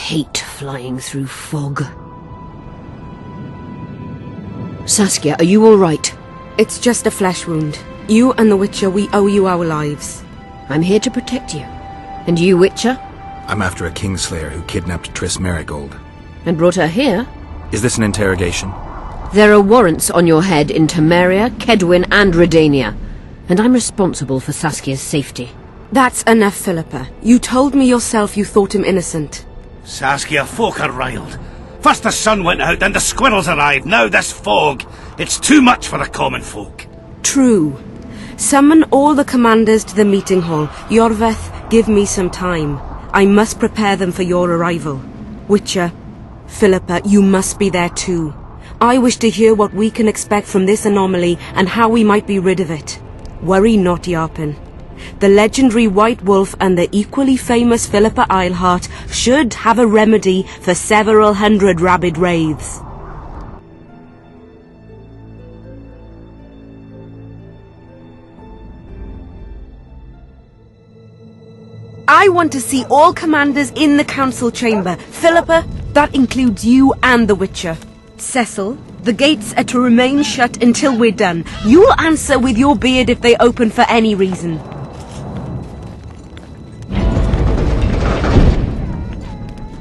hate flying through fog. Saskia, are you all right? It's just a flesh wound. You and the Witcher, we owe you our lives. I'm here to protect you. And you, Witcher? I'm after a Kingslayer who kidnapped Triss Merigold. And brought her here? Is this an interrogation? There are warrants on your head in Temeria, Kedwin, and Redania. And I'm responsible for Saskia's safety. That's enough, Philippa. You told me yourself you thought him innocent. Saskia, folk are riled. First the sun went out, then the squirrels arrived, now this fog. It's too much for the common folk. True. Summon all the commanders to the meeting hall. Yorveth, give me some time. I must prepare them for your arrival. Witcher, Philippa, you must be there too. I wish to hear what we can expect from this anomaly and how we might be rid of it. Worry not, Yarpen. The legendary White Wolf and the equally famous Philippa Eilhart should have a remedy for several hundred rabid wraiths. I want to see all commanders in the council chamber. Philippa, that includes you and the Witcher. Cecil, the gates are to remain shut until we're done. You'll answer with your beard if they open for any reason.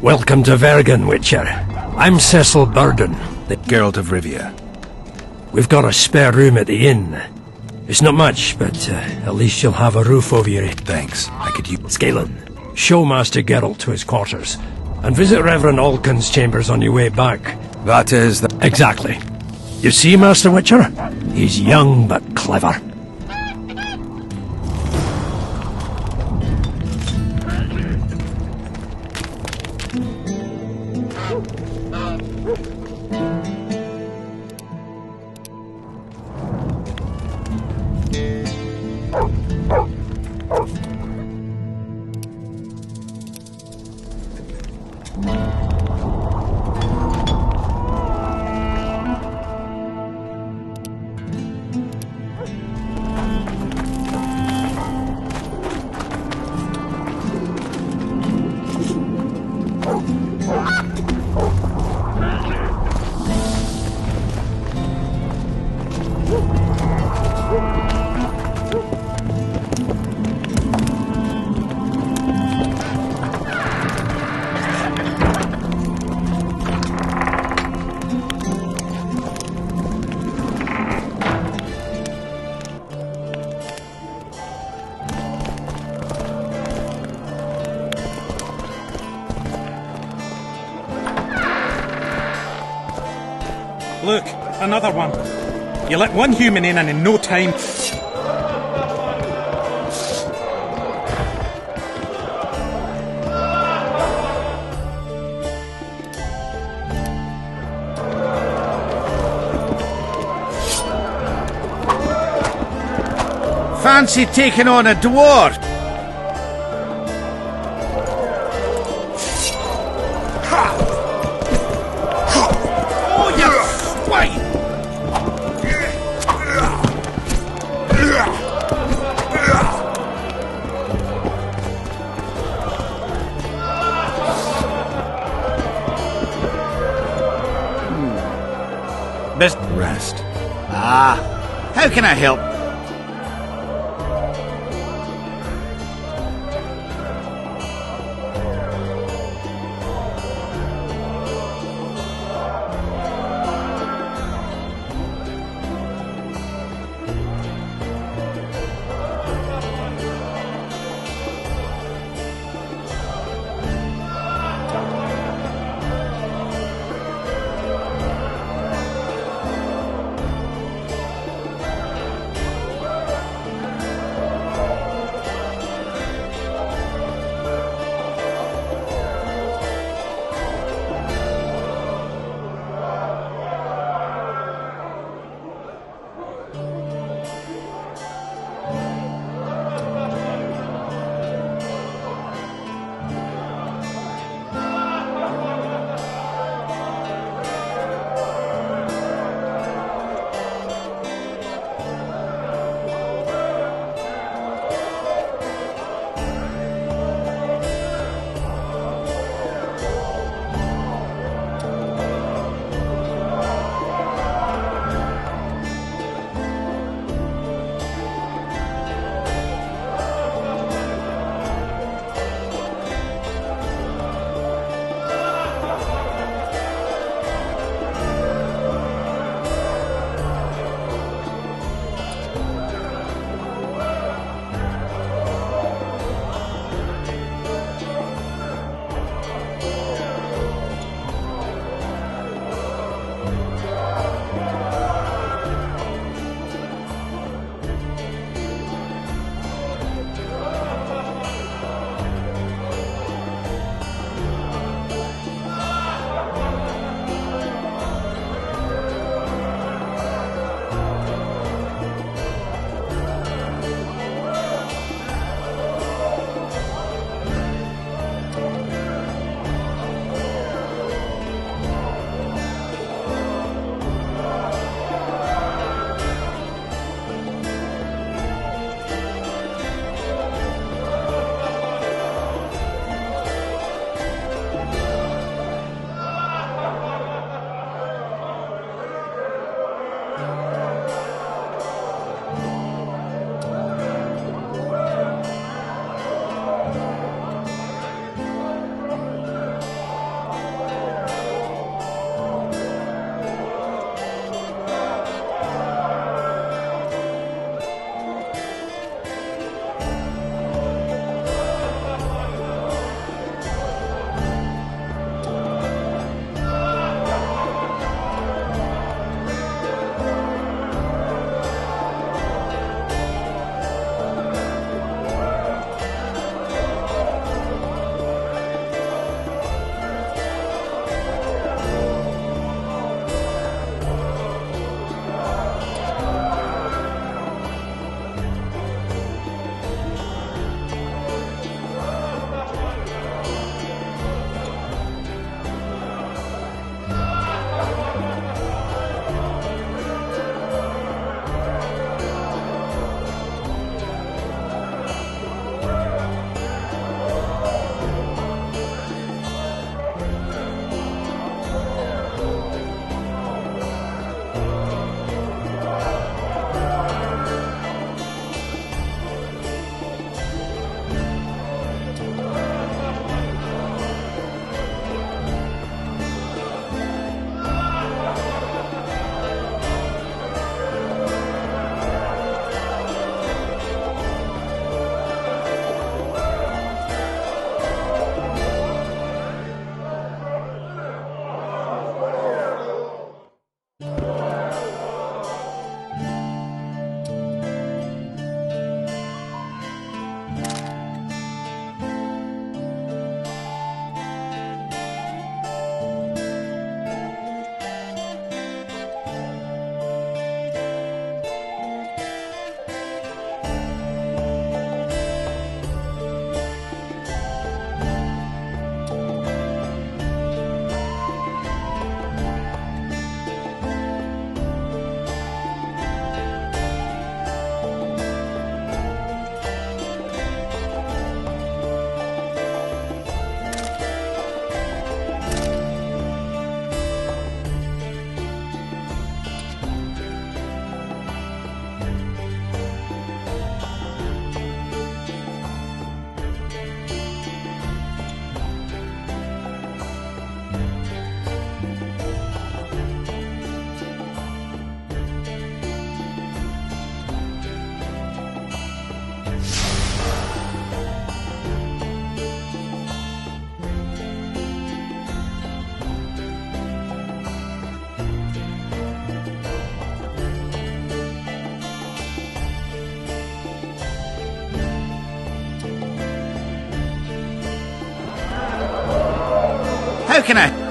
Welcome to Vergen, Witcher. I'm Cecil Burden, the Geralt of Rivia. We've got a spare room at the inn. It's not much, but at least you'll have a roof over your head. Thanks. I could use... Scalen, show Master Geralt to his quarters, and visit Reverend Alkin's chambers on your way back. That is the... Exactly. You see, Master Witcher? He's young but clever. Look, another one. You let one human in and in no time... Fancy taking on a dwarf? Rest. How can I help? How can I...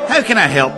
How can I help?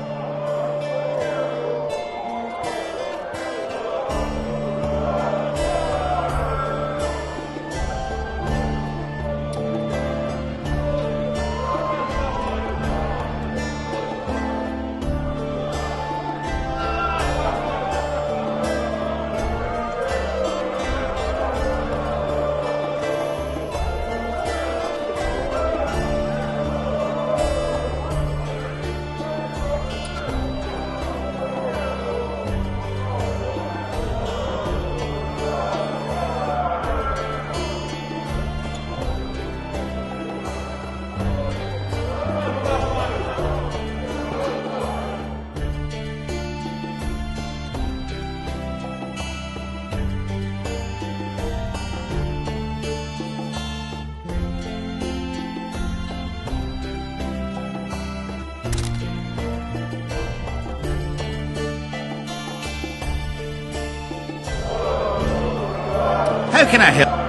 How can I help?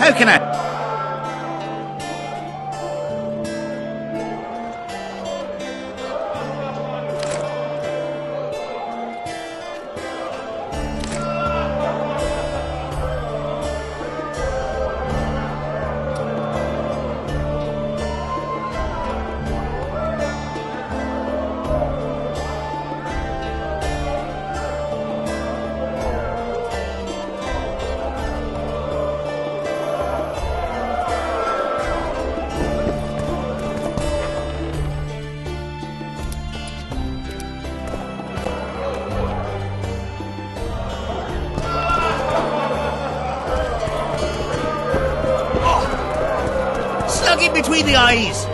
How can I... Slug in between the eyes!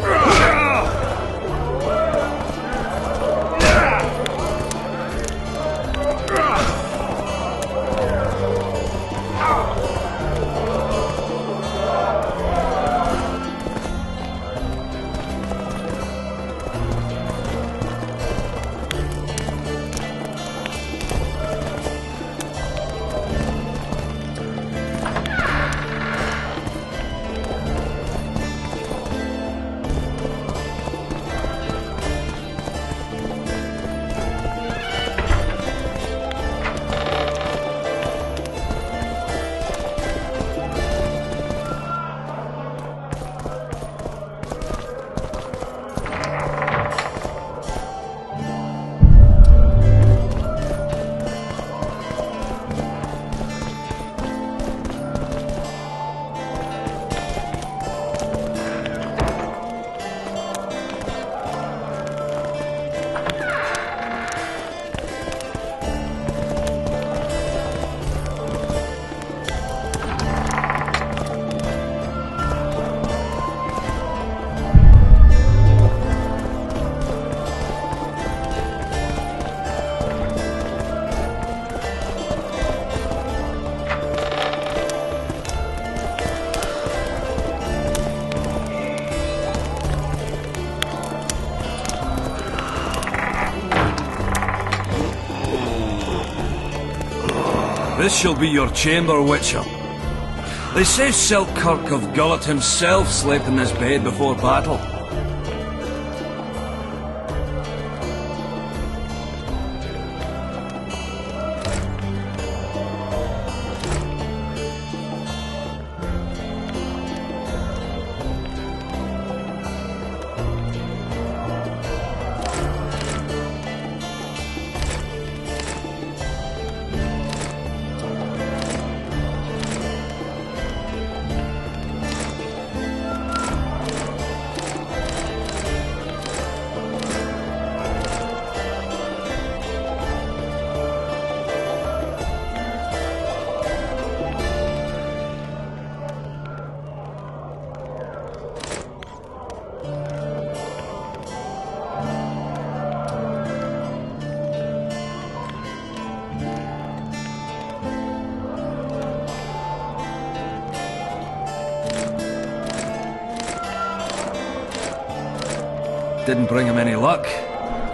This shall be your chamber, Witcher. They say Selkirk of Gullet himself slept in this bed before battle. Didn't bring him any luck,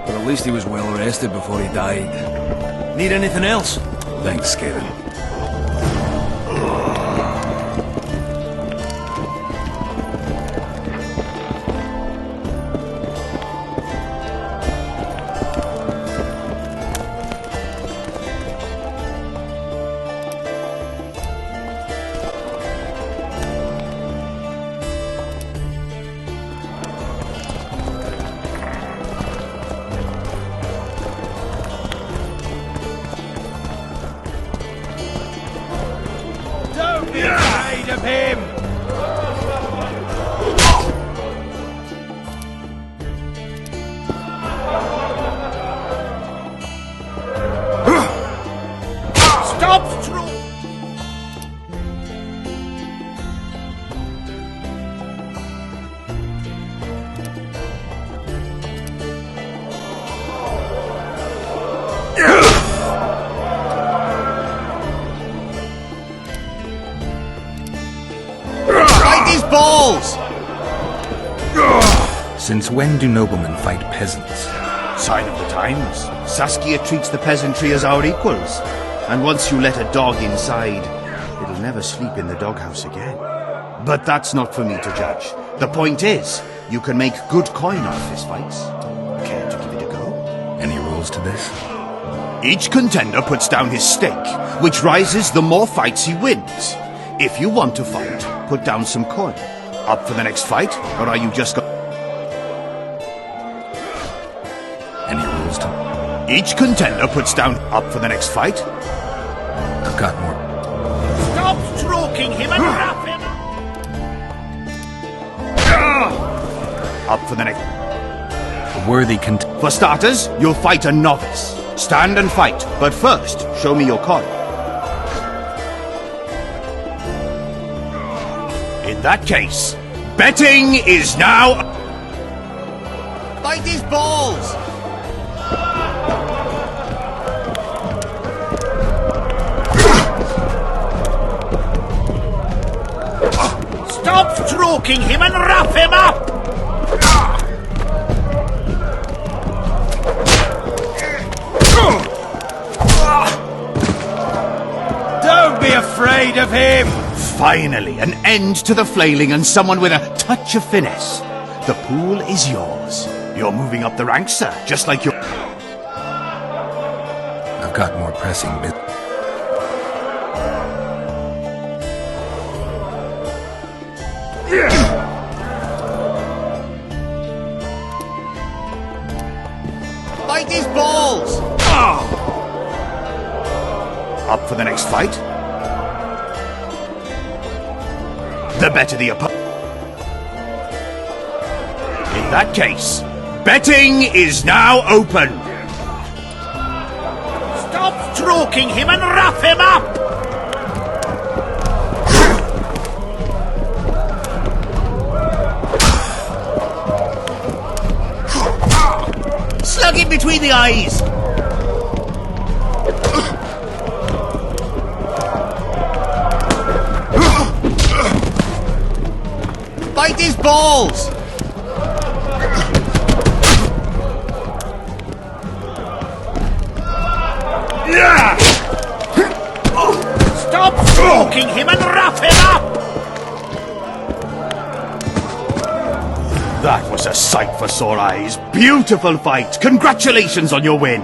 but at least he was well rested before he died. Need anything else? Thanks, Skaven. Don't be afraid of him! Stop, Stro... Right these balls! Since when do noblemen fight peasants? Sign of the times. Saskia treats the peasantry as our equals. And once you let a dog inside, it'll never sleep in the doghouse again. But that's not for me to judge. The point is, you can make good coin off fistfights. Care to give it a go? Any rules to this? Each contender puts down his stake, which rises the more fights he wins. If you want to fight, put down some coin. Up for the next fight, or are you just Any rules to... Each contender puts down up for the next fight. I've got more. Stop stroking him and wrap him Up for the next... A worthy For starters, you'll fight a novice. Stand and fight, but first, show me your coin. In that case, betting is now... Fight these balls! Stop stroking him and wrap him up! Don't be afraid of him! Finally, an end to the flailing and someone with a touch of finesse. The pool is yours. You're moving up the ranks, sir, just like you're... I've got more pressing business. Fight these balls! Up for the next fight? The better the opponent. In that case, betting is now open. Stop stroking him and wrap him up! Slug him between the eyes. Fight these balls! Stop stroking him and wrap him up! That was a sight for sore eyes. Beautiful fight. Congratulations on your win.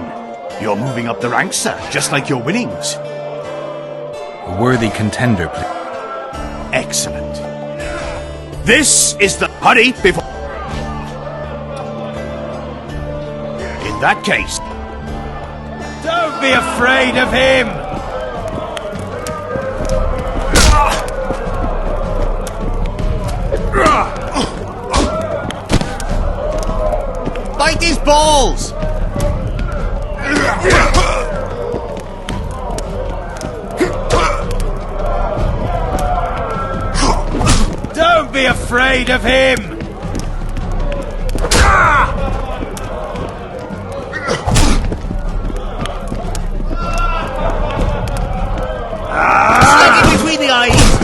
You're moving up the ranks, sir, just like your winnings. A worthy contender, please. Excellent. This is the... Hurry before... In that case... Don't be afraid of him! Fight these balls! Don't be afraid of him! Slug him between the eyes.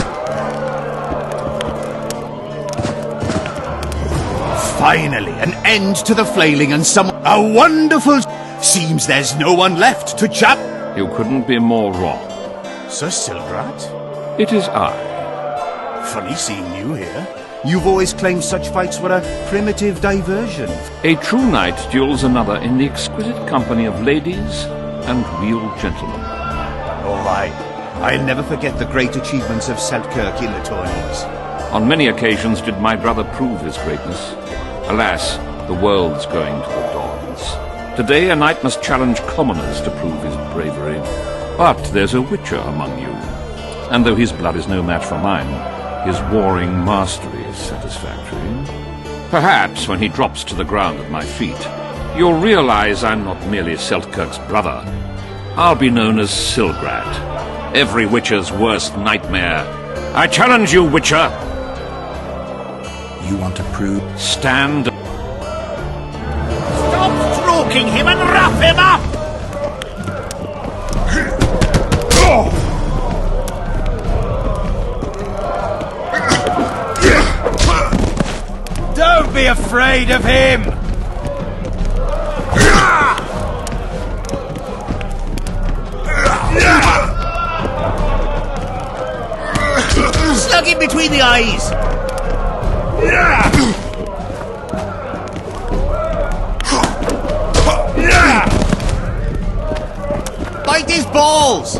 Finally, an end to the flailing and some... A wonderful... Seems there's no one left to chat... You couldn't be more wrong. Sir Silgrat? It is I. Funny seeing you here. You've always claimed such fights were a primitive diversion. A true knight duels another in the exquisite company of ladies and real gentlemen. Oh, I'll never forget the great achievements of Seltkirk in the tourneys. On many occasions did my brother prove his greatness. Alas, the world's going to the dogs. Today a knight must challenge commoners to prove his bravery. But there's a witcher among you. And though his blood is no match for mine, his warring mastery is satisfactory. Perhaps when he drops to the ground at my feet, you'll realize I'm not merely Seltkirk's brother. I'll be known as Silgrat, every witcher's worst nightmare. I challenge you, witcher! You want to prove? Stand. Stop stroking him and wrap him up! Don't be afraid of him! Slug him between the eyes! Bite his balls!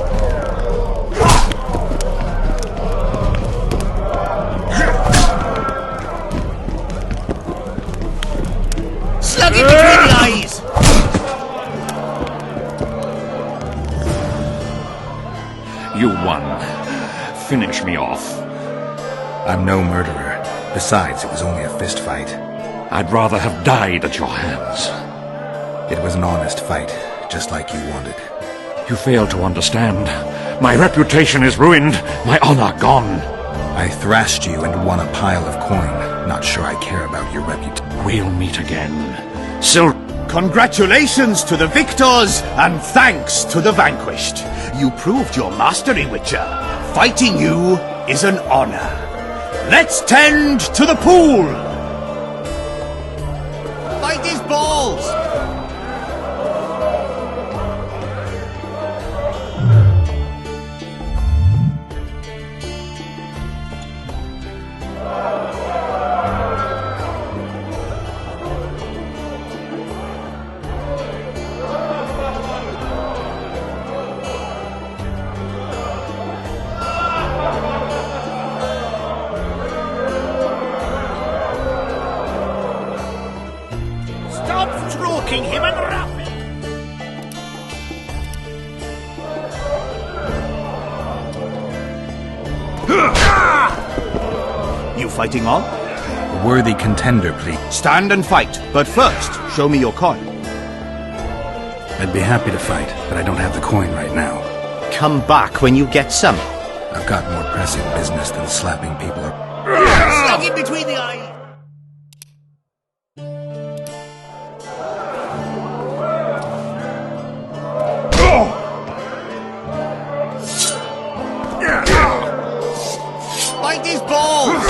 Slug him between the eyes! You won. Finish me off. I'm no murderer. Besides, it was only a fist fight. I'd rather have died at your hands. It was an honest fight, just like you wanted. You fail to understand. My reputation is ruined, my honor gone. I thrashed you and won a pile of coin. Not sure I care about your reputation. We'll meet again. Congratulations to the victors, and thanks to the vanquished. You proved your mastery, Witcher. Fighting you is an honor. Let's tend to the pool! Bite his balls! Stop stroking him and wrap him! You fighting on? A worthy contender, please. Stand and fight, but first, show me your coin. I'd be happy to fight, but I don't have the coin right now. Come back when you get some. I've got more pressing business than slapping people. Slug him between the eyes! Bite his balls!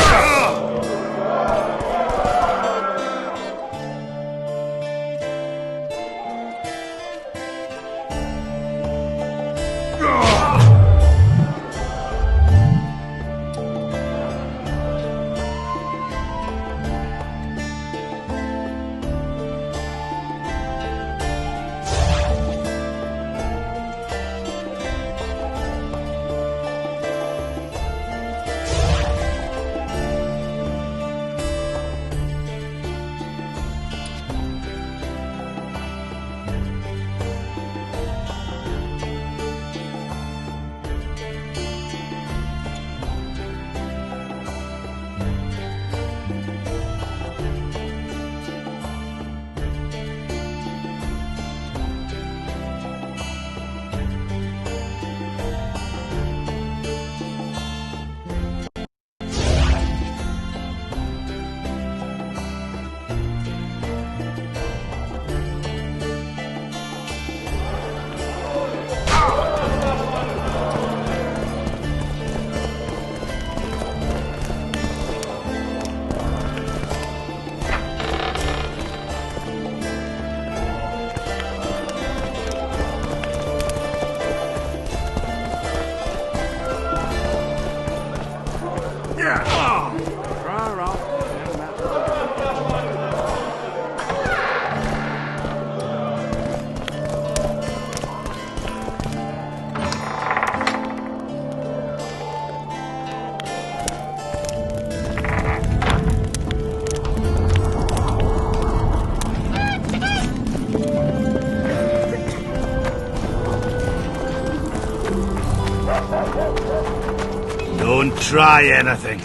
try anything.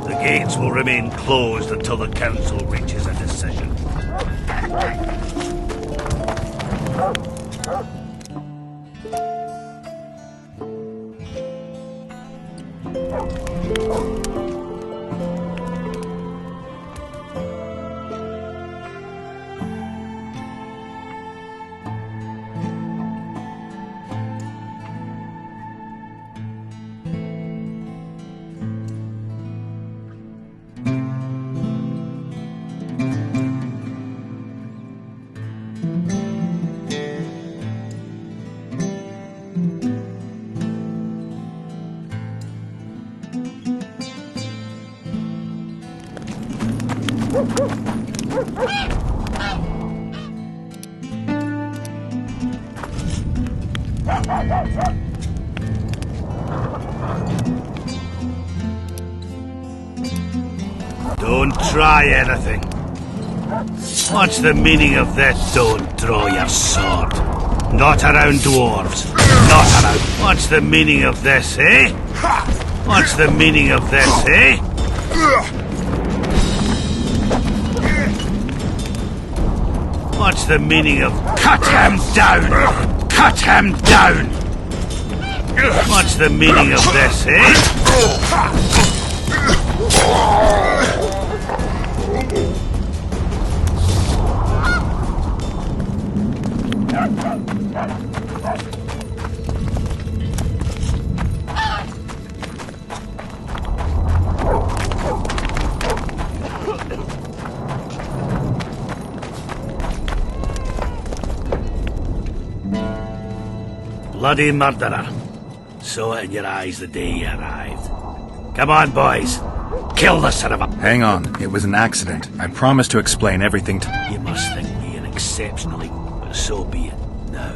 The gates will remain closed until the council reaches a decision. Don't try anything. What's the meaning of this? Don't draw your sword. Not around dwarves. Not around. What's the meaning of this, eh? What's the meaning of this, eh? What's the meaning of... Cut him down! Cut him down! What's the meaning of this, eh? Bloody murderer. Saw it in your eyes the day you arrived. Come on, boys. Kill the son of a... Hang on. It was an accident. I promised to explain everything to... You must think me an exceptionally... But so be it. Now,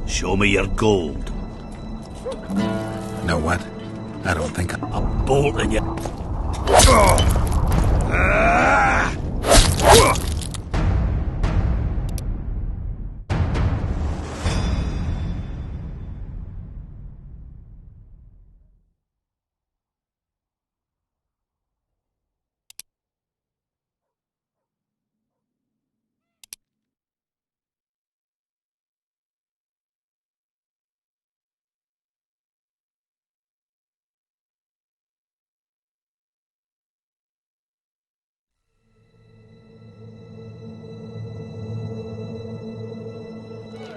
show me your gold. Know what? I don't think A bolt in your...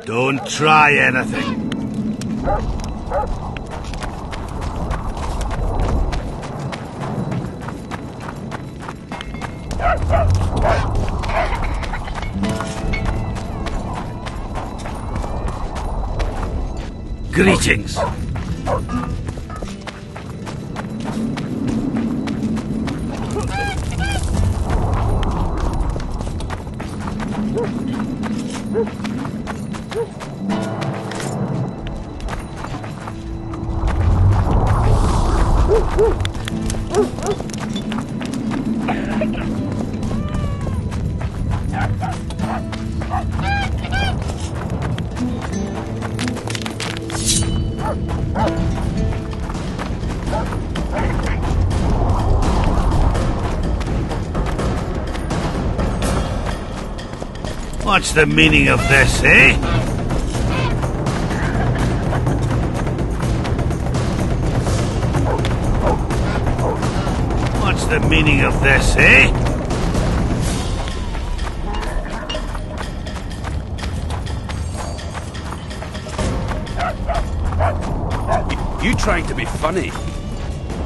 Don't try anything. Greetings. What's the meaning of this, eh? What's the meaning of this, eh? You trying to be funny?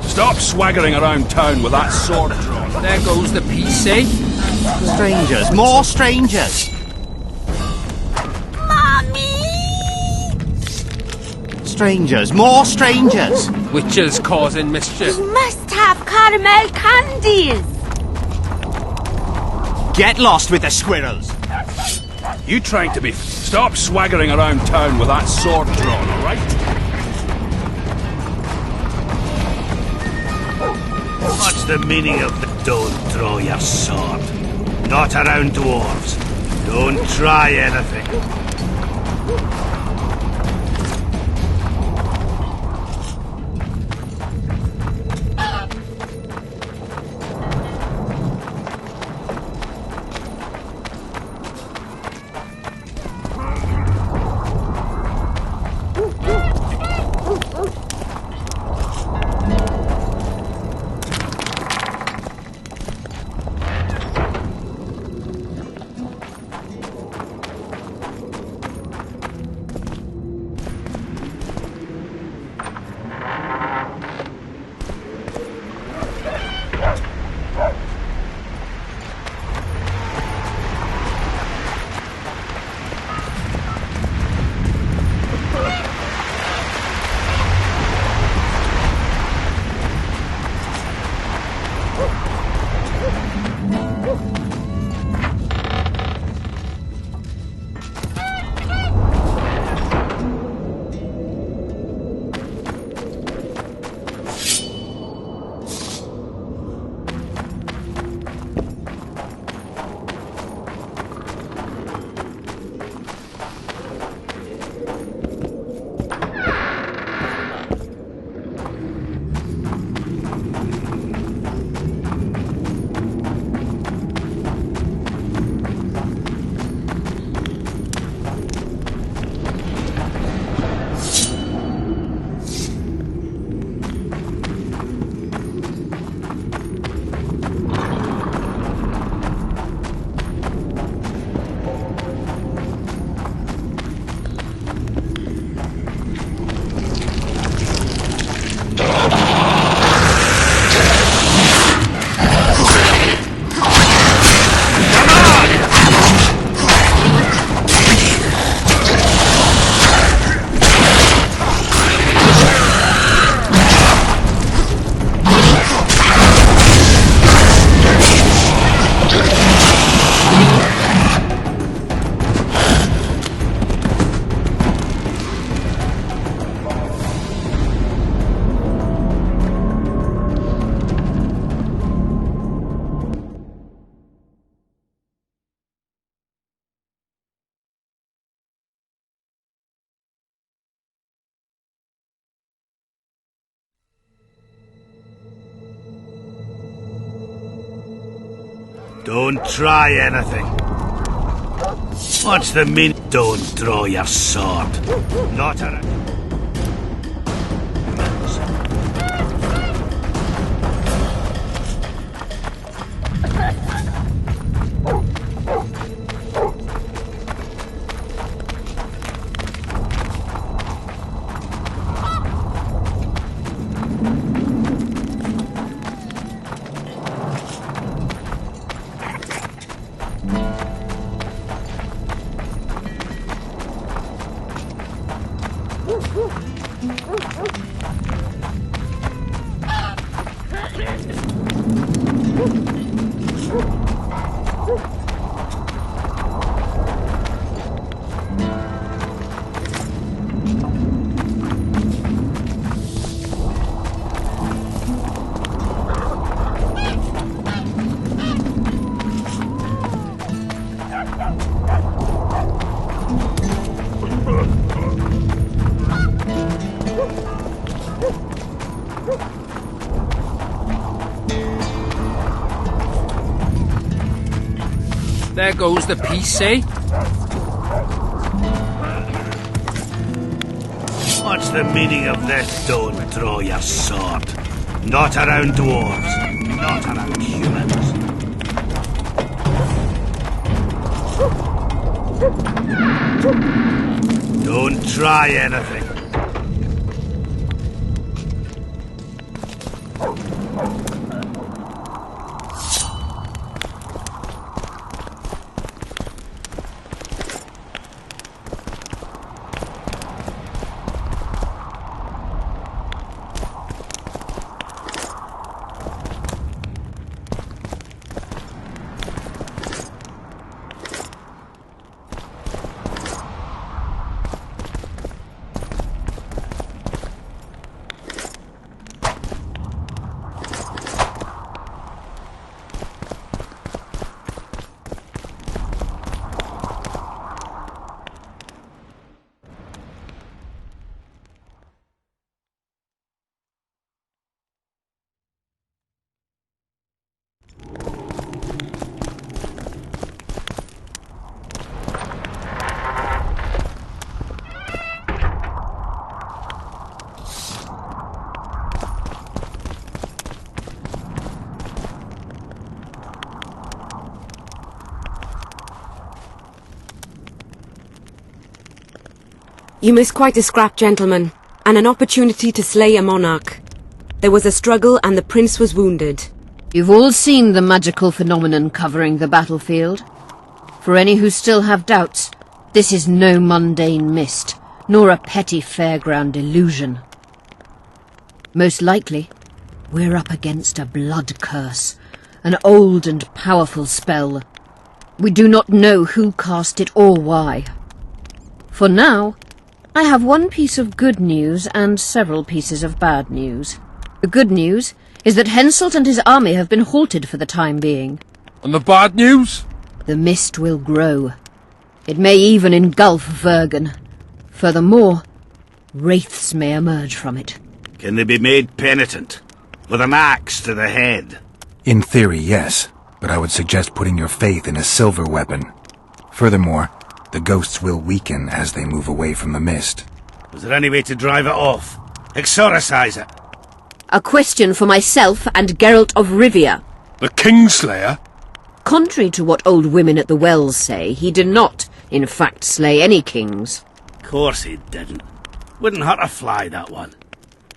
Stop swaggering around town with that sword drawn. There goes the PC. Strangers, more strangers. Strangers, more strangers. Witches causing mischief. You must have caramel candies. Get lost with the squirrels. You trying to be... Stop swaggering around town with that sword drawn, all right? What's the meaning of the... Don't draw your sword. Not around dwarves. Don't try anything. Don't try anything. What's the mean? Don't draw your sword. Not a... There goes the piece, eh? What's the meaning of this? Don't draw your sword. Not around dwarves. Not around humans. Don't try anything. You missed quite a scrap, gentlemen, and an opportunity to slay a monarch. There was a struggle and the prince was wounded. You've all seen the magical phenomenon covering the battlefield. For any who still have doubts, this is no mundane mist, nor a petty fairground illusion. Most likely, we're up against a blood curse, an old and powerful spell. We do not know who cast it or why. For now, I have one piece of good news and several pieces of bad news. The good news is that Henselt and his army have been halted for the time being. And the bad news? The mist will grow. It may even engulf Vergen. Furthermore, wraiths may emerge from it. Can they be made penitent? With an axe to the head? In theory, yes, but I would suggest putting your faith in a silver weapon. Furthermore, the ghosts will weaken as they move away from the mist. Is there any way to drive it off? Exorcise it? A question for myself and Geralt of Rivia. The Kingslayer? Contrary to what old women at the wells say, he did not, in fact, slay any kings. Of course he didn't. Wouldn't hurt a fly, that one.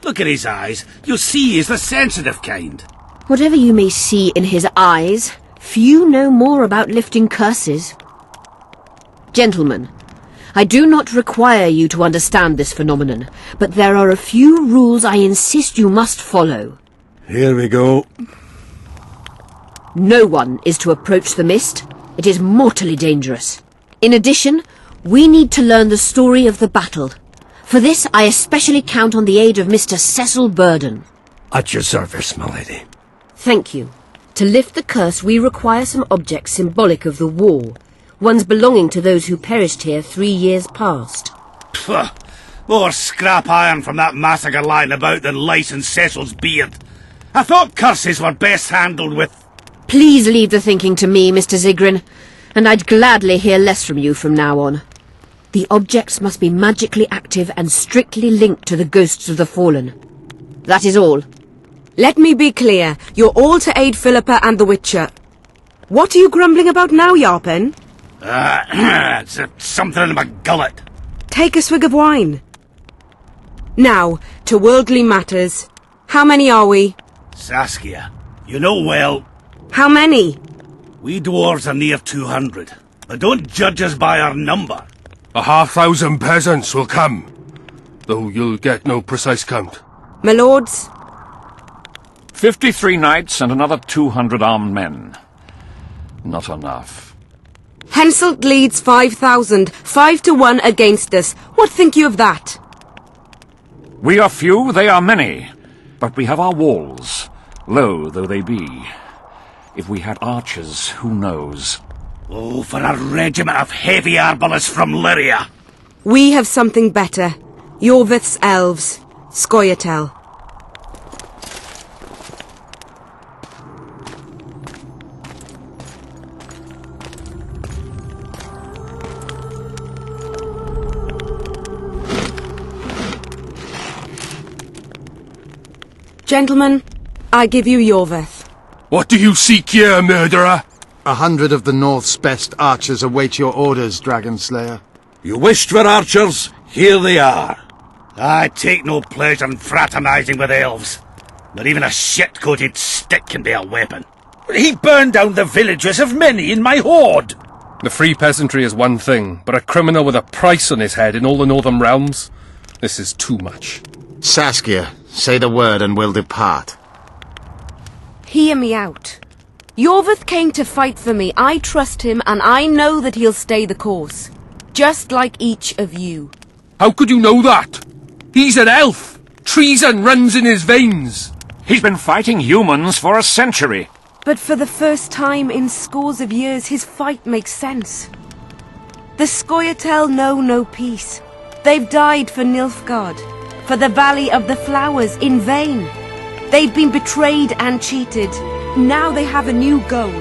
Look at his eyes. You'll see he's the sensitive kind. Whatever you may see in his eyes, few know more about lifting curses. Gentlemen, I do not require you to understand this phenomenon, but there are a few rules I insist you must follow. Here we go. No one is to approach the mist. It is mortally dangerous. In addition, we need to learn the story of the battle. For this, I especially count on the aid of Mr. Cecil Burden. At your service, my lady. Thank you. To lift the curse, we require some objects symbolic of the war. Ones belonging to those who perished here 3 years past. Pfft! More scrap iron from that massacre lying about than lice in Cecil's beard. I thought curses were best handled with... Please leave the thinking to me, Mr. Zigrin, and I'd gladly hear less from you from now on. The objects must be magically active and strictly linked to the ghosts of the fallen. That is all. Let me be clear. You're all to aid Philippa and the Witcher. What are you grumbling about now, Yarpen? It's something in my gullet. Take a swig of wine. Now, to worldly matters. How many are we? Saskia, you know well. How many? We dwarves are near 200, but don't judge us by our number. 1,000 peasants will come, though you'll get no precise count. My lords? 53 knights and another 200 armed men. Not enough. Henselt leads 5,000, 5-1 against us. What think you of that? We are few, they are many, but we have our walls, low though they be. If we had archers, who knows? Oh, for a regiment of heavy arbalists from Lyria! We have something better. Yorvith's elves. Scoia'tael. Gentlemen, I give you Yorvith. What do you seek here, murderer? 100 of the North's best archers await your orders, Dragon Slayer. You wished for archers? Here they are. I take no pleasure in fraternizing with elves, but even a shit-coated stick can be a weapon. He burned down the villages of many in my horde. The free peasantry is one thing, but a criminal with a price on his head in all the northern realms? This is too much. Saskia, say the word and we'll depart. Hear me out. Yorvith came to fight for me. I trust him, and I know that he'll stay the course. Just like each of you. How could you know that? He's an elf! Treason runs in his veins! He's been fighting humans for a century. But for the first time in scores of years, his fight makes sense. The Scoia'tael know no peace. They've died for Nilfgaard, for the Valley of the Flowers, in vain. They've been betrayed and cheated. Now they have a new goal.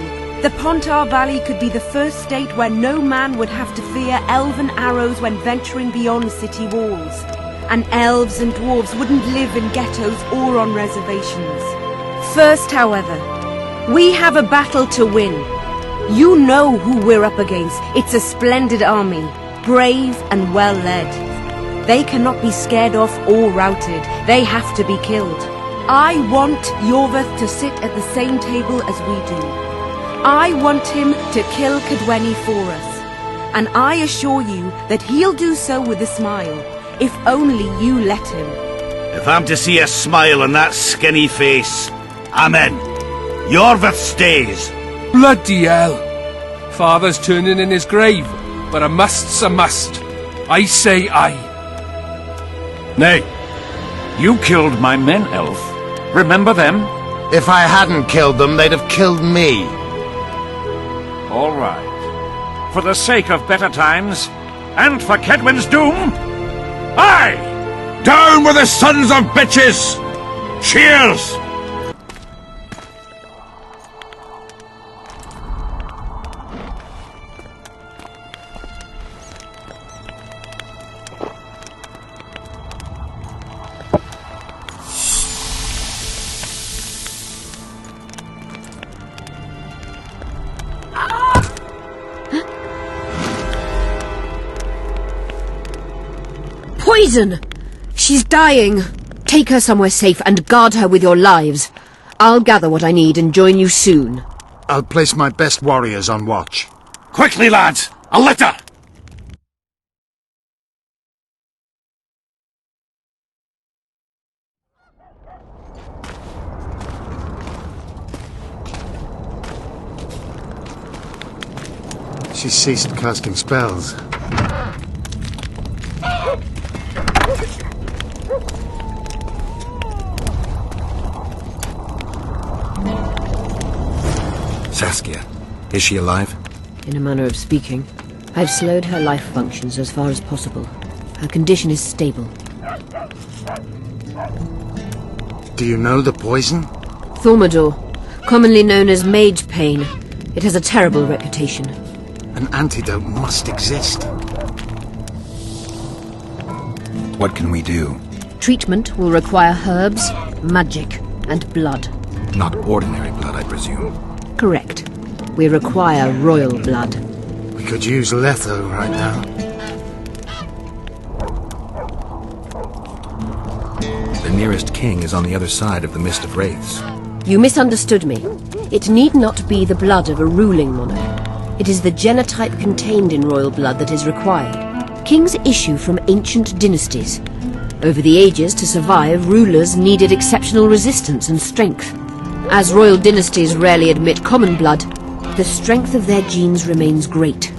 The Pontar Valley could be the first state where no man would have to fear elven arrows when venturing beyond city walls. And elves and dwarves wouldn't live in ghettos or on reservations. First, however, we have a battle to win. You know who we're up against. It's a splendid army, brave and well led. They cannot be scared off or routed. They have to be killed. I want Yorvith to sit at the same table as we do. I want him to kill Cadweni for us. And I assure you that he'll do so with a smile, if only you let him. If I'm to see a smile on that skinny face, I'm in. Yorvith stays. Bloody hell! Father's turning in his grave, but a must's a must. I say aye. Nay, you killed my men, elf. Remember them? If I hadn't killed them, they'd have killed me. All right. For the sake of better times, and for Kedwin's doom, aye! Down with the sons of bitches! Cheers! Poison! She's dying. Take her somewhere safe and guard her with your lives. I'll gather what I need and join you soon. I'll place my best warriors on watch. Quickly, lads! A litter! She ceased casting spells. Saskia, is she alive? In a manner of speaking. I've slowed her life functions as far as possible. Her condition is stable. Do you know the poison? Thormador. commonly known as mage pain. It has a terrible reputation. An antidote must exist. What can we do? Treatment will require herbs, magic, and blood. Not ordinary blood, I presume. Correct. We require royal blood. We could use Letho right now. The nearest king is on the other side of the Mist of Wraiths. You misunderstood me. It need not be the blood of a ruling monarch. It is the genotype contained in royal blood that is required. Kings issue from ancient dynasties. Over the ages, to survive, rulers needed exceptional resistance and strength. As royal dynasties rarely admit common blood, the strength of their genes remains great.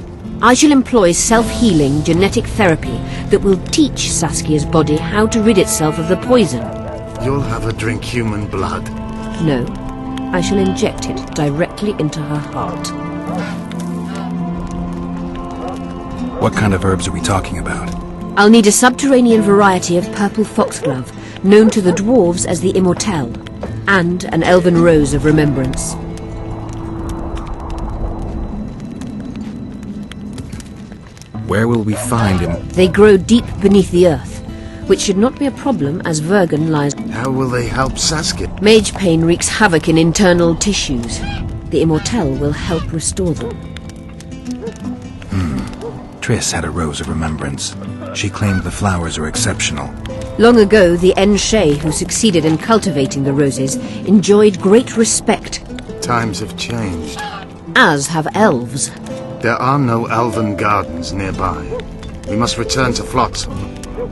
I shall employ self-healing genetic therapy that will teach Saskia's body how to rid itself of the poison. You'll have her drink human blood. No, I shall inject it directly into her heart. What kind of herbs are we talking about? I'll need a subterranean variety of purple foxglove, known to the dwarves as the Immortelle, and an elven rose of remembrance. Where will we find him? They grow deep beneath the earth, which should not be a problem as Vergen lies... How will they help Saskia? Mage pain wreaks havoc in internal tissues. The Immortelle will help restore them. Triss had a rose of remembrance. She claimed the flowers are exceptional. Long ago, the Enshe, who succeeded in cultivating the roses, enjoyed great respect. Times have changed. As have elves. There are no elven gardens nearby. We must return to Flotsam.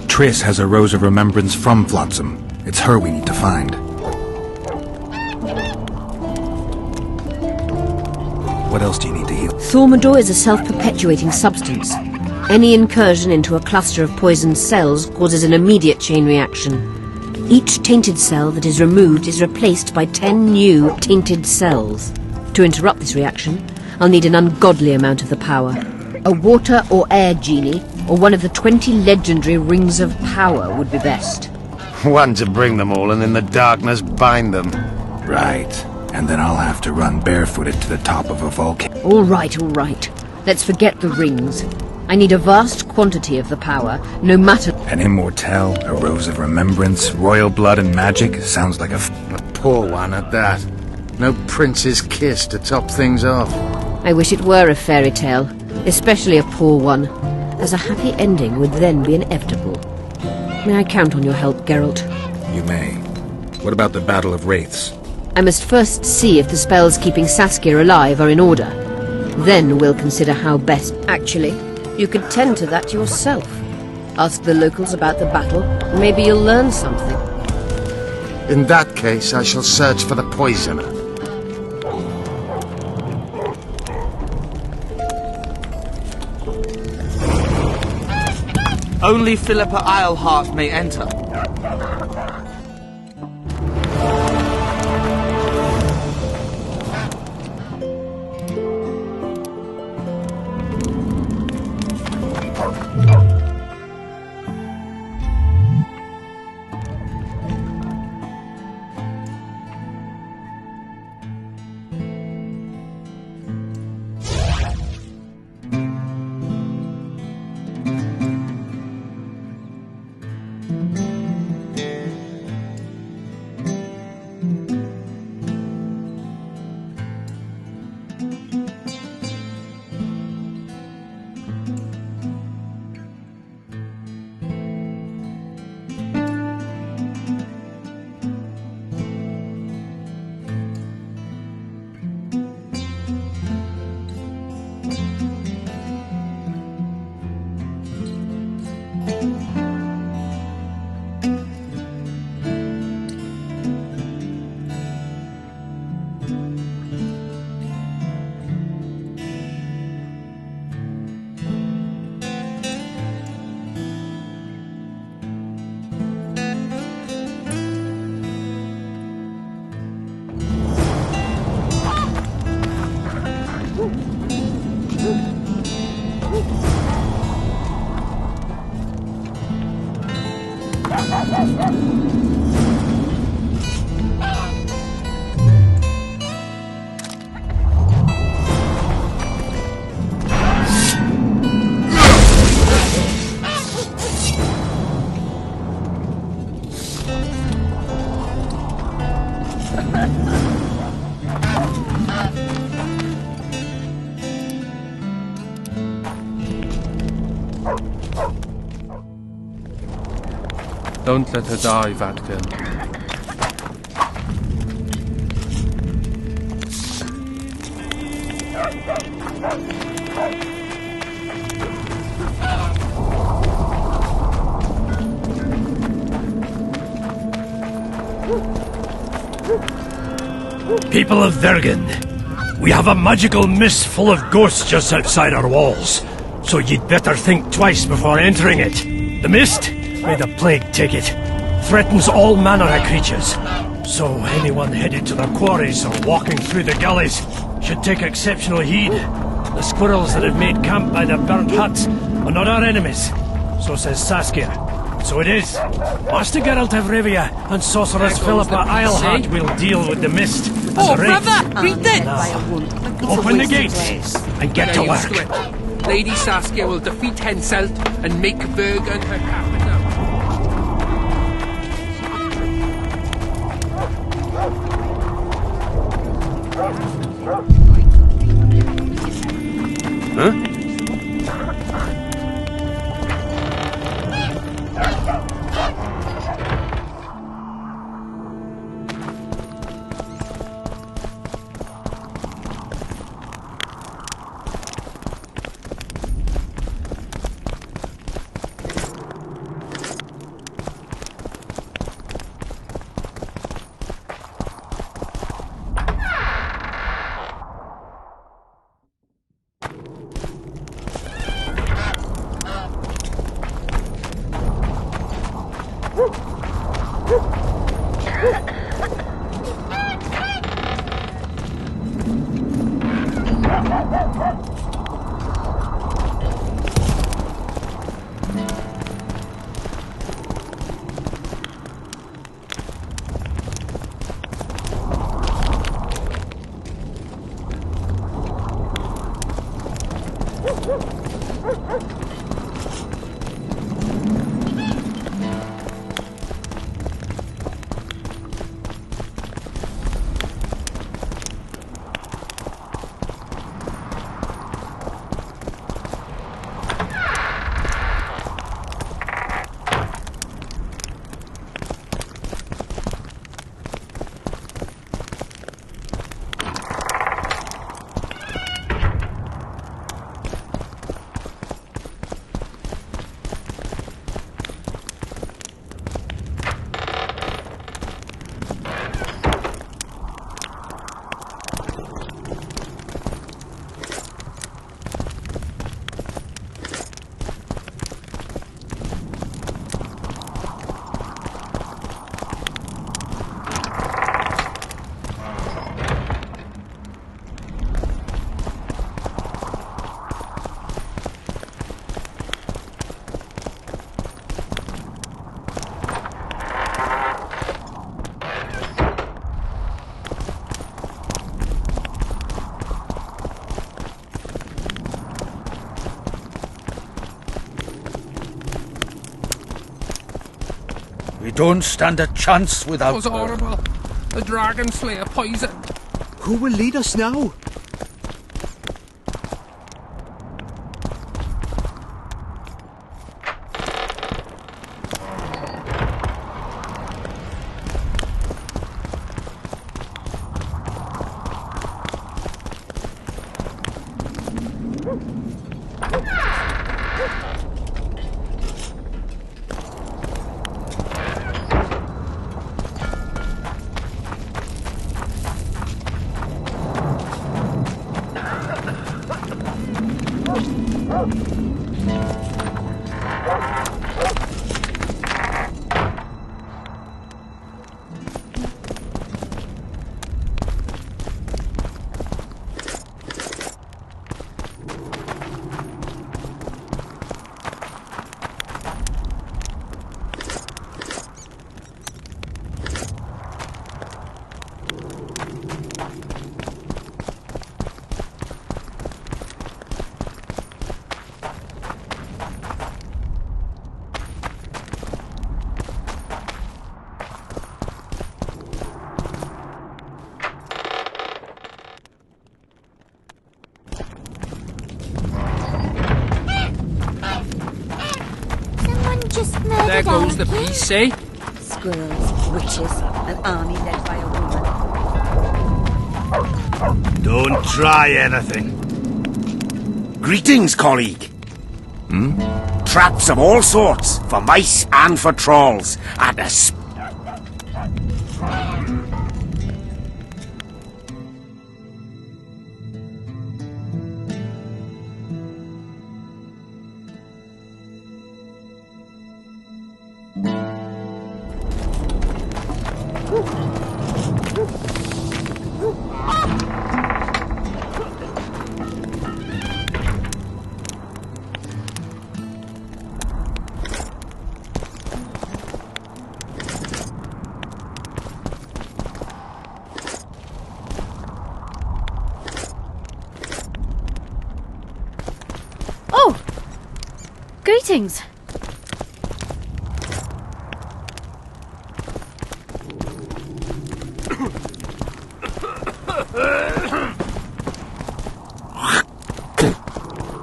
Triss has a rose of remembrance from Flotsam. It's her we need to find. What else do you need to heal? Thaumadour is a self-perpetuating substance. Any incursion into a cluster of poisoned cells causes an immediate chain reaction. Each tainted cell that is removed is replaced by 10 new tainted cells. To interrupt this reaction, I'll need an ungodly amount of the power. A water or air genie, or one of the 20 legendary rings of power would be best. One to bring them all and in the darkness bind them. Right. And then I'll have to run barefooted to the top of a volcano. All right. Let's forget the rings. I need a vast quantity of the power, no matter... An Immortelle, a rose of remembrance, royal blood and magic. Sounds like a poor one at that. No prince's kiss to top things off. I wish it were a fairy tale, especially a poor one, as a happy ending would then be inevitable. May I count on your help, Geralt? You may. What about the Battle of Wraiths? I must first see if the spells keeping Saskia alive are in order. Then we'll consider how best... Actually, you could tend to that yourself. Ask the locals about the battle, and maybe you'll learn something. In that case, I shall search for the poisoner. Only Philippa Eilhart may enter. Don't let her die, Vatkin. People of Vergen, we have a magical mist full of ghosts just outside our walls, so you'd better think twice before entering it. The mist, may the plague take it, threatens all manner of creatures, so anyone headed to the quarries or walking through the gullies should take exceptional heed. The squirrels that have made camp by the burnt huts are not our enemies, so says Saskia. So it is. Master Geralt of Rivia and Sorceress Philippa Eilhart will deal with the mist and Oh, the wraith. brother! Read it! Open the gates and get to work. Lady Saskia will defeat Henselt and make Vergen her capital. Huh? We don't stand a chance without That was horrible. The Dragon Slayer poisoned. Who will lead us now? There goes the peace, eh? Squirrels, witches, an army led by a woman. Don't try anything. Greetings, colleague. Traps of all sorts, for mice and for trolls, and a Oh! Greetings.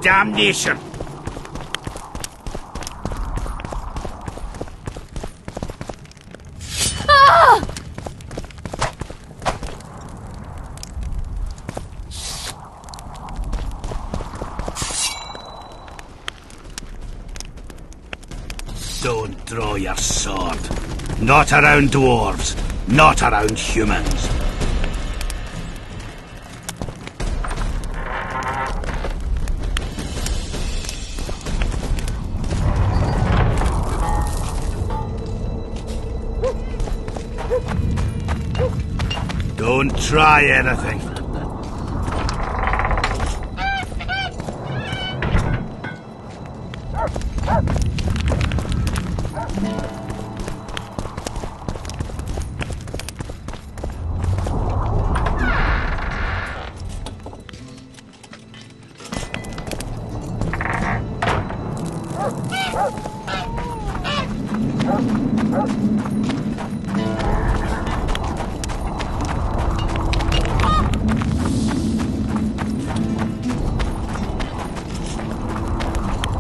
Damnation! Ah! Don't draw your sword. Not around dwarves. Not around humans. Don't try anything.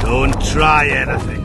Don't try anything.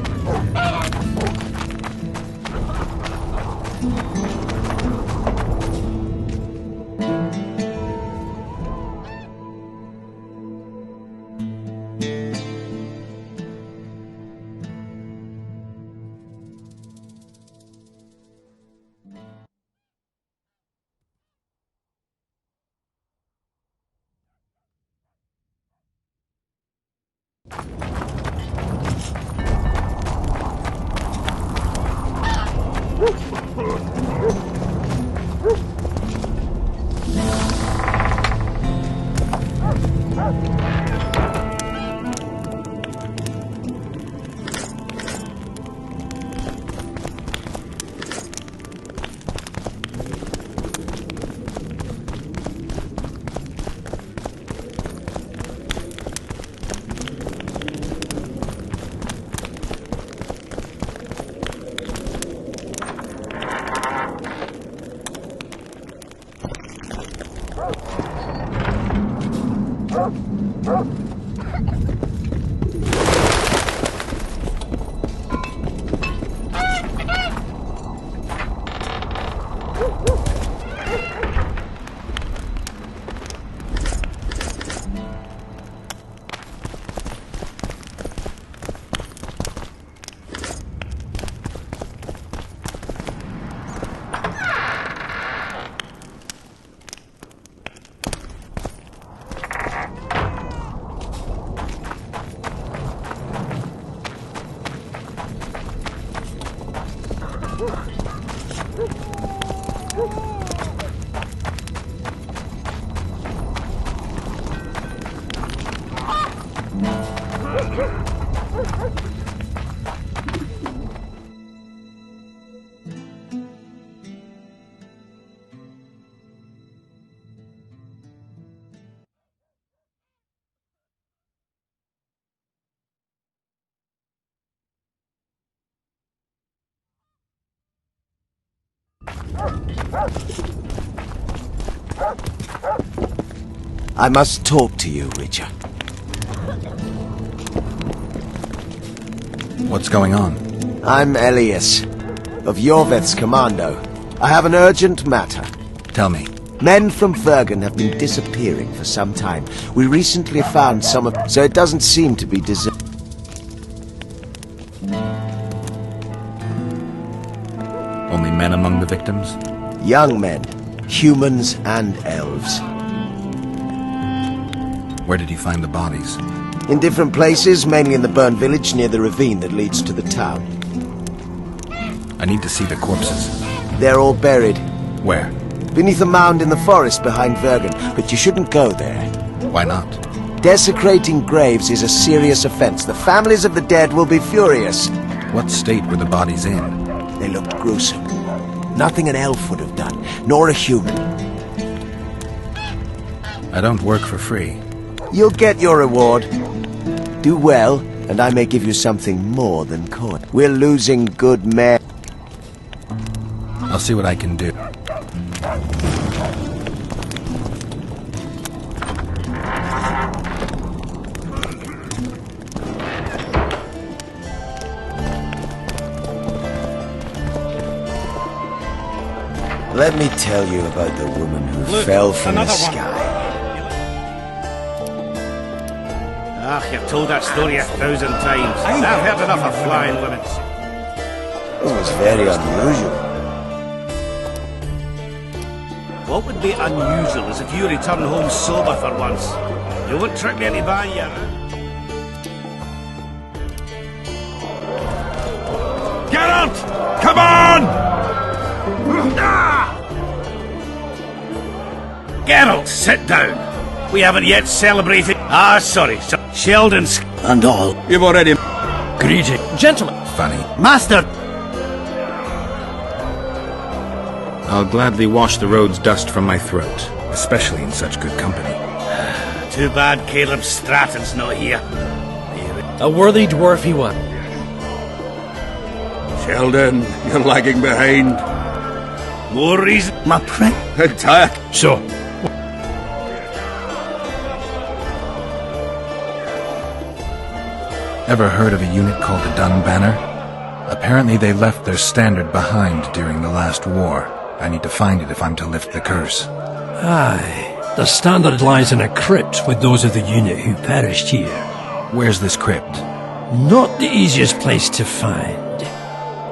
I must talk to you, Richard. What's going on? I'm Elias, of Yorveth's commando. I have an urgent matter. Tell me. Men from Vergen have been disappearing for some time. We recently found some of... so it doesn't seem to be Only men among the victims? Young men. Humans and elves. Where did you find the bodies? In different places, mainly in the burned village near the ravine that leads to the town. I need to see the corpses. They're all buried. Where? Beneath a mound in the forest behind Vergen, but you shouldn't go there. Why not? Desecrating graves is a serious offense. The families of the dead will be furious. What state were the bodies in? They look gruesome. Nothing an elf would have done, nor a human. I don't work for free. You'll get your reward. Do well, and I may give you something more than coin. We're losing good men. I'll see what I can do. Let me tell you about the woman who fell from the sky. Ah, you've told that story 1,000 times. I've heard enough of flying women. It was very unusual. What would be unusual is if you return home sober for once. You won't trick me into buying you. Geralt! Come on! Geralt, sit down. We haven't yet celebrated... Ah, sorry. Sheldon's... And all. You've already... Greeting. Gentlemen. Funny. Master! I'll gladly wash the road's dust from my throat, especially in such good company. Too bad Caleb Stratton's not here. A worthy dwarf he was. Sheldon, you're lagging behind. More reason... My prick. Attack. So, Ever heard of a unit called the Dun Banner? Apparently they left their standard behind during the last war. I need to find it if I'm to lift the curse. aye. The standard lies in a crypt with those of the unit who perished here. Where's this crypt? Not the easiest place to find.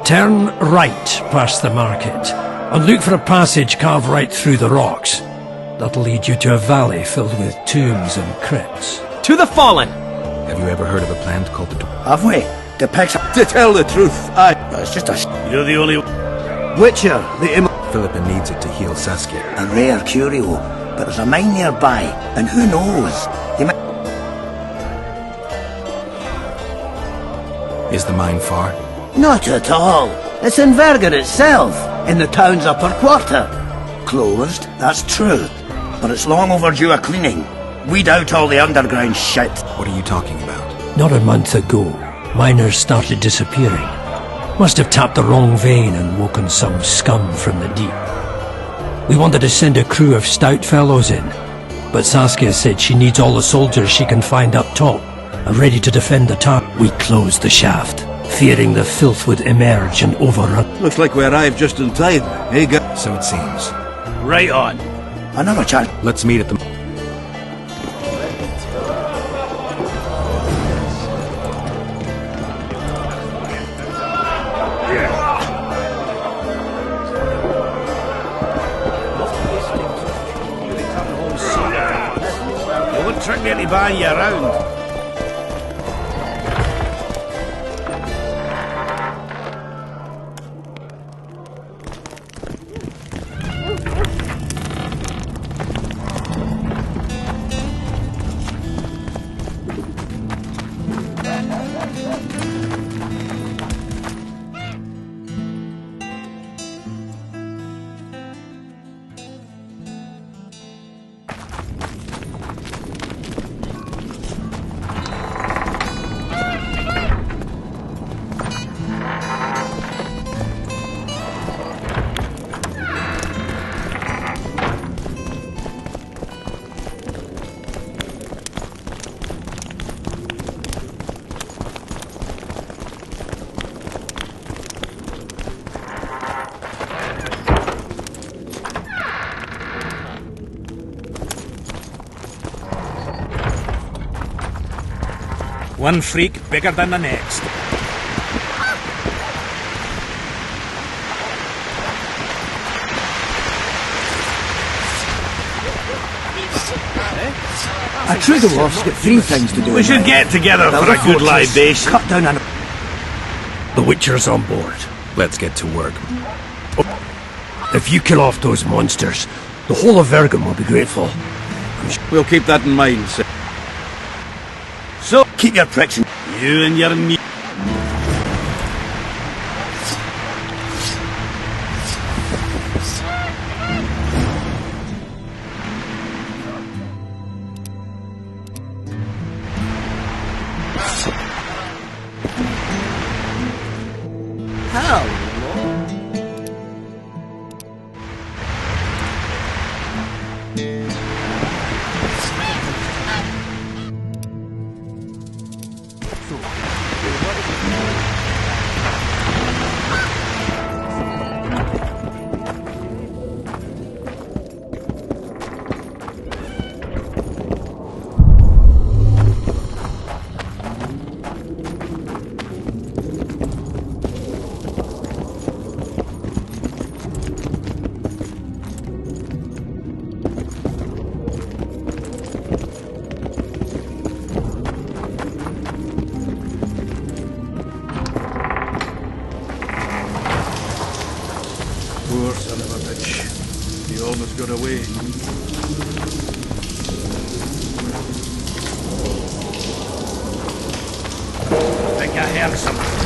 Turn right past the market, and look for a passage carved right through the rocks. That'll lead you to a valley filled with tombs and crypts. To the fallen! Have you ever heard of a plant called the... Have we? Depicts... To tell the truth, It's just a... You're the only... Witcher, the Philippa needs it to heal Saskia. A rare curio, but there's a mine nearby, and who knows? They might... Is the mine far? Not at all. It's in Vergen itself, in the town's upper quarter. Closed, that's true, but it's long overdue a cleaning. Weed out all the underground shit. What are you talking about? Not a month ago, miners started disappearing. Must have tapped the wrong vein and woken some scum from the deep. We wanted to send a crew of stout fellows in, but Saskia said she needs all the soldiers she can find up top and ready to defend the town. We closed the shaft, fearing the filth would emerge and overrun. looks like we arrived just in time. Hey, so it seems. Right on. Another chance. Let's meet at the... You won't trick me into buying you around. One freak bigger than the next. I true the wolf's got 3 things to do. We should get together for a good libation. Cut down on... The Witcher's on board. Let's get to work. If you kill off those monsters, the whole of Vergum will be grateful. We'll keep that in mind, sir. So, keep your pricks in. You and your meat. Poor son of a bitch. He almost got away. Think I heard something.